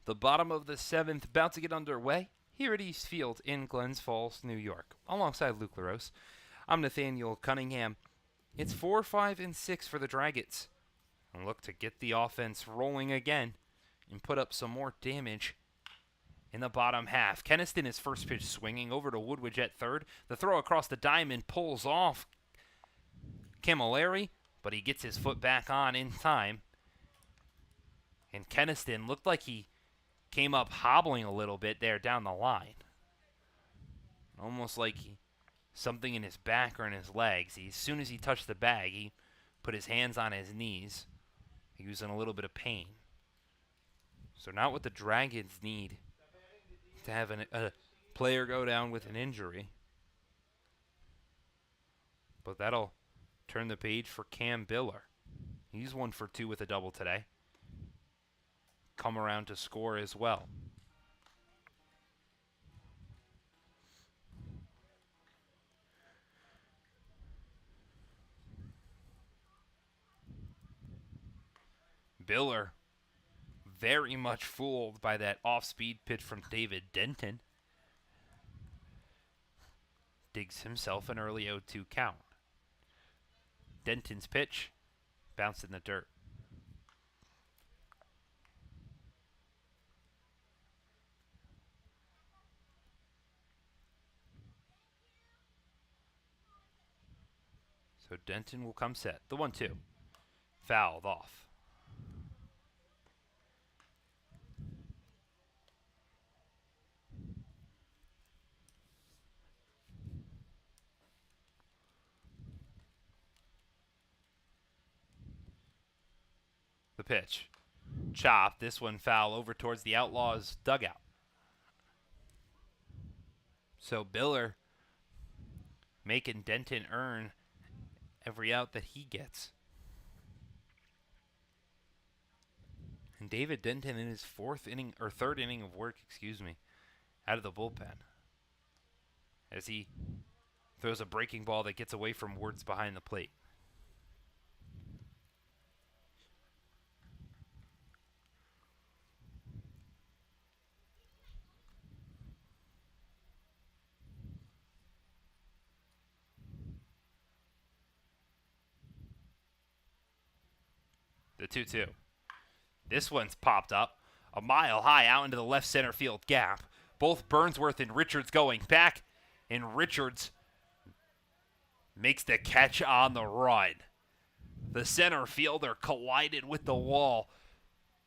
The bottom of the seventh about to get underway here at East Field in Glens Falls, New York. Alongside Luke LaRose, I'm Nathaniel Cunningham. It's 4, 5, and 6 for the Dragons. And look to get the offense rolling again and put up some more damage in the bottom half. Keniston is first pitch swinging over to Woodwidge at third. The throw across the diamond pulls off Camilleri, but he gets his foot back on in time. And Keniston looked like he came up hobbling a little bit there down the line. Almost like something in his back or in his legs. As soon as he touched the bag, he put his hands on his knees. He was in a little bit of pain. So not what the Dragons need to have a player go down with an injury. But that'll turn the page for Cam Biller. He's 1 for 2 with a double today. Come around to score as well. Biller very much fooled by that off-speed pitch from David Denton. Digs himself an early 0-2 count. Denton's pitch bounced in the dirt. So Denton will come set. The 1-2. Fouled off. The pitch. Chop. This one foul over towards the Outlaws dugout. So Biller making Denton earn every out that he gets. And David Denton in his third inning of work, out of the bullpen, as he throws a breaking ball that gets away from Woods behind the plate. The 2-2. This one's popped up a mile high out into the left center field gap. Both Burnsworth and Richards going back, and Richards makes the catch on the run. The center fielder collided with the wall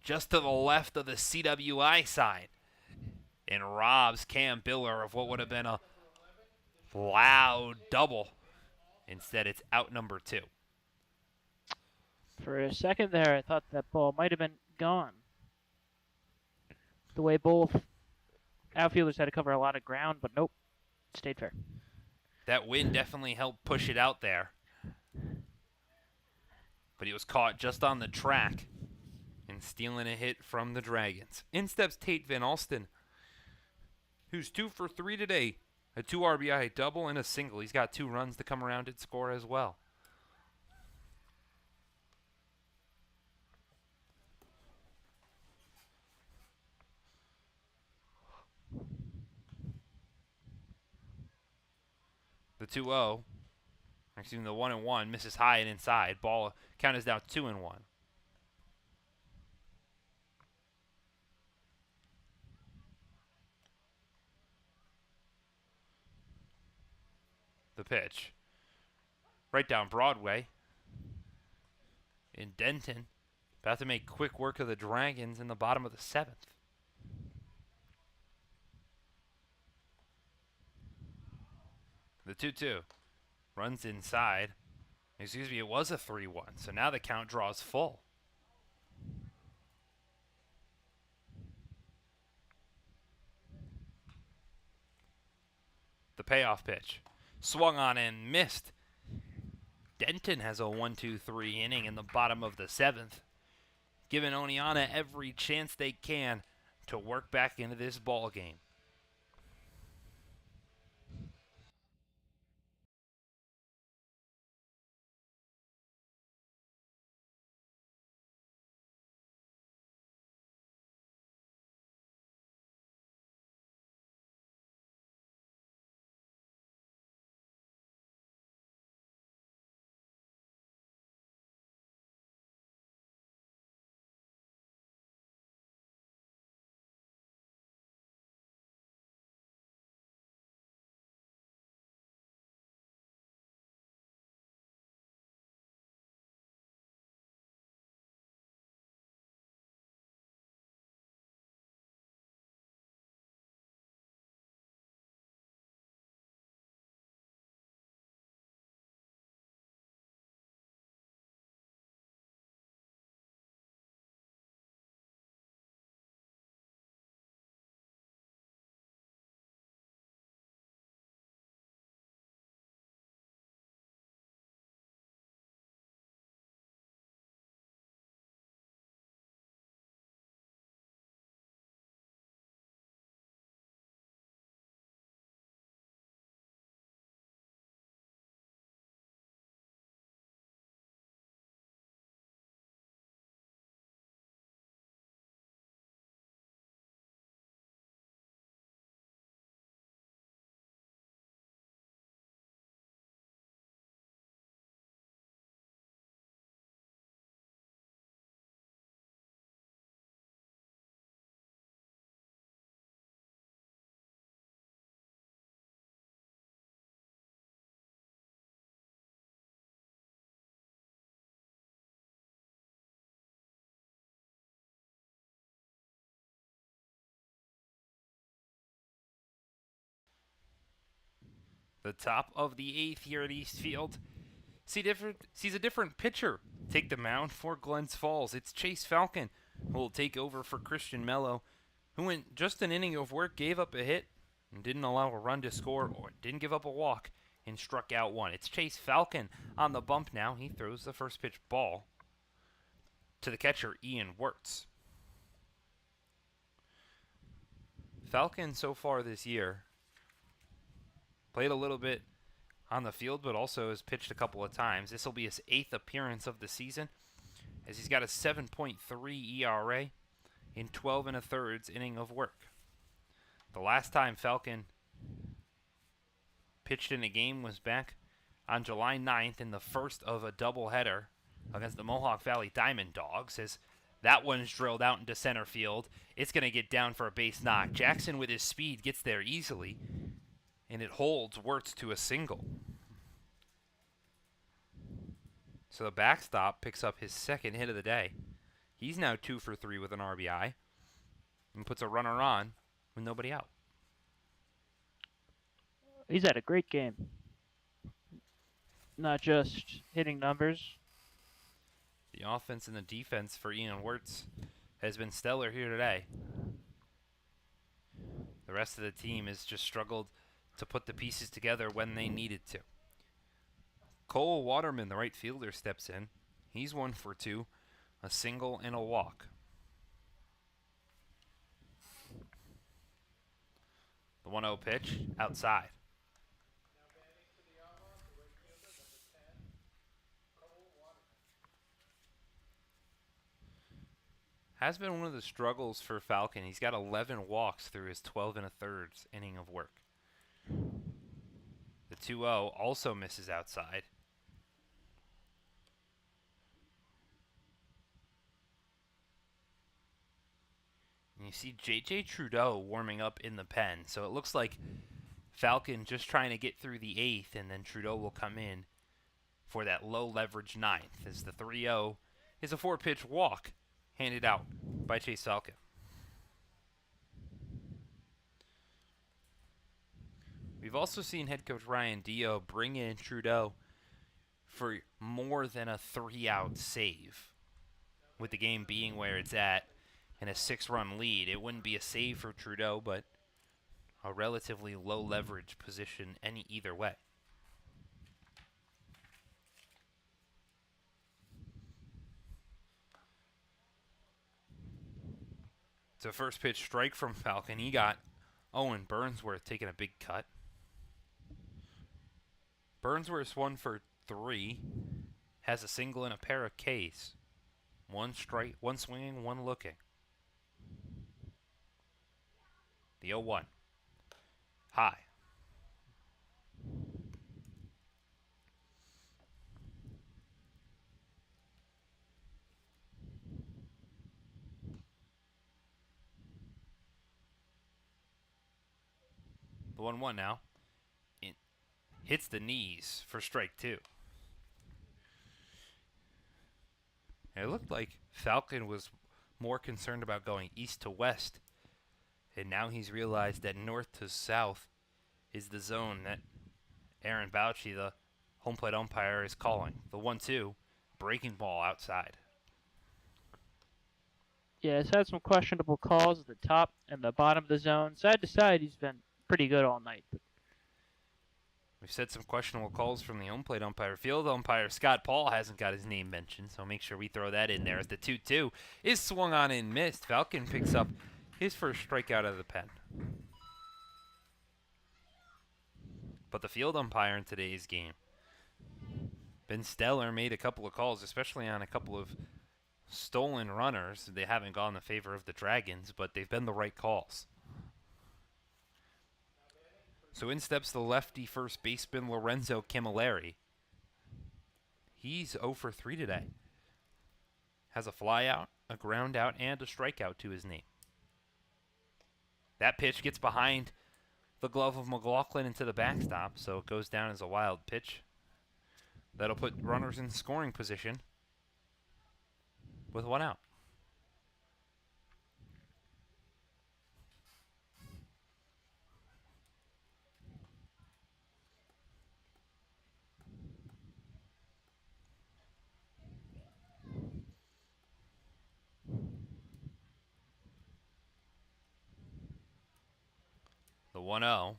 just to the left of the CWI side and robs Cam Biller of what would have been a loud double. Instead, it's out number 2. For a second there, I thought that ball might have been gone. The way both outfielders had to cover a lot of ground, but nope, it stayed fair. That wind definitely helped push it out there. But he was caught just on the track and stealing a hit from the Dragons. In steps Tate Van Alsten, who's 2 for 3 today. A 2 RBI double and a single. He's got 2 runs to come around and score as well. The 2-0, the 1-1 misses high and inside. Ball count is now 2-1. The pitch, right down Broadway. In Denton, about to make quick work of the Dragons in the bottom of the 7th. The 2-2 runs inside. It was a 3-1, so now the count draws full. The payoff pitch, swung on and missed. Denton has a 1-2-3 inning in the bottom of the 7th, giving Oneonta every chance they can to work back into this ball game. The top of the 8th here at East Field sees a different pitcher take the mound for Glens Falls. It's Chase Falcon who will take over for Christian Mello, who in just an inning of work gave up a hit and didn't allow a run to score or didn't give up a walk and struck out one. It's Chase Falcon on the bump now. He throws the first pitch ball to the catcher, Ian Wirtz. Falcon so far this year played a little bit on the field, but also has pitched a couple of times. This will be his 8th appearance of the season, as he's got a 7.3 ERA in 12 and a thirds inning of work. The last time Falcon pitched in a game was back on July 9th in the first of a doubleheader against the Mohawk Valley Diamond Dogs, as that one's drilled out into center field. It's going to get down for a base knock. Jackson, with his speed, gets there easily, and it holds Wirtz to a single. So the backstop picks up his second hit of the day. He's now 2 for 3 with an RBI and puts a runner on with nobody out. He's had a great game. Not just hitting numbers. The offense and the defense for Ian Wirtz has been stellar here today. The rest of the team has just struggled to put the pieces together when they needed to. Cole Waterman, the right fielder, steps in. He's 1 for 2, a single and a walk. The 1-0 pitch outside. Has been one of the struggles for Falcon. He's got 11 walks through his 12 and a thirds inning of work. The 2-0 also misses outside. And you see J.J. Trudeau warming up in the pen. So it looks like Falcon just trying to get through the 8th, and then Trudeau will come in for that low leverage 9th, as the 3-0 is a 4-pitch walk handed out by Chase Falcon. We've also seen head coach Ryan Dio bring in Trudeau for more than a 3-out save. With the game being where it's at and a 6-run lead, it wouldn't be a save for Trudeau, but a relatively low leverage position either way. It's a first pitch strike from Falcon. He got Owen Burnsworth taking a big cut. Burnsworth's 1 for 3, has a single and a pair of Ks. 1 strike, 1 swinging, 1 looking. The 0-1. High. The 1-1 now. It hits the knees for strike 2. And it looked like Falcon was more concerned about going east to west. And now he's realized that north to south is the zone that Aaron Bouchy, the home plate umpire, is calling. The 1-2, breaking ball outside. Yeah, he's had some questionable calls at the top and the bottom of the zone. Side to side, he's been pretty good all night. We've said some questionable calls from the home plate umpire. Field umpire Scott Paul hasn't got his name mentioned, so make sure we throw that in there. As the 2-2 is swung on and missed, Falcon picks up his first strikeout of the pen. But the field umpire in today's game, Ben Steller, made a couple of calls, especially on a couple of stolen runners. They haven't gone in the favor of the Dragons, but they've been the right calls. So in steps the lefty first baseman Lorenzo Camilleri. He's 0 for 3 today. Has a fly out, a ground out, and a strikeout to his name. That pitch gets behind the glove of McLaughlin into the backstop, so it goes down as a wild pitch. That'll put runners in scoring position with 1 out. The 1-0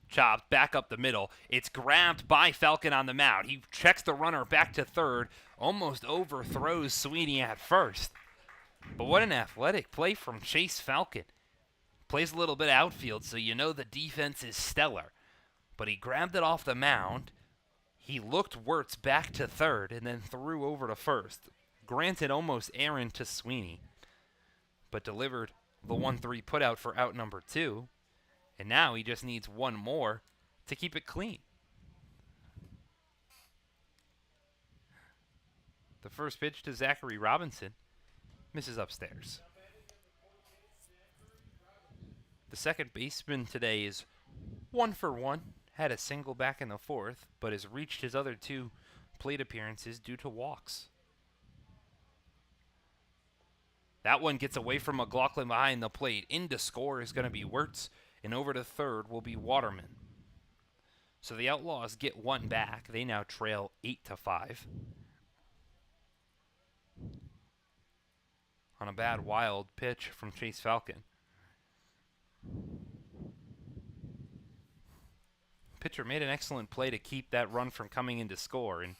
chopped back up the middle. It's grabbed by Falcon on the mound. He checks the runner back to third, almost overthrows Sweeney at first. But what an athletic play from Chase Falcon. Plays a little bit outfield, so you know the defense is stellar. But he grabbed it off the mound. He looked Wirtz back to third and then threw over to first. Granted, almost errant to Sweeney, but delivered the 1-3 putout for out number 2. And now he just needs one more to keep it clean. The first pitch to Zachary Robinson misses upstairs. The second baseman today is 1 for 1. Had a single back in the fourth, but has reached his other 2 plate appearances due to walks. That one gets away from McLaughlin behind the plate. Into score is going to be Wirtz, and over to third will be Waterman. So the Outlaws get one back. They now trail 8-5. On a bad wild pitch from Chase Falcon. Pitcher made an excellent play to keep that run from coming into score, and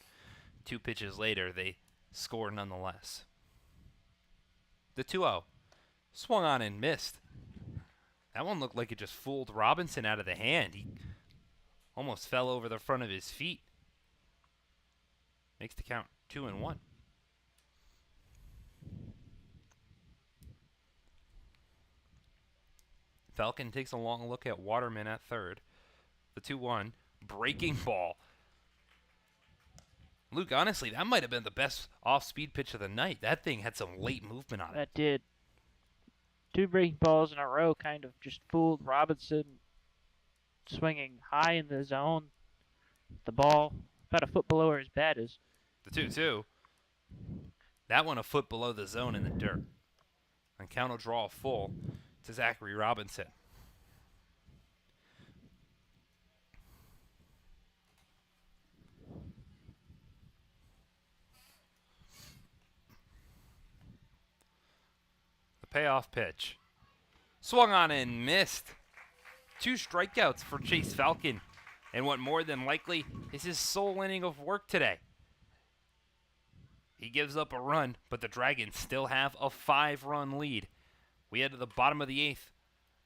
2 pitches later they score nonetheless. The 2-0 swung on and missed. That one looked like it just fooled Robinson out of the hand. He almost fell over the front of his feet. Makes the count 2-1. Falcon takes a long look at Waterman at third. The 2-1 breaking ball. Luke, honestly, that might have been the best off-speed pitch of the night. That thing had some late movement on it. That did. 2 breaking balls in a row kind of just fooled Robinson, swinging high in the zone. The ball about a foot below where his bat is. The 2-2. That one a foot below the zone in the dirt. And count will draw full to Zachary Robinson. The payoff pitch. Swung on and missed. 2 strikeouts for Chase Falcon. And what more than likely is his sole inning of work today. He gives up a run, but the Dragons still have a 5-run lead. We head to the bottom of the 8th,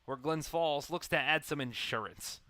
where Glens Falls looks to add some insurance.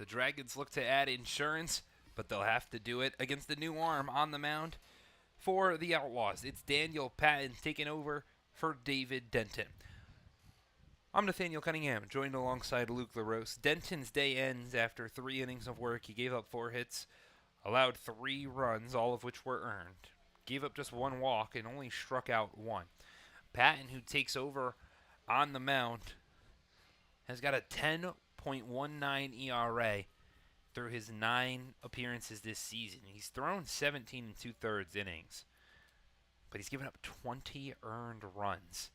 The Dragons look to add insurance, but they'll have to do it against the new arm on the mound for the Outlaws. It's Daniel Patton taking over for David Denton. I'm Nathaniel Cunningham, joined alongside Luke LaRose. Denton's day ends after 3 innings of work. He gave up 4 hits, allowed 3 runs, all of which were earned. Gave up just 1 walk and only struck out 1. Patton, who takes over on the mound, has got a 10.19 ERA through his 9 appearances this season. He's thrown 17 2/3 innings, but he's given up 20 earned runs.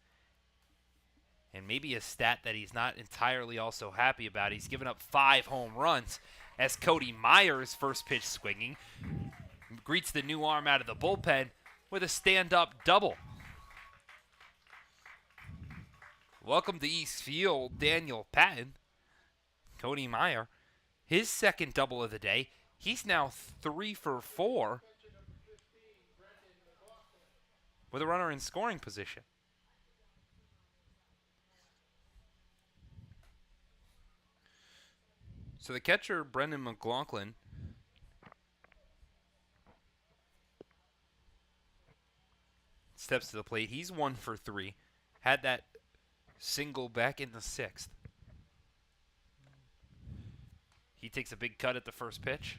And maybe a stat that he's not entirely also happy about, he's given up 5 home runs as Cody Myers, first pitch swinging, greets the new arm out of the bullpen with a stand-up double. Welcome to East Field, Daniel Patton. Cody Meyer, his second double of the day. He's now 3 for 4 with a runner in scoring position. So the catcher, Brendan McLaughlin, steps to the plate. He's 1 for 3. Had that single back in the 6th. He takes a big cut at the first pitch.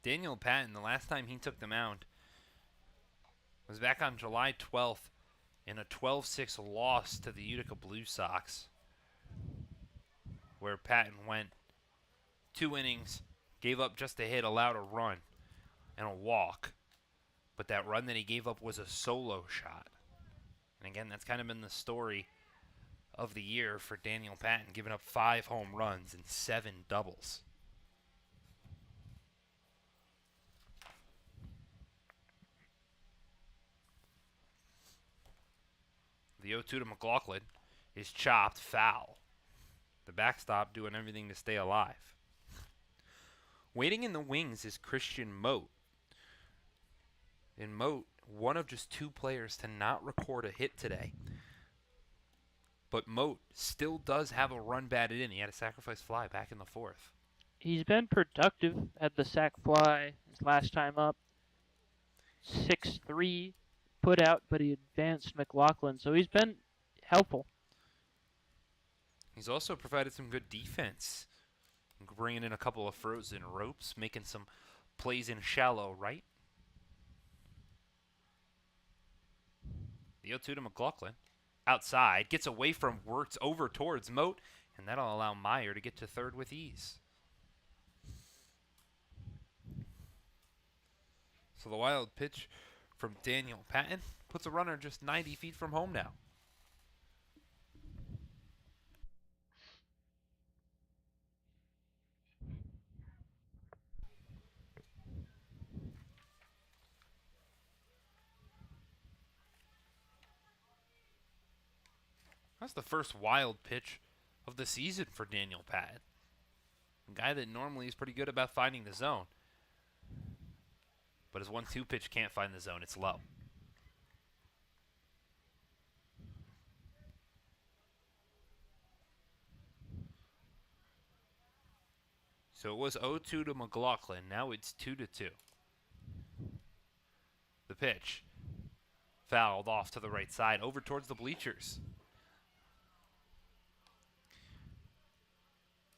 Daniel Patton, the last time he took the mound was back on July 12th in a 12-6 loss to the Utica Blue Sox, where Patton went 2 innings, gave up just a hit, allowed a run, and a walk. But that run that he gave up was a solo shot. And again, that's kind of been the story of the year for Daniel Patton, giving up 5 home runs and 7 doubles. The 0-2 to McLaughlin is chopped foul. The backstop doing everything to stay alive. Waiting in the wings is Christian Mote. And Mote, one of just 2 players to not record a hit today. But Mote still does have a run batted in. He had a sacrifice fly back in the 4th. He's been productive at the sac fly his last time up. 6-3 put out, but he advanced McLaughlin, so he's been helpful. He's also provided some good defense, bringing in a couple of frozen ropes, making some plays in shallow right. The 0-2 to McLaughlin. Outside, gets away from, works over towards Mote, and that'll allow Meyer to get to third with ease. So the wild pitch from Daniel Patton puts a runner just 90 feet from home now. That's the first wild pitch of the season for Daniel Patton. A guy that normally is pretty good about finding the zone. But his 1-2 pitch can't find the zone. It's low. So it was 0-2 to McLaughlin. Now it's 2-2. The pitch fouled off to the right side, over towards the bleachers.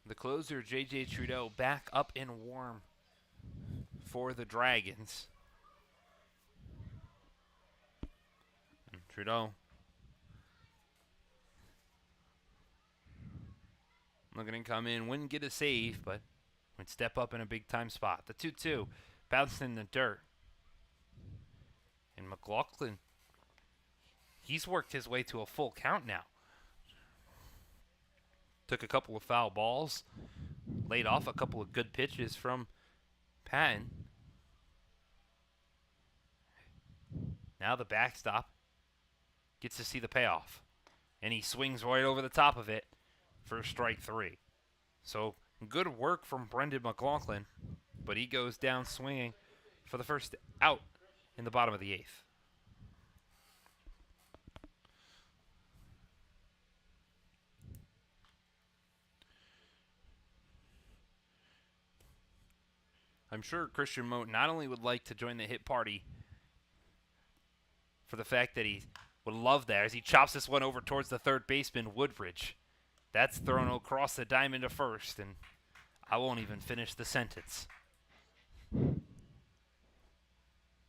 The closer, J.J. Trudeau, back up and warm for the Dragons. And Trudeau looking to come in, wouldn't get a save, but would step up in a big-time spot. The 2-2 bounced in the dirt. And McLaughlin, he's worked his way to a full count now. Took a couple of foul balls, laid off a couple of good pitches from Patton. Now the backstop gets to see the payoff. And he swings right over the top of it for strike 3. So good work from Brendan McLaughlin, but he goes down swinging for the first out in the bottom of the 8th. I'm sure Christian Mote not only would like to join the hit party for the fact that he would love that as he chops this one over towards the third baseman, Woodbridge. That's thrown across the diamond to first, and I won't even finish the sentence. I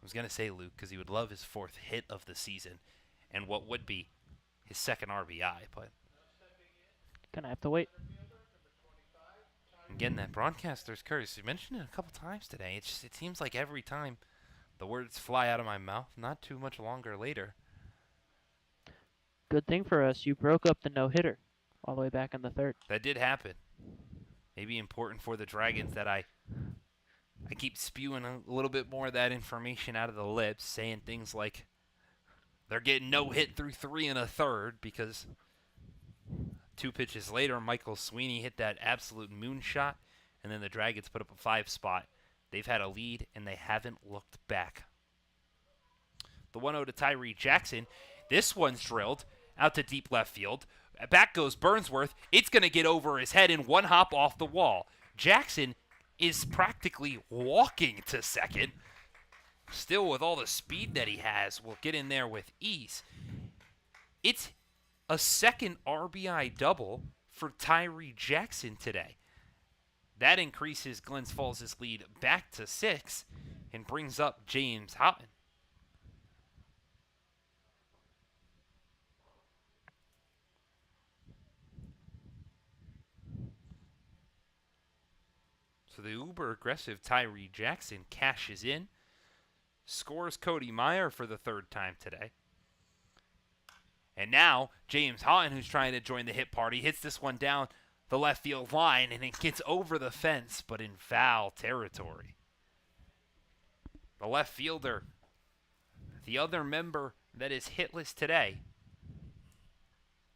was going to say Luke because he would love his 4th hit of the season and what would be his 2nd RBI, but Gonna have to wait. again, that broadcaster's curse. You mentioned it a couple times today. It seems like every time the words fly out of my mouth, not too much longer later. Good thing for us, you broke up the no-hitter all the way back in the 3rd. That did happen. Maybe important for the Dragons that I keep spewing a little bit more of that information out of the lips, saying things like they're getting no hit through 3 1/3 because 2 pitches later, Michael Sweeney hit that absolute moonshot, and then the Dragons put up a 5 spot. They've had a lead, and they haven't looked back. The 1-0 to Tyree Jackson. This one's drilled out to deep left field. Back goes Burnsworth. It's going to get over his head in one hop off the wall. Jackson is practically walking to second. Still, with all the speed that he has, will get in there with ease. It's a 2nd RBI double for Tyree Jackson today. That increases Glens Falls' lead back to 6 and brings up James Houghton. So the uber-aggressive Tyree Jackson cashes in, scores Cody Meyer for the 3rd time today. And now, James Houghton, who's trying to join the hit party, hits this one down the left field line, and it gets over the fence, but in foul territory. The left fielder, the other member that is hitless today,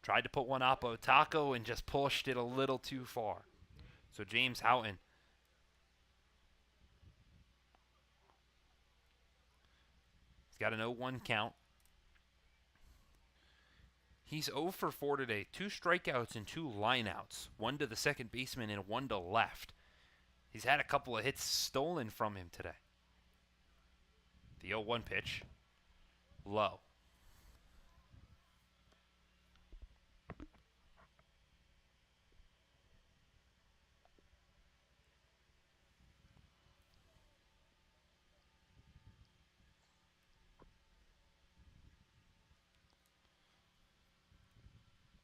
tried to put one up Otako and just pushed it a little too far. So James Houghton he's got an 0-1 count. He's 0 for 4 today. 2 strikeouts and 2 lineouts. 1 to the second baseman and 1 to left. He's had a couple of hits stolen from him today. The 0-1 pitch. Low.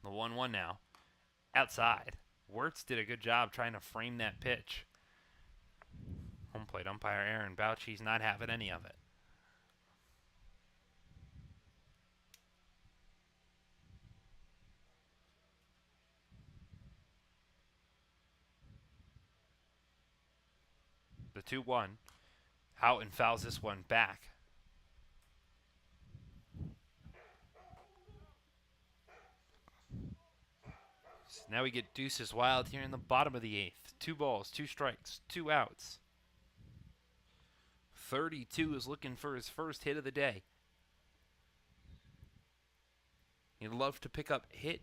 The 1-1 now. Outside. Wirtz did a good job trying to frame that pitch. Home plate umpire Aaron Bouchy's not having any of it. The 2-1. Houghton fouls this one back. So now we get Deuces Wild here in the bottom of the 8th. 2 balls, 2 strikes, 2 outs. 32 is looking for his first hit of the day. He'd love to pick up hit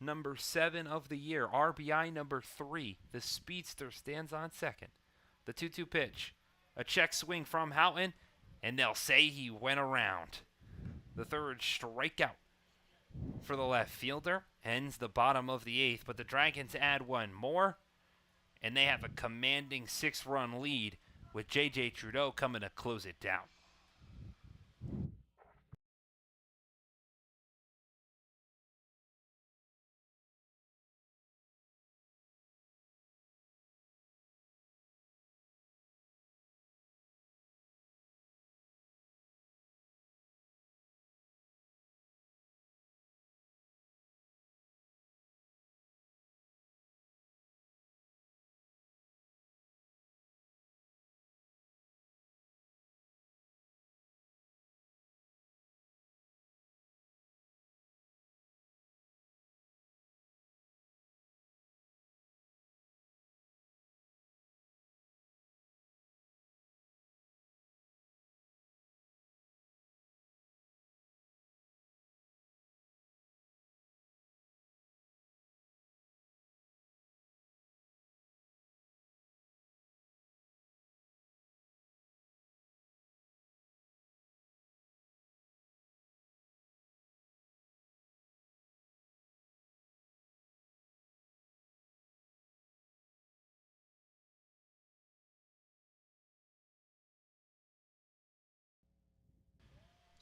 number 7 of the year, RBI number 3. The speedster stands on second. The 2-2 pitch. A check swing from Houghton, and they'll say he went around. The 3rd strikeout for the left fielder ends the bottom of the 8th, but the Dragons add 1 more, and they have a commanding 6-run lead with J.J. Trudeau coming to close it down.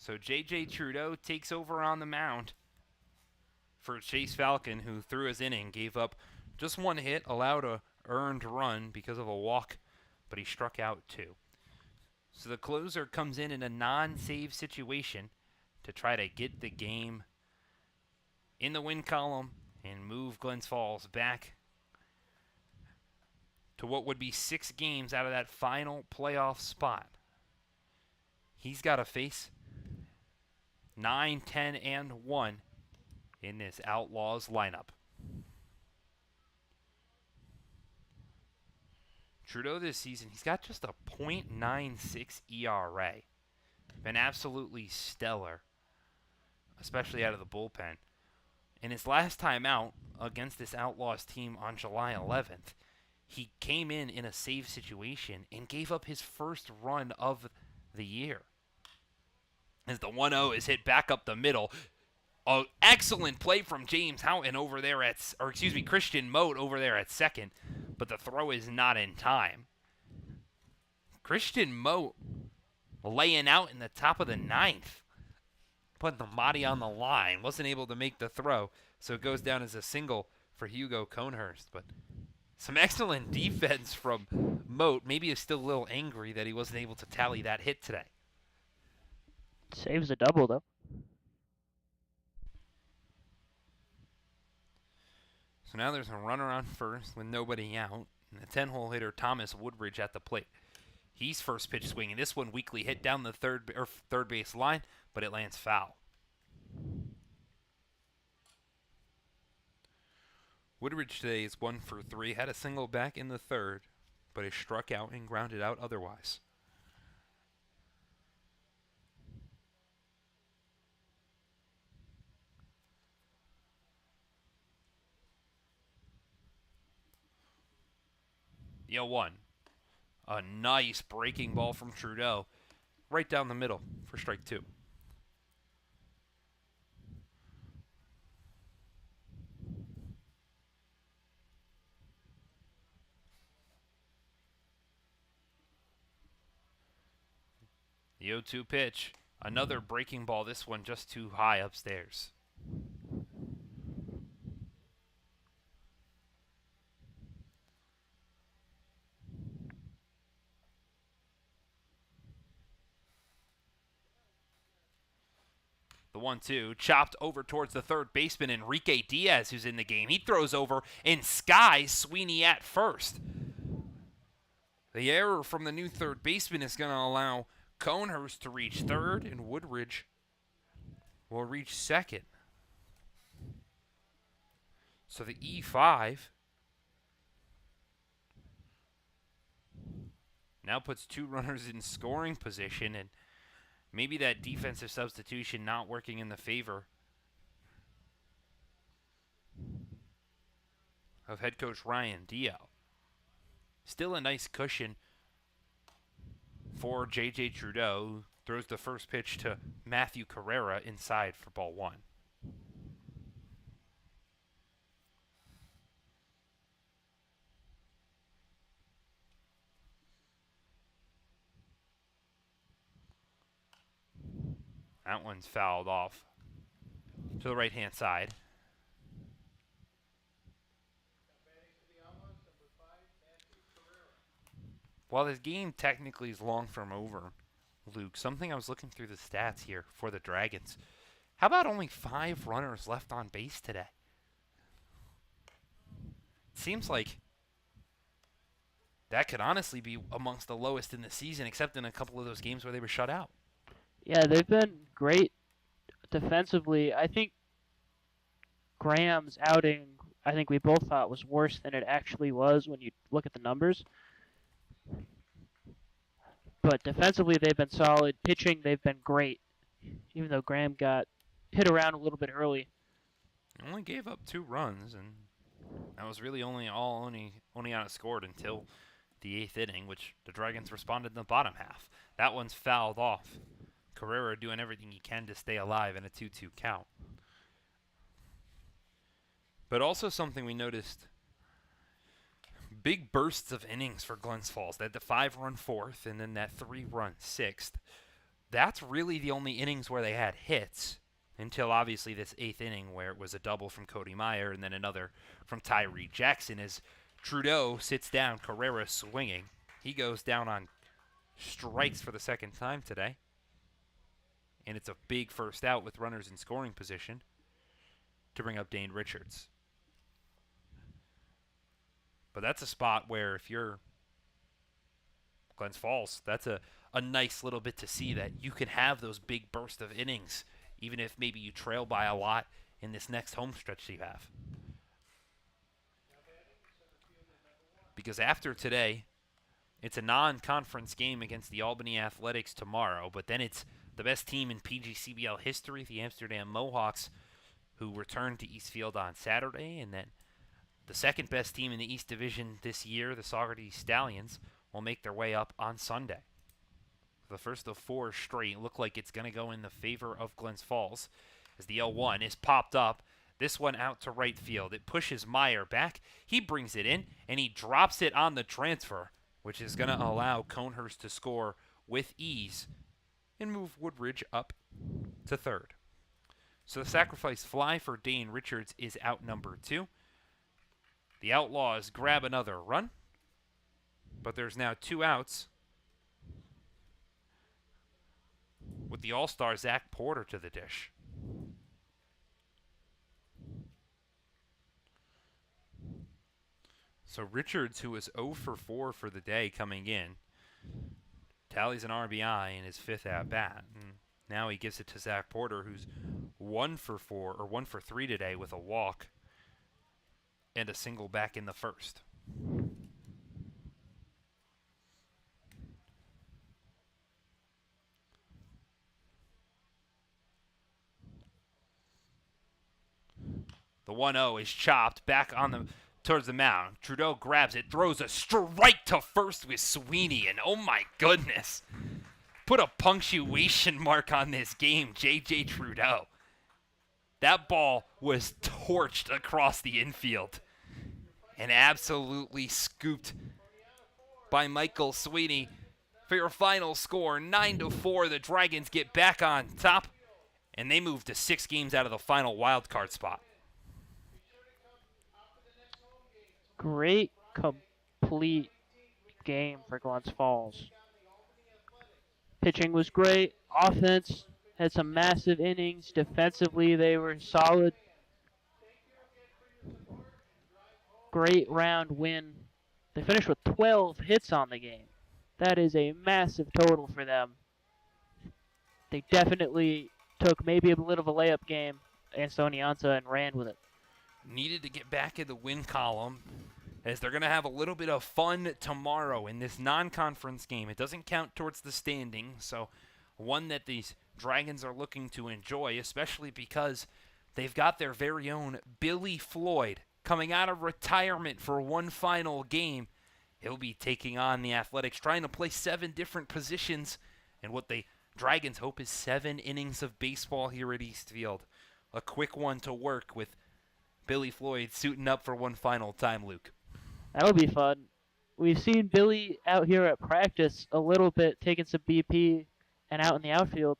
So J.J. Trudeau takes over on the mound for Chase Falcon, who threw his inning, gave up just one hit, allowed a earned run because of a walk, but he struck out 2. So the closer comes in a non-save situation to try to get the game in the win column and move Glens Falls back to what would be 6 games out of that final playoff spot. He's got to face 9, 10, and 1 in this Outlaws lineup. Trudeau this season, he's got just a .96 ERA. Been absolutely stellar, especially out of the bullpen. In his last time out against this Outlaws team on July 11th, he came in a save situation and gave up his first run of the year. As the 1-0 is hit back up the middle. An excellent play from James Houghton over there Christian Mote over there at second, but the throw is not in time. Christian Mote laying out in the top of the 9th, putting the body on the line, wasn't able to make the throw, so it goes down as a single for Hugo Conehurst. But some excellent defense from Mote. Maybe he's still a little angry that he wasn't able to tally that hit today. Saves a double, though. So now there's a runner on first with nobody out, and the 10-hole hitter Thomas Woodridge at the plate. He's first pitch swinging. This one weakly hit down the third base line, but it lands foul. Woodridge today is 1 for 3. Had a single back in the third, but is struck out and grounded out otherwise. The 0-1. A nice breaking ball from Trudeau. Right down the middle for strike 2. The 0-2 pitch. Another breaking ball. This one just too high upstairs. The 1-2 chopped over towards the third baseman, Enrique Diaz, who's in the game. He throws over and skies Sweeney at first. The error from the new third baseman is going to allow Conehurst to reach third, and Woodridge will reach second. So the E5 now puts 2 runners in scoring position, and maybe that defensive substitution not working in the favor of head coach Ryan Dio. Still a nice cushion for J.J. Trudeau, who throws the first pitch to Matthew Carrera inside for ball 1. That one's fouled off to the right-hand side. While this game technically is long from over, Luke, something I was looking through the stats here for the Dragons. How about only 5 runners left on base today? It seems like that could honestly be amongst the lowest in the season, except in a couple of those games where they were shut out. Yeah, they've been great defensively. I think Graham's outing, I think we both thought was worse than it actually was when you look at the numbers. But defensively, they've been solid. Pitching, they've been great, even though Graham got hit around a little bit early. Only gave up 2 runs, and that was really Oneonta scored until the 8th inning, which the Dragons responded in the bottom half. That one's fouled off. Carrera doing everything he can to stay alive in a 2-2 count. But also something we noticed, big bursts of innings for Glens Falls. They had the 5-run 4th and then that 3-run 6th. that's really the only innings where they had hits until obviously this 8th inning where it was a double from Cody Meyer and then another from Tyree Jackson as Trudeau sits down, Carrera swinging. He goes down on strikes for the second time today. And it's a big first out with runners in scoring position to bring up Dane Richards. But that's a spot where if you're Glens Falls, that's a nice little bit to see that you can have those big bursts of innings, even if maybe you trail by a lot in this next home stretch that you have. Because after today, it's a non-conference game against the Albany Athletics tomorrow, but then it's the best team in PGCBL history, the Amsterdam Mohawks, who return to Eastfield on Saturday, and then the second best team in the East Division this year, the Saugerties Stallions, will make their way up on Sunday. The first of 4 straight look like it's going to go in the favor of Glens Falls as the L1 is popped up. This one out to right field. It pushes Meyer back. He brings it in, and he drops it on the transfer, which is going to allow Conehurst to score with ease and move Woodridge up to third. So the sacrifice fly for Dane Richards is out number 2. The Outlaws grab another run, but there's now 2 outs with the all-star Zach Porter to the dish. So Richards, who was 0 for 4 for the day coming in, tallies an RBI in his 5th at-bat. And now he gives it to Zach Porter, who's 1 for 4, or 1 for 3 today with a walk and a single back in the first. The 1-0 is chopped back on towards the mound. Trudeau grabs it, throws a strike to first with Sweeney, and oh my goodness. Put a punctuation mark on this game, J.J. Trudeau. That ball was torched across the infield and absolutely scooped by Michael Sweeney. For your final score, 9-4, the Dragons get back on top, and they move to 6 games out of the final wild card spot. Great complete game for Glens Falls. Pitching was great. Offense had some massive innings. Defensively, they were solid. Great round win. They finished with 12 hits on the game. That is a massive total for them. They definitely took maybe a little of a layup game against Oneonta and ran with it. Needed to get back in the win column as they're going to have a little bit of fun tomorrow in this non-conference game. It doesn't count towards the standing, so one that these Dragons are looking to enjoy, especially because they've got their very own Billy Floyd coming out of retirement for one final game. He'll be taking on the Athletics, trying to play 7 different positions, and what the Dragons hope is 7 innings of baseball here at Eastfield. A quick one to work with Billy Floyd suiting up for one final time, Luke. That'll be fun. We've seen Billy out here at practice a little bit, taking some BP and out in the outfield.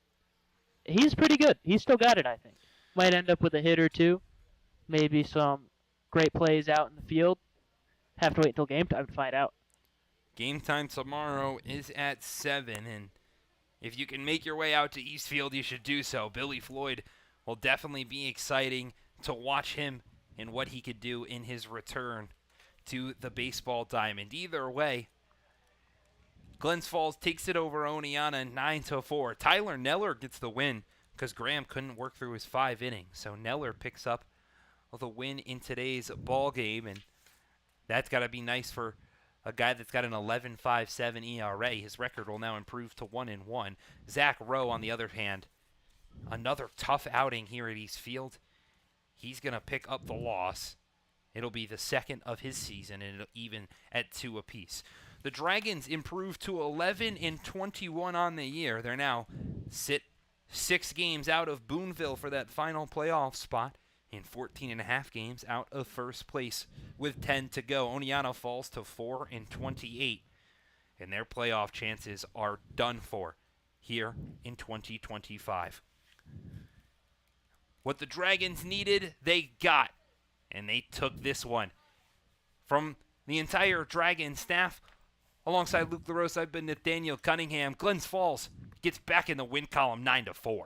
He's pretty good. He's still got it, I think. Might end up with a hit or 2. Maybe some great plays out in the field. Have to wait until game time to find out. Game time tomorrow is at 7, and if you can make your way out to Eastfield, you should do so. Billy Floyd will definitely be exciting to watch him and what he could do in his return to the baseball diamond. Either way, Glens Falls takes it over Oneonta 9-4. Tyler Neller gets the win because Graham couldn't work through his 5 innings. So Neller picks up the win in today's ball game, and that's got to be nice for a guy that's got an 11.57 ERA. His record will now improve to 1-1. Zach Rowe, on the other hand, another tough outing here at Eastfield. He's going to pick up the loss. It'll be the second of his season, and it'll even at 2 apiece. The Dragons improve to 11-21 on the year. They're now sit 6 games out of Boonville for that final playoff spot, and 14.5 games out of first place with 10 to go. Oneonta falls to 4-28, and their playoff chances are done for here in 2025. What the Dragons needed, they got, and they took this one. From the entire Dragon staff, alongside Luke LaRose, I've been Nathaniel Cunningham. Glens Falls gets back in the win column 9-4.